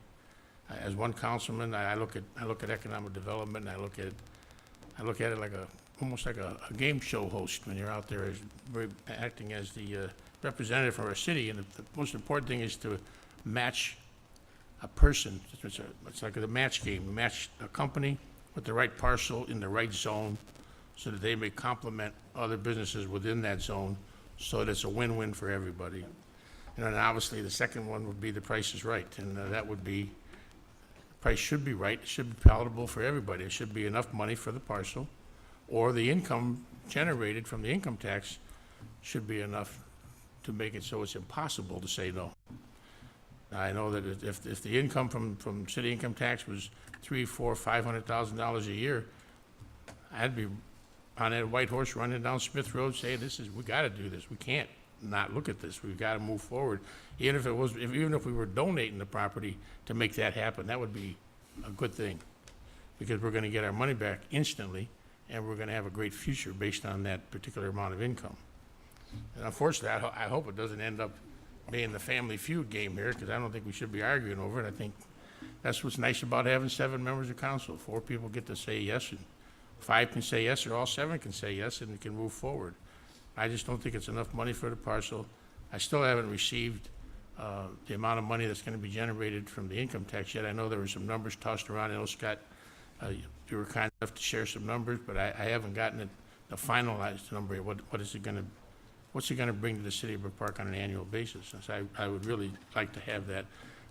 As one councilman, I look at economic development, and I look at it like almost like a game show host when you're out there acting as the representative for our city. And the most important thing is to match a person. It's like a match game. You match a company with the right parcel in the right zone so that they may complement other businesses within that zone so that it's a win-win for everybody. And then obviously the second one would be the price is right. And that would be, the price should be right. It should be palatable for everybody. It should be enough money for the parcel, or the income generated from the income tax should be enough to make it so it's impossible to say no. I know that if the income from city income tax was $300,000, $400,000, $500,000 a year, I'd be on that white horse running down Smith Road saying, we gotta do this. We can't not look at this. We've gotta move forward. Even if we were donating the property to make that happen, that would be a good thing, because we're gonna get our money back instantly, and we're gonna have a great future based on that particular amount of income. And unfortunately, I hope it doesn't end up being the family feud game here, because I don't think we should be arguing over it. I think that's what's nice about having 7 members of council. 4 people get to say yes, and 5 can say yes, or all 7 can say yes, and we can move forward. I just don't think it's enough money for the parcel. I still haven't received the amount of money that's going to be generated from the income tax yet. I know there were some numbers tossed around. I know, Scott, you were kind enough to share some numbers, but I haven't gotten the finalized number. What's it going to bring to the city of Brook Park on an annual basis? So I would really like to have that.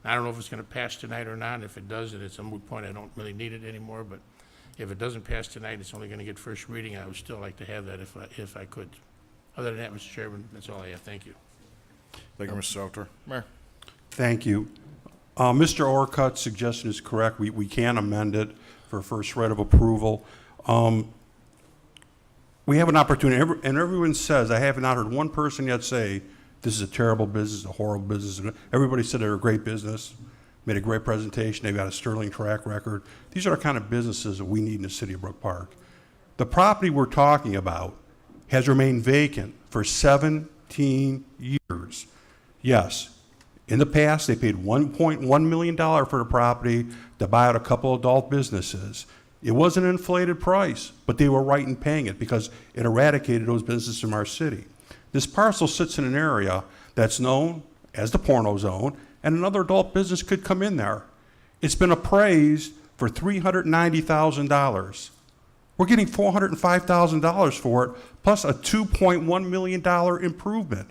I don't know if it's going to pass tonight or not. If it does, and it's a moot point, I don't really need it anymore. But if it doesn't pass tonight, it's only going to get first reading. I would still like to have that if I could. Other than that, Mr. Chairman, that's all I have. Thank you.
Thank you, Mr. Salvatore. Mayor.
Thank you. Mr. Orcutt's suggestion is correct. We can amend it for first right of approval. We have an opportunity, and everyone says, I have not heard one person yet say, this is a terrible business, a horrible business. Everybody said they're a great business, made a great presentation, they've got a sterling track record. These are the kind of businesses that we need in the city of Brook Park. The property we're talking about has remained vacant for 17 years. Yes, in the past, they paid $1.1 million for the property to buy out a couple of adult businesses. It was an inflated price, but they were right in paying it because it eradicated those businesses from our city. This parcel sits in an area that's known as the porno zone, and another adult business could come in there. It's been appraised for $390,000. We're getting $405,000 for it, plus a $2.1 million improvement.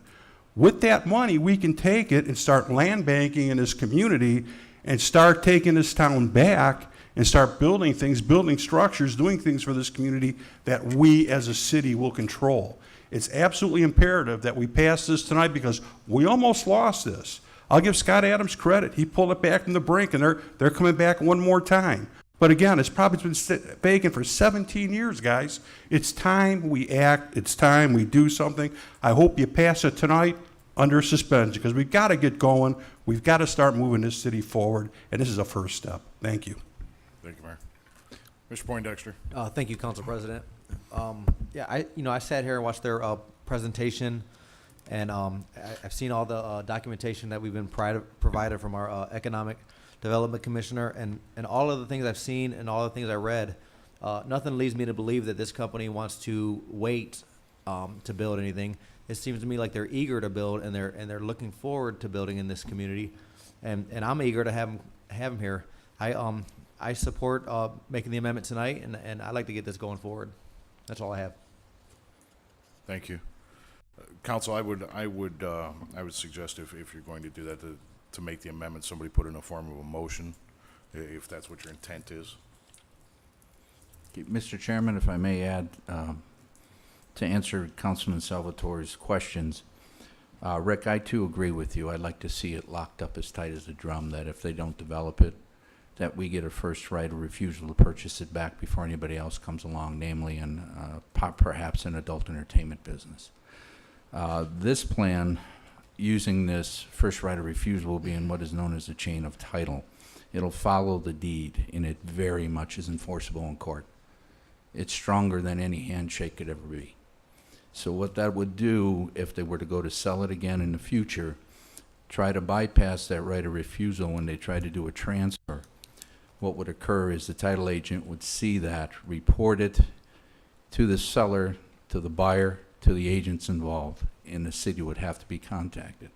With that money, we can take it and start land banking in this community and start taking this town back and start building things, building structures, doing things for this community that we as a city will control. It's absolutely imperative that we pass this tonight because we almost lost this. I'll give Scott Adams credit. He pulled it back from the brink, and they're coming back one more time. But again, it's probably been vacant for 17 years, guys. It's time we act. It's time we do something. I hope you pass it tonight under suspension because we've got to get going. We've got to start moving this city forward, and this is a first step. Thank you.
Thank you, Mayor. Mr. Poindexter.
Thank you, Council President. I sat here and watched their presentation, and I've seen all the documentation that we've been provided from our Economic Development Commissioner, and all of the things I've seen and all the things I read, nothing leads me to believe that this company wants to wait to build anything. It seems to me like they're eager to build, and they're looking forward to building in this community, and I'm eager to have them here. I support making the amendment tonight, and I'd like to get this going forward. That's all I have.
Thank you. Council, I would suggest if you're going to do that, to make the amendment, somebody put in a form of a motion, if that's what your intent is.
Mr. Chairman, if I may add, to answer Councilman Salvatore's questions, Rick, I too agree with you. I'd like to see it locked up as tight as a drum, that if they don't develop it, that we get a first right of refusal to purchase it back before anybody else comes along, namely perhaps an adult entertainment business. This plan, using this first right of refusal, will be in what is known as a chain of title. It'll follow the deed, and it very much is enforceable in court. It's stronger than any handshake could ever be. So what that would do, if they were to go to sell it again in the future, try to bypass that right of refusal when they try to do a transfer, what would occur is the title agent would see that, report it to the seller, to the buyer, to the agents involved, and the city would have to be contacted.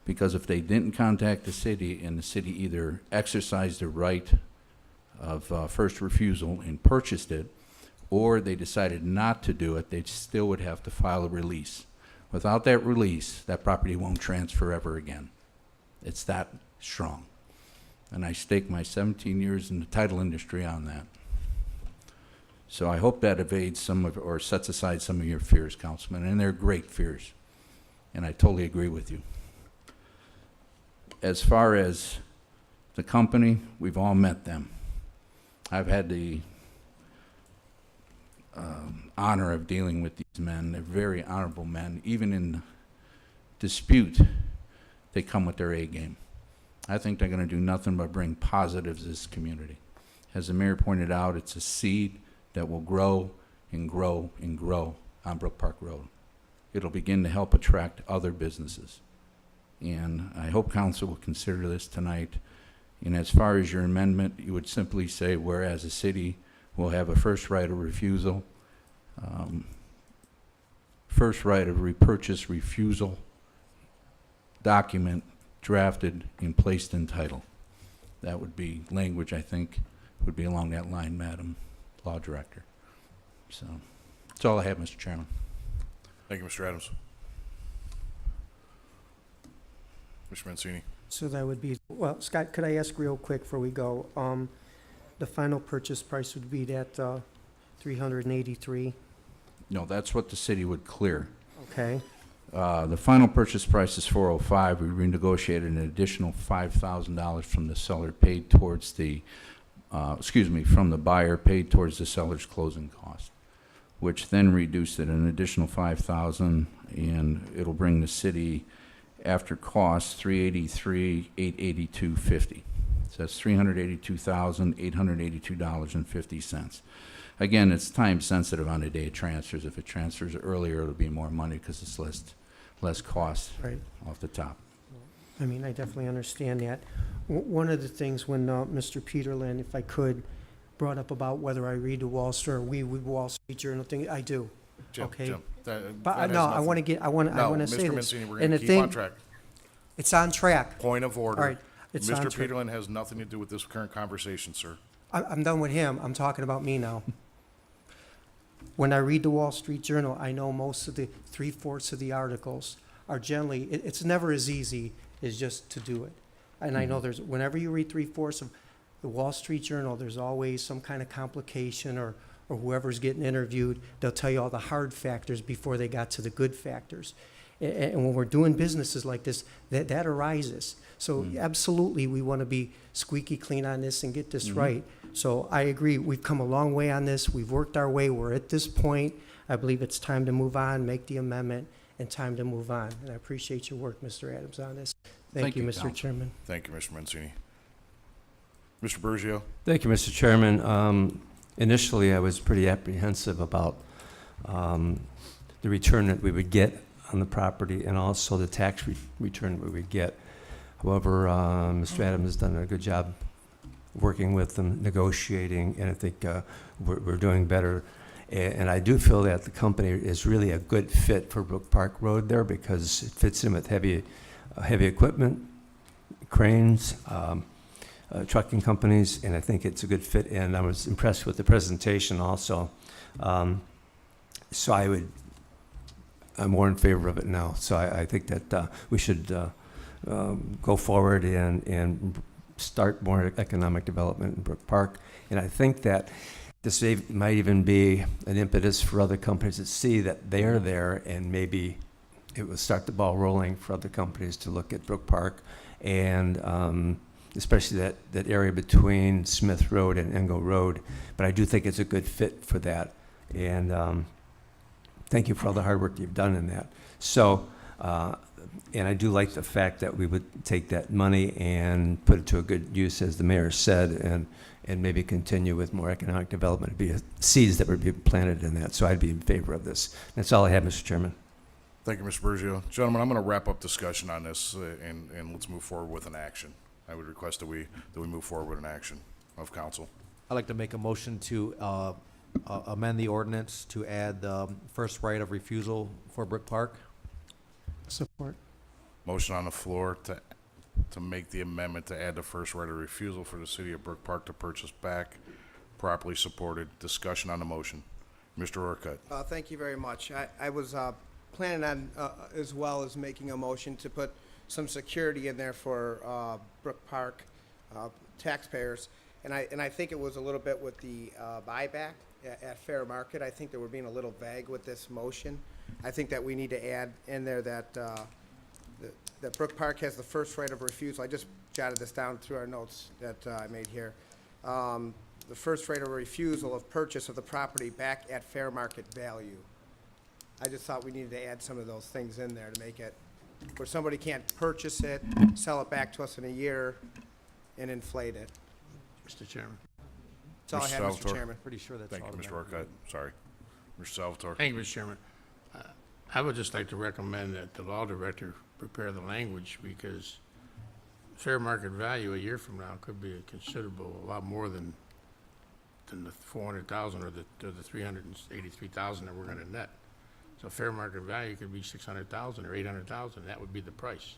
Because if they didn't contact the city and the city either exercised the right of first refusal and purchased it, or they decided not to do it, they still would have to file a release. Without that release, that property won't transfer ever again. It's that strong. And I stake my 17 years in the title industry on that. So I hope that evades some of, or sets aside some of your fears, Councilman, and they're great fears. And I totally agree with you. As far as the company, we've all met them. I've had the honor of dealing with these men. They're very honorable men. Even in dispute, they come with their A game. I think they're going to do nothing but bring positives to this community. As the mayor pointed out, it's a seed that will grow and grow and grow on Brook Park Road. It'll begin to help attract other businesses. And I hope council will consider this tonight. And as far as your amendment, you would simply say, whereas the city will have a first right of refusal, first right of repurchase refusal document drafted and placed in title. That would be language, I think, would be along that line, Madam Law Director. So that's all I have, Mr. Chairman.
Thank you, Mr. Adams. Mr. Mancini.
So that would be, well, Scott, could I ask real quick before we go? The final purchase price would be that 383,
No, that's what the city would clear.
okay?
The final purchase price is $405. We renegotiated an additional $5,000 from the seller paid towards the, from the buyer paid towards the seller's closing cost, which then reduced it an additional $5,000, and it'll bring the city after costs $383,882.50. So that's $382,882.50. Again, it's time sensitive on the day it transfers. If it transfers earlier, it'll be more money because it's less cost
Right.
off the top.
I mean, I definitely understand that. One of the things when Mr. Peterlin, if I could, brought up about whether I read the Wall Street or we Wall Street Journal thing, I do.
Jim,
Okay.
Jim, that
But
has
no, I
nothing-
want to get, I want to say
Mr.
this.
Mancini, we're
And
going to
the
keep on
thing-
track.
It's on track.
Point of order.
All right, it's on
Mr.
track.
Peterlin has nothing to do with this current conversation, sir.
I'm done with him. I'm talking about me now. When I read the Wall Street Journal, I know most of the 3/4 of the articles are generally, it's never as easy as just to do it. And I know there's, whenever you read 3/4 of the Wall Street Journal, there's always some kind of complication or whoever's getting interviewed, they'll tell you all the hard factors before they got to the good factors. And when we're doing businesses like this, that arises. So absolutely, we want to be squeaky clean on this and get this right. So I agree, we've come a long way on this, we've worked our way, we're at this point. I believe it's time to move on, make the amendment, and time to move on. And I appreciate your work, Mr. Adams, on this. Thank you, Mr.
Council.
Chairman.
Thank you, Mr. Mancini. Mr. Bergio.
Thank you, Mr. Chairman. Initially, I was pretty apprehensive about the return that we would get on the property and also the tax return we would get. However, Mr. Adams has done a good job working with them, negotiating, and I think we're doing better. And I do feel that the company is really a good fit for Brook Park Road there because it fits in with heavy equipment, cranes, trucking companies, and I think it's a good fit. And I was impressed with the presentation also. So I'm more in favor of it now. So I think that we should go forward and start more economic development in Brook Park. And I think that this might even be an impetus for other companies that see that they're there, and maybe it will start the ball rolling for other companies to look at Brook Park, and especially that area between Smith Road and Engle Road. But I do think it's a good fit for that. And thank you for all the hard work you've done in that. So, and I do like the fact that we would take that money and put it to a good use, as the mayor said, and maybe continue with more economic development. It'd be seeds that would be planted in that. So I'd be in favor of this. That's all I have, Mr. Chairman.
Thank you, Mr. Bergio. Gentlemen, I'm going to wrap up discussion on this, and let's move forward with an action. I would request that we move forward with an action of council.
I'd like to make a motion to amend the ordinance to add the first right of refusal for Brook Park.
Support.
Motion on the floor to make the amendment to add the first right of refusal for the city of Brook Park to purchase back. Properly supported. Discussion on the motion. Mr. Orcutt.
Thank you very much. I was planning on, as well as making a motion to put some security in there for Brook Park taxpayers. And I think it was a little bit with the buyback at fair market. I think that we're being a little vague with this motion. I think that we need to add in there that that Brook Park has the first right of refusal. I just jotted this down through our notes that I made here. The first right of refusal of purchase of the property back at fair market value. I just thought we needed to add some of those things in there to make it where somebody can't purchase it, sell it back to us in a year, and inflate it.
Mr. Chairman.
That's all I have, Mr. Chairman.
Pretty sure that's
Thank
all
you,
the
Mr.
members
Orcutt. Sorry. Mr. Salvatore.
Thank you, Mr. Chairman. I would just like to recommend that the law director prepare the language, because fair market value a year from now could be a lot more than the 400,000 or the 383,000 that we're going to net. So fair market value could be 600,000 or 800,000. That would be the price.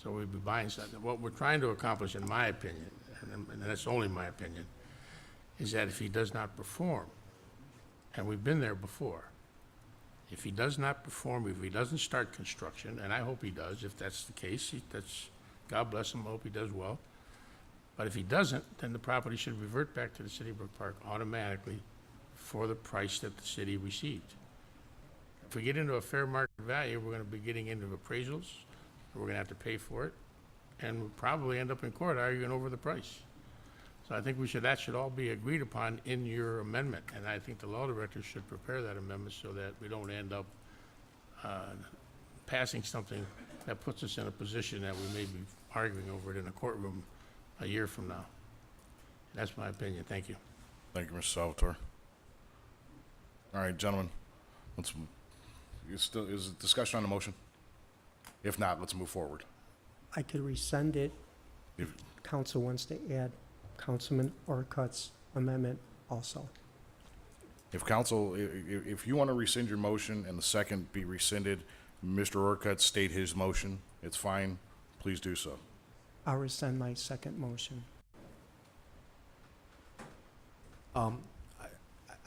So we'd be buying something. What we're trying to accomplish, in my opinion, and that's only my opinion, is that if he does not perform, and we've been there before, if he does not perform, if he doesn't start construction, and I hope he does, if that's the case, God bless him, I hope he does well. But if he doesn't, then the property should revert back to the city of Brook Park automatically for the price that the city received. If we get into a fair market value, we're gonna be getting into appraisals, we're gonna have to pay for it, and we'll probably end up in court arguing over the price. So I think that should all be agreed upon in your amendment, and I think the law director should prepare that amendment so that we don't end up passing something that puts us in a position that we may be arguing over it in a courtroom a year from now. That's my opinion. Thank you.
Thank you, Mr. Salvatore. All right, gentlemen, is it discussion on the motion? If not, let's move forward.
I could rescind it.
If-
Council wants to add Councilman Orcutt's amendment also.
If council, if you want to rescind your motion and the second be rescinded, Mr. Orcutt state his motion, it's fine, please do so.
I'll rescind my second motion.
I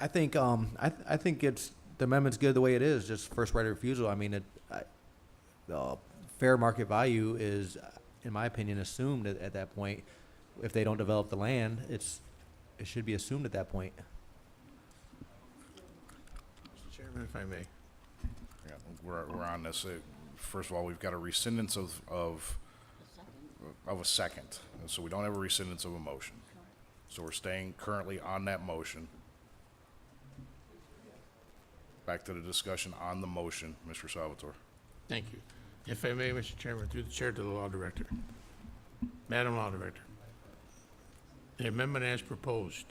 think it's, the amendment's good the way it is, just first right of refusal. I mean, fair market value is, in my opinion, assumed at that point. If they don't develop the land, it should be assumed at that point.
Mr. Chairman, if I may.
Yeah, we're on this. First of all, we've got a rescindance of a second, and so we don't have a rescindance of a motion. So we're staying currently on that motion. Back to the discussion on the motion, Mr. Salvatore.
Thank you. If I may, Mr. Chairman, through the chair to the law director. Madam Law Director, the amendment as proposed,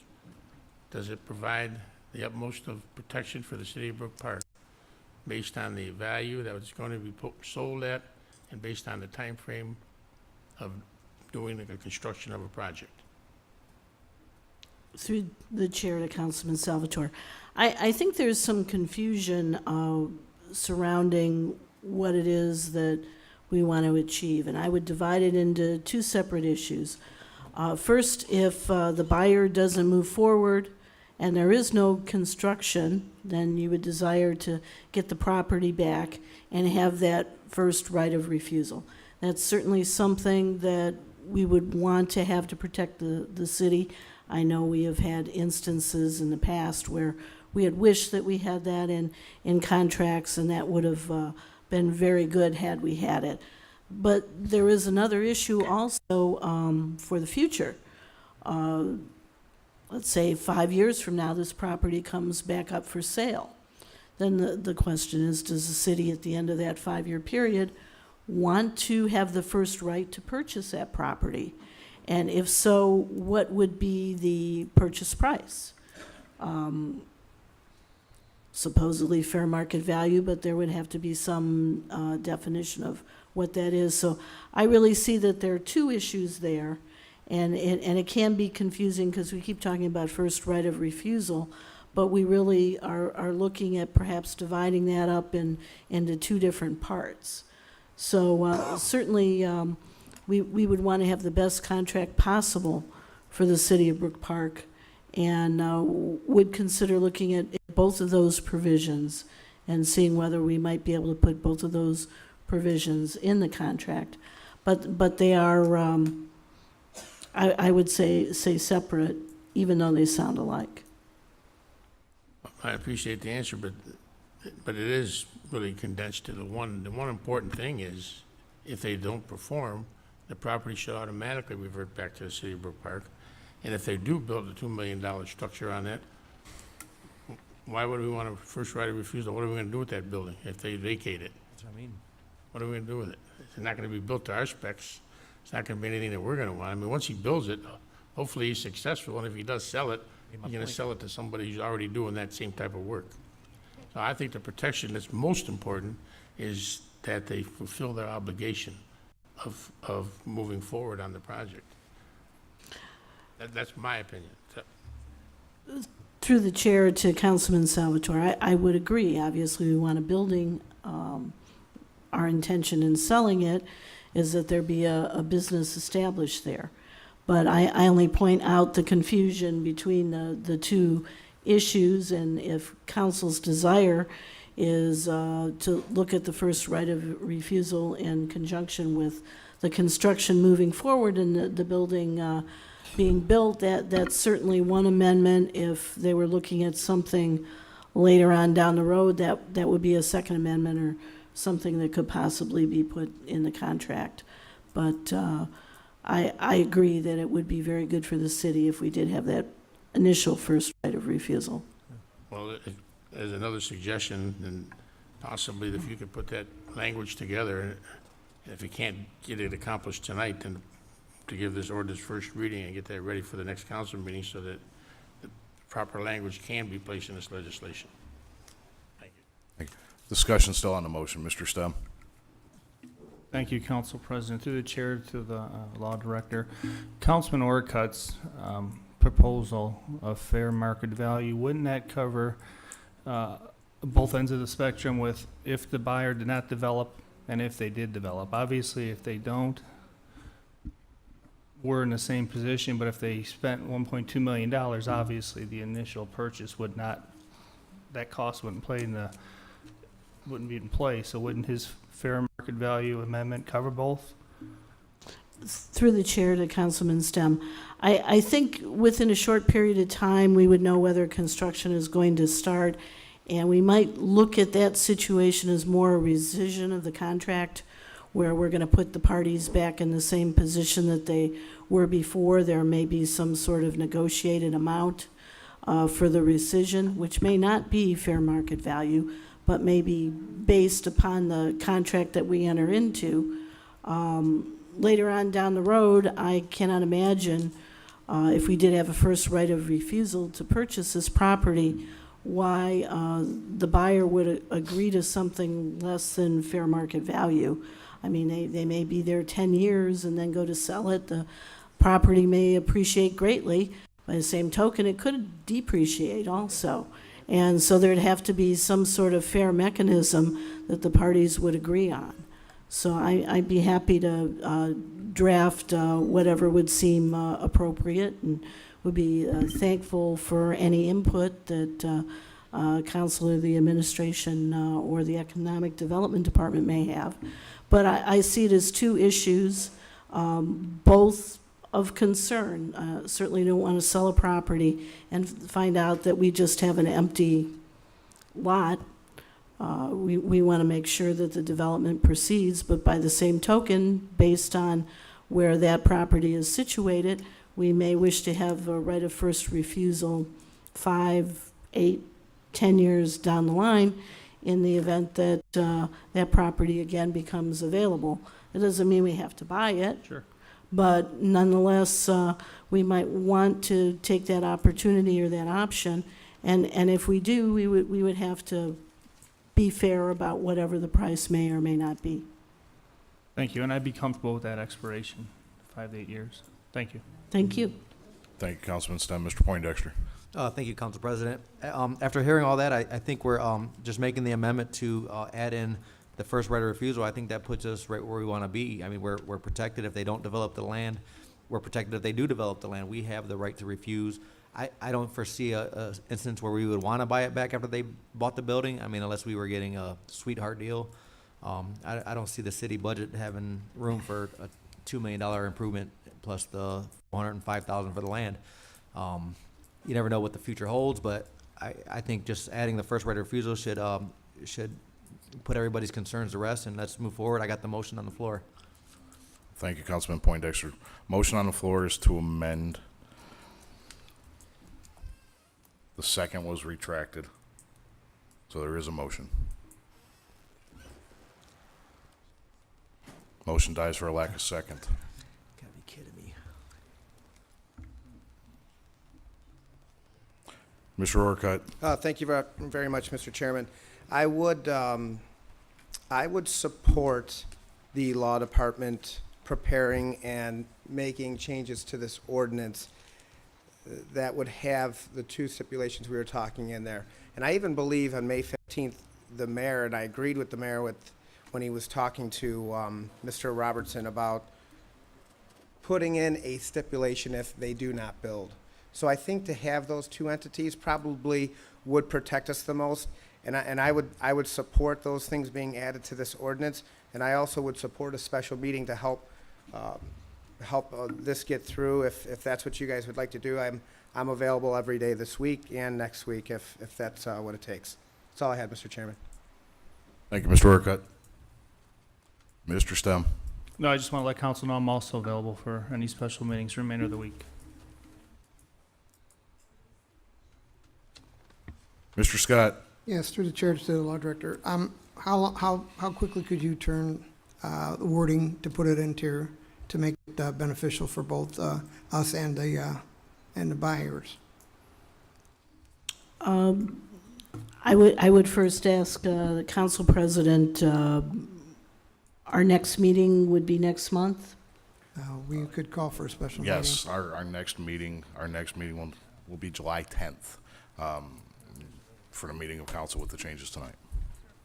does it provide the utmost of protection for the city of Brook Park based on the value that it's going to be sold at and based on the time frame of doing the construction of a project?
Through the chair to Councilman Salvatore, I think there's some confusion surrounding what it is that we want to achieve, and I would divide it into two separate issues. First, if the buyer doesn't move forward and there is no construction, then you would desire to get the property back and have that first right of refusal. That's certainly something that we would want to have to protect the city. I know we have had instances in the past where we had wished that we had that in contracts, and that would have been very good had we had it. But there is another issue also for the future. Let's say 5 years from now, this property comes back up for sale. Then the question is, does the city at the end of that 5-year period want to have the first right to purchase that property? And if so, what would be the purchase price? Supposedly fair market value, but there would have to be some definition of what that is. So I really see that there are two issues there, and it can be confusing because we keep talking about first right of refusal, but we really are looking at perhaps dividing that up into two different parts. So certainly, we would want to have the best contract possible for the city of Brook Park, and would consider looking at both of those provisions and seeing whether we might be able to put both of those provisions in the contract. But they are, I would say separate, even though they sound alike.
I appreciate the answer, but it is really condensed to the one important thing is, if they don't perform, the property should automatically revert back to the city of Brook Park. And if they do build a $2 million structure on that, why would we want a first right of refusal? What are we gonna do with that building if they vacate it?
That's what I mean.
What are we gonna do with it? It's not gonna be built to our specs. It's not gonna be anything that we're gonna want. I mean, once he builds it, hopefully he's successful, and if he does sell it, he's gonna sell it to somebody who's already doing that same type of work. So I think the protection that's most important is that they fulfill their obligation of moving forward on the project. That's my opinion.
Through the chair to Councilman Salvatore, I would agree. Obviously, we want a building. Our intention in selling it is that there be a business established there. But I only point out the confusion between the two issues, and if council's desire is to look at the first right of refusal in conjunction with the construction moving forward and the building being built, that's certainly one amendment. If they were looking at something later on down the road, that would be a second amendment or something that could possibly be put in the contract. But I agree that it would be very good for the city if we did have that initial first right of refusal.
Well, as another suggestion, and possibly if you could put that language together, and if you can't get it accomplished tonight, then to give this ordinance first reading and get that ready for the next council meeting so that the proper language can be placed in this legislation. Thank you.
Discussion still on the motion. Mr. Stem.
Thank you, Council President. Through the chair to the law director, Councilman Orcutt's proposal of fair market value, wouldn't that cover both ends of the spectrum with if the buyer did not develop and if they did develop? Obviously, if they don't, we're in the same position, but if they spent $1.2 million, obviously the initial purchase would not, that cost wouldn't be in play. So wouldn't his fair market value amendment cover both?
Through the chair to Councilman Stem, I think within a short period of time, we would know whether construction is going to start, and we might look at that situation as more a rescission of the contract, where we're going to put the parties back in the same position that they were before. There may be some sort of negotiated amount for the rescission, which may not be fair market value, but may be based upon the contract that we enter into. Later on down the road, I cannot imagine if we did have a first right of refusal to purchase this property, why the buyer would agree to something less than fair market value. I mean, they may be there 10 years and then go to sell it. The property may appreciate greatly. By the same token, it could depreciate also. And so there'd have to be some sort of fair mechanism that the parties would agree on. So I'd be happy to draft whatever would seem appropriate, and would be thankful for any input that council or the administration or the Economic Development Department may have. But I see it as two issues, both of concern. Certainly don't want to sell a property and find out that we just have an empty lot. We want to make sure that the development proceeds, but by the same token, based on where that property is situated, we may wish to have a right of first refusal 5, 8, 10 years down the line in the event that that property again becomes available. It doesn't mean we have to buy it.
Sure.
But nonetheless, we might want to take that opportunity or that option. And if we do, we would have to be fair about whatever the price may or may not be.
Thank you, and I'd be comfortable with that expiration, 5 to 8 years. Thank you.
Thank you.
Thank you, Councilman Stem. Mr. Poindexter.
Thank you, Council President. After hearing all that, I think we're just making the amendment to add in the first right of refusal. I think that puts us right where we want to be. I mean, we're protected if they don't develop the land. We're protected if they do develop the land. We have the right to refuse. I don't foresee a instance where we would want to buy it back after they bought the building. I mean, unless we were getting a sweetheart deal. I don't see the city budget having room for a $2 million improvement plus the $405,000 for the land. You never know what the future holds, but I think just adding the first right of refusal should put everybody's concerns to rest, and let's move forward. I got the motion on the floor.
Thank you, Councilman Poindexter. Motion on the floor is to amend. The second was retracted. So there is a motion. Motion dies for a lack of second.
Gotta be kidding me.
Mr. Orcutt.
Thank you very much, Mr. Chairman. I would support the law department preparing and making changes to this ordinance that would have the two stipulations we were talking in there. And I even believe on May 15th, the mayor, and I agreed with the mayor when he was talking to Mr. Robertson about putting in a stipulation if they do not build. So I think to have those two entities probably would protect us the most. And I would support those things being added to this ordinance. And I also would support a special meeting to help this get through if that's what you guys would like to do. I'm available every day this week and next week if that's what it takes. That's all I had, Mr. Chairman.
Thank you, Mr. Orcutt. Mr. Stem.
No, I just want to let council know I'm also available for any special meetings the remainder of the week.
Mr. Scott.
Yes, through the chair to the law director. How quickly could you turn the wording to put it into to make it beneficial for both us and the buyers?
I would first ask the council president. Our next meeting would be next month.
We could call for a special meeting.
Yes, our next meeting will be July 10th for the meeting of council with the changes tonight.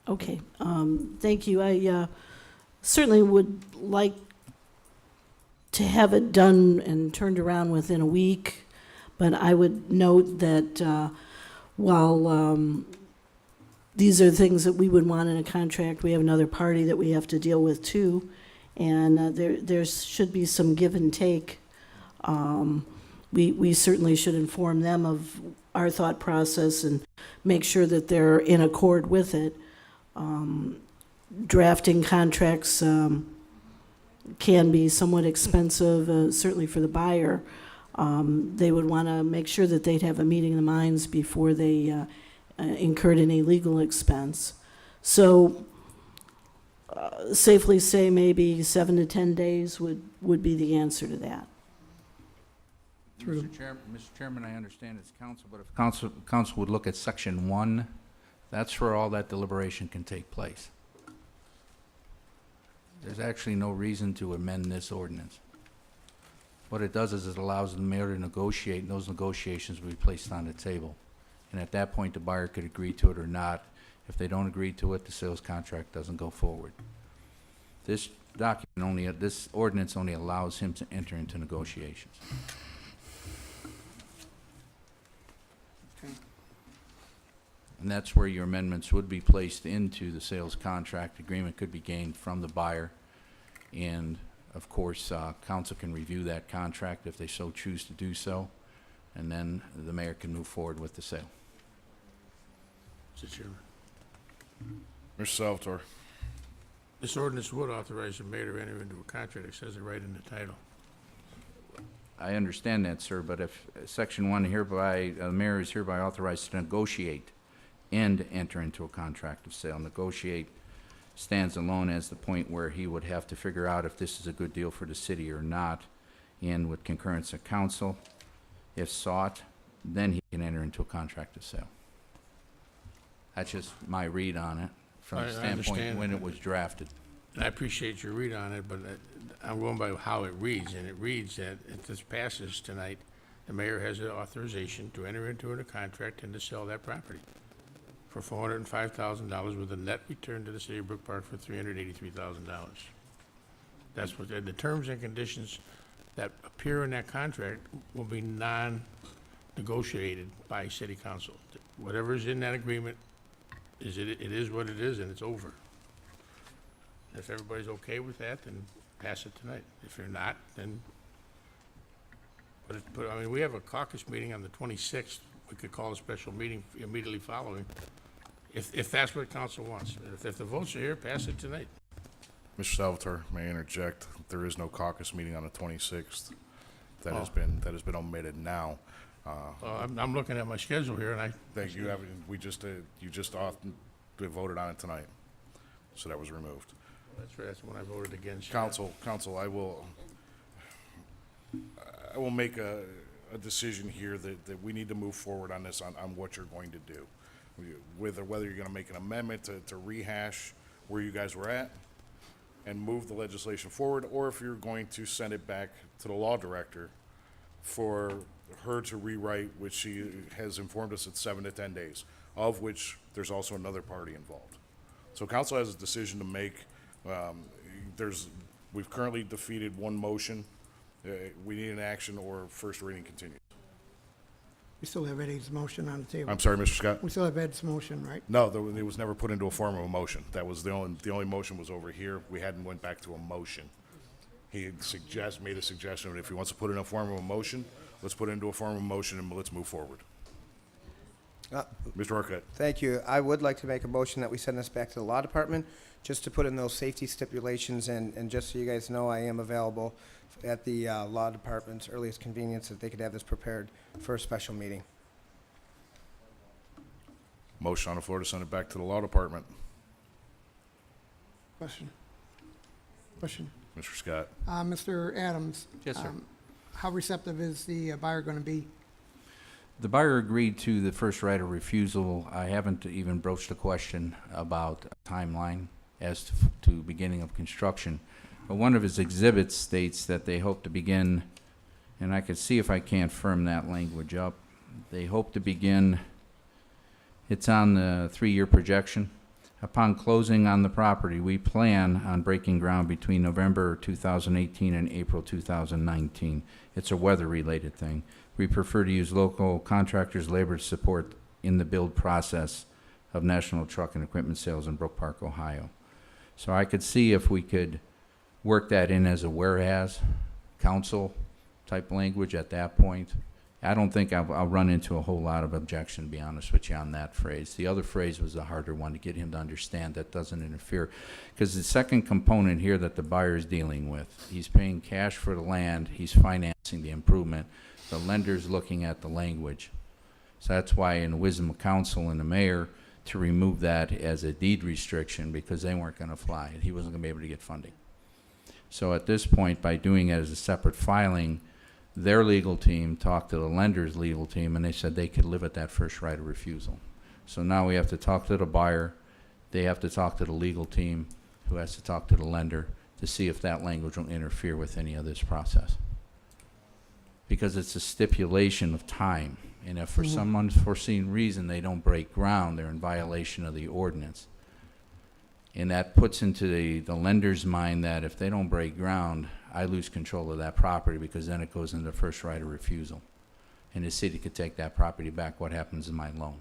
Okay, thank you. I certainly would like to have it done and turned around within a week, but I would note that while these are things that we would want in a contract, we have another party that we have to deal with too, and there should be some give and take. We certainly should inform them of our thought process and make sure that they're in accord with it. Drafting contracts can be somewhat expensive, certainly for the buyer. They would want to make sure that they'd have a meeting of the minds before they incurred any legal expense. So safely say maybe 7 to 10 days would be the answer to that.
Mr. Chairman, I understand it's council, but if council would look at section 1, that's where all that deliberation can take place. There's actually no reason to amend this ordinance. What it does is it allows the mayor to negotiate, and those negotiations will be placed on the table. And at that point, the buyer could agree to it or not. If they don't agree to it, the sales contract doesn't go forward. This ordinance only allows him to enter into negotiations. And that's where your amendments would be placed into the sales contract. Agreement could be gained from the buyer. And of course, council can review that contract if they so choose to do so. And then the mayor can move forward with the sale.
Mr. Chairman.
Mr. Salvatore.
This ordinance would authorize the mayor to enter into a contract. It says it right in the title.
I understand that, sir, but if section 1 hereby, the mayor is hereby authorized to negotiate and enter into a contract of sale. Negotiate stands alone as the point where he would have to figure out if this is a good deal for the city or not, and with concurrence of council, if sought, then he can enter into a contract of sale. That's just my read on it from the standpoint when it was drafted.
And I appreciate your read on it, but I'm going by how it reads, and it reads that if this passes tonight, the mayor has the authorization to enter into a contract and to sell that property for $405,000 with a net return to the city of Brook Park for $383,000. That's what, and the terms and conditions that appear in that contract will be non-negotiated by city council. Whatever is in that agreement it is what it is, and it's over. If everybody's okay with that, then pass it tonight. If you're not, then I mean, we have a caucus meeting on the 26th. We could call a special meeting immediately following, if that's what council wants. If the votes are here, pass it tonight.
Mr. Salvatore, may I interject? There is no caucus meeting on the 26th. That has been omitted now.
I'm looking at my schedule here, and
Thank you. You just voted on it tonight, so that was removed.
That's right, that's when I voted against.
Council, I will make a decision here that we need to move forward on this, on what you're going to do. Whether you're going to make an amendment to rehash where you guys were at and move the legislation forward, or if you're going to send it back to the law director for her to rewrite, which she has informed us it's 7 to 10 days, of which there's also another party involved. So council has a decision to make. We've currently defeated one motion. We need an action or first reading continues.
We still have Eddie's motion on the table.
I'm sorry, Mr. Scott?
We still have Ed's motion, right?
No, it was never put into a form of a motion. That was the only motion was over here. We hadn't went back to a motion. He made a suggestion, if he wants to put it in a form of a motion, let's put it into a form of a motion and let's move forward. Mr. Arquette.
Thank you. I would like to make a motion that we send this back to the law department, just to put in those safety stipulations, and just so you guys know, I am available at the law department's earliest convenience, if they could have this prepared for a special meeting.
Motion on the floor to send it back to the law department.
Question.
Mr. Scott.
Mr. Adams.
Yes, sir.
How receptive is the buyer going to be?
The buyer agreed to the first right of refusal. I haven't even broached the question about a timeline as to beginning of construction. But one of his exhibits states that they hope to begin, and I could see if I can't firm that language up. They hope to begin, it's on the 3-year projection. Upon closing on the property, we plan on breaking ground between November 2018 and April 2019. It's a weather-related thing. We prefer to use local contractors' labor to support in the build process of national truck and equipment sales in Brook Park, Ohio. So I could see if we could work that in as a whereas council type language at that point. I don't think I'll run into a whole lot of objection, to be honest with you, on that phrase. The other phrase was the harder one to get him to understand that doesn't interfere. Because the second component here that the buyer is dealing with, he's paying cash for the land, he's financing the improvement. The lender's looking at the language. So that's why in the wisdom of council and the mayor to remove that as a deed restriction, because they weren't going to fly. He wasn't going to be able to get funding. So at this point, by doing it as a separate filing, their legal team talked to the lender's legal team, and they said they could live at that first right of refusal. So now we have to talk to the buyer. They have to talk to the legal team, who has to talk to the lender to see if that language will interfere with any of this process. Because it's a stipulation of time, and if for some unforeseen reason they don't break ground, they're in violation of the ordinance. And that puts into the lender's mind that if they don't break ground, I lose control of that property, because then it goes into first right of refusal. And the city could take that property back. What happens in my loan?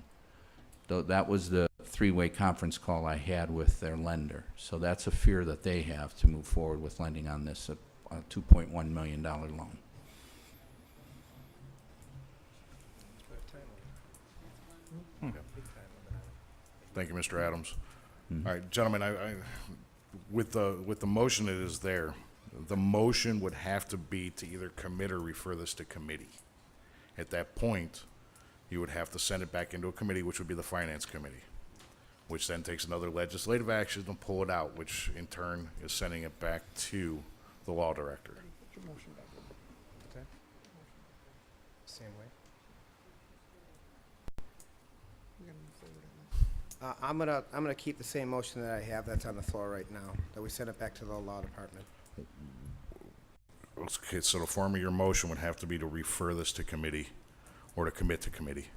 That was the 3-way conference call I had with their lender. So that's a fear that they have to move forward with lending on this, a $2.1 million loan.
Thank you, Mr. Adams. All right, gentlemen, with the motion that is there, the motion would have to be to either commit or refer this to committee. At that point, you would have to send it back into a committee, which would be the finance committee, which then takes another legislative action to pull it out, which in turn is sending it back to the law director.
Okay. Same way. I'm gonna keep the same motion that I have that's on the floor right now, that we send it back to the law department.
Okay, so the form of your motion would have to be to refer this to committee or to commit to committee.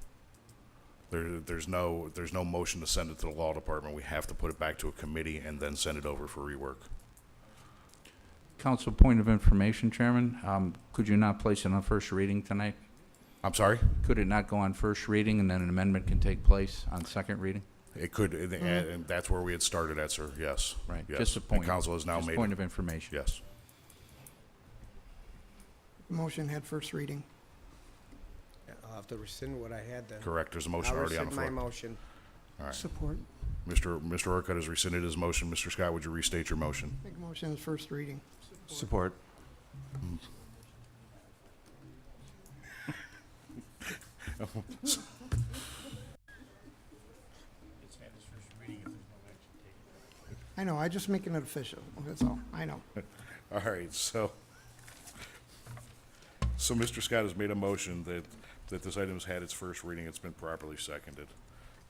There's no motion to send it to the law department. We have to put it back to a committee and then send it over for rework.
Council point of information, Chairman, could you not place it on first reading tonight?
I'm sorry?
Could it not go on first reading and then an amendment can take place on second reading?
It could, and that's where we had started at, sir, yes.
Right,
Yes.
just a point.
And council has now
Just
made
point
it.
of information.
Yes.
Motion had first reading.
I'll have to rescind what I had then.
Correct, there's a motion
I'll
already on the
rescind
floor.
my motion.
All right.
Support.
Mr. Orcutt has rescinded his motion. Mr. Scott, would you restate your motion?
Make motion is first reading.
Support.
I know, I just making it official, that's all, I know.
All right, so Mr. Scott has made a motion that this item has had its first reading. It's been properly seconded.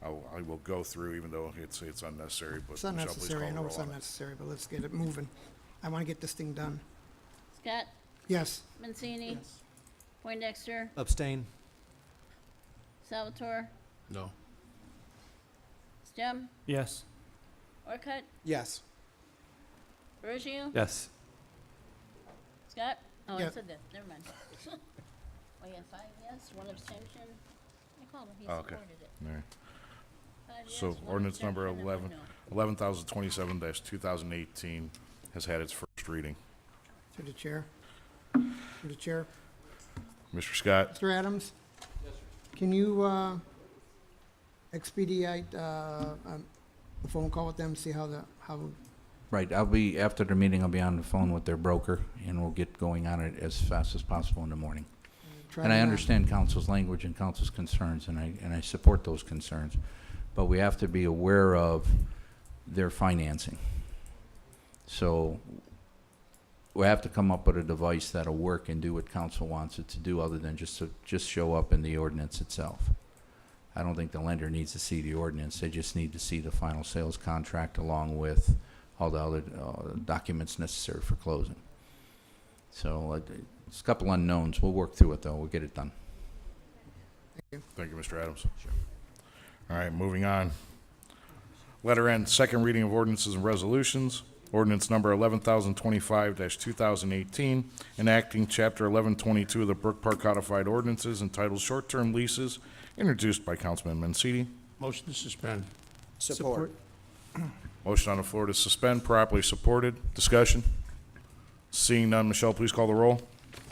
I will go through, even though it's unnecessary, but
It's
Michelle, please
unnecessary,
call
I
the
know
roll
it's
on it.
unnecessary, but let's get it moving. I want to get this thing done.
Scott,
Yes.
Mancini, Poindexter,
Abstain.
Salvatore,
No.
Stem,
Yes.
Orcutt,
Yes.
Bergio,
Yes.
Scott. Oh, I
Yeah.
said that. Never mind. Oh, yeah, 5 yes, 1 abstention. I called him. He
Oh, okay.
supported it.
All right.
5 yes,
So
1
ordinance number
abstention, and 1 no.
11,027-2018 has had its first reading.
To the chair. To the chair.
Mr. Scott?
Mr. Adams? Can you expedite a phone call with them, see how
Right, after the meeting, I'll be on the phone with their broker, and we'll get going on it as fast as possible in the morning.
try
And I
to-
understand council's language and council's concerns, and I support those concerns, but we have to be aware of their financing. So we have to come up with a device that'll work and do what council wants it to do, other than just show up in the ordinance itself. I don't think the lender needs to see the ordinance, they just need to see the final sales contract along with all the other documents necessary for closing. So it's a couple unknowns. We'll work through it, though. We'll get it done.
Thank you, Mr. Adams. All right, moving on. Letter N, second reading of ordinances and resolutions. Ordinance number 11,025-2018, enacting Chapter 1122 of the Brook Park Codified Ordinances entitled Short-Term Leases, introduced by Councilman Mancini.
Motion to suspend.
Support.
Motion on the floor to suspend, properly supported. Discussion? Seeing none, Michelle, please call the roll.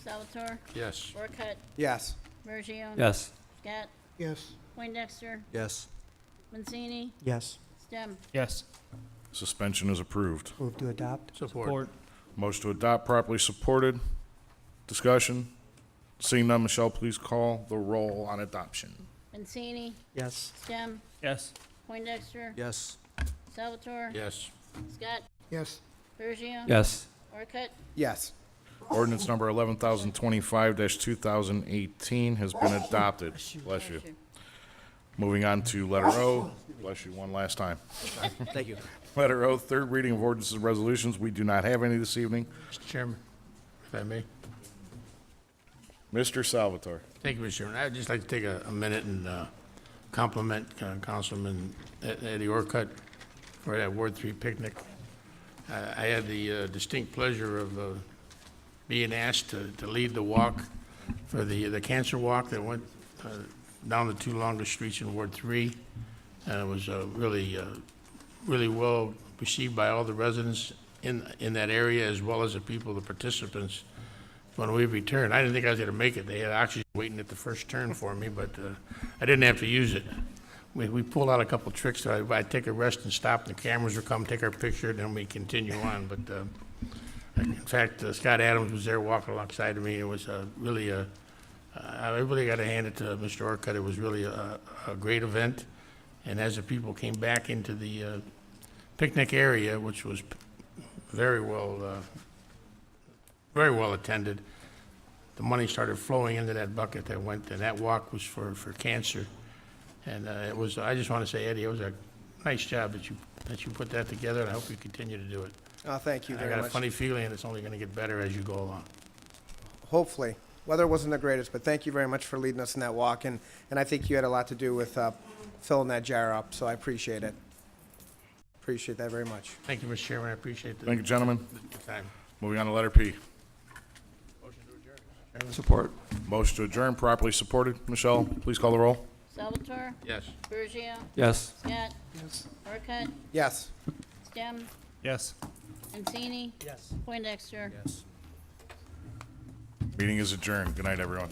Salvatore,
Yes.
Orcutt,
Yes.
Bergio.
Yes.
Scott,
Yes.
Poindexter,
Yes.
Mancini,
Yes.
Stem.
Yes.
Suspension is approved.
Move to adopt.
Support.
Motion to adopt, properly supported. Discussion? Seeing none, Michelle, please call the roll on adoption.
Mancini,
Yes.
Stem,
Yes.
Poindexter,
Yes.
Salvatore,
Yes.
Scott,
Yes.
Bergio.
Yes.
Orcutt,
Yes.
Ordinance number 11,025-2018 has been adopted. Bless you. Moving on to letter O. Bless you one last time.
Thank you.
Letter O, third reading of ordinances and resolutions. We do not have any this evening.
Mr. Chairman, if I may.
Mr. Salvatore.
Thank you, Mr. Chairman. I'd just like to take a minute and compliment Councilman Eddie Orcutt for that Ward 3 picnic. I had the distinct pleasure of being asked to lead the walk for the cancer walk that went down the 2 longest streets in Ward 3. And it was really well received by all the residents in that area, as well as the people, the participants. When we returned, I didn't think I was going to make it. They had oxygen waiting at the first turn for me, but I didn't have to use it. We pulled out a couple tricks. So I'd take a rest and stop, and the cameras would come take our picture, then we continue on. But in fact, Scott Adams was there walking alongside of me. It was really I really got to hand it to Mr. Orcutt. It was really a great event. And as the people came back into the picnic area, which was very well attended, the money started flowing into that bucket that went, and that walk was for cancer. And it was, I just want to say, Eddie, it was a nice job that you put that together, and I hope you continue to do it.
Oh, thank you
I
very
got
much.
a funny feeling it's only going to get better as you go along.
hopefully. Weather wasn't the greatest, but thank you very much for leading us in that walk, and I think you had a lot to do with filling that jar up, so I appreciate it. Appreciate that very much.
Thank you, Mr. Chairman, I appreciate the
Thank you, gentlemen.
the time.
Moving on to letter P.
Support.
Motion to adjourn, properly supported. Michelle, please call the roll.
Salvatore?
Yes.
Bergia?
Yes.
Scott? Yes. Burkett?
Yes.
Stem?
Yes.
Mancini? Yes. Poindexter?
Meeting is adjourned. Good night, everyone.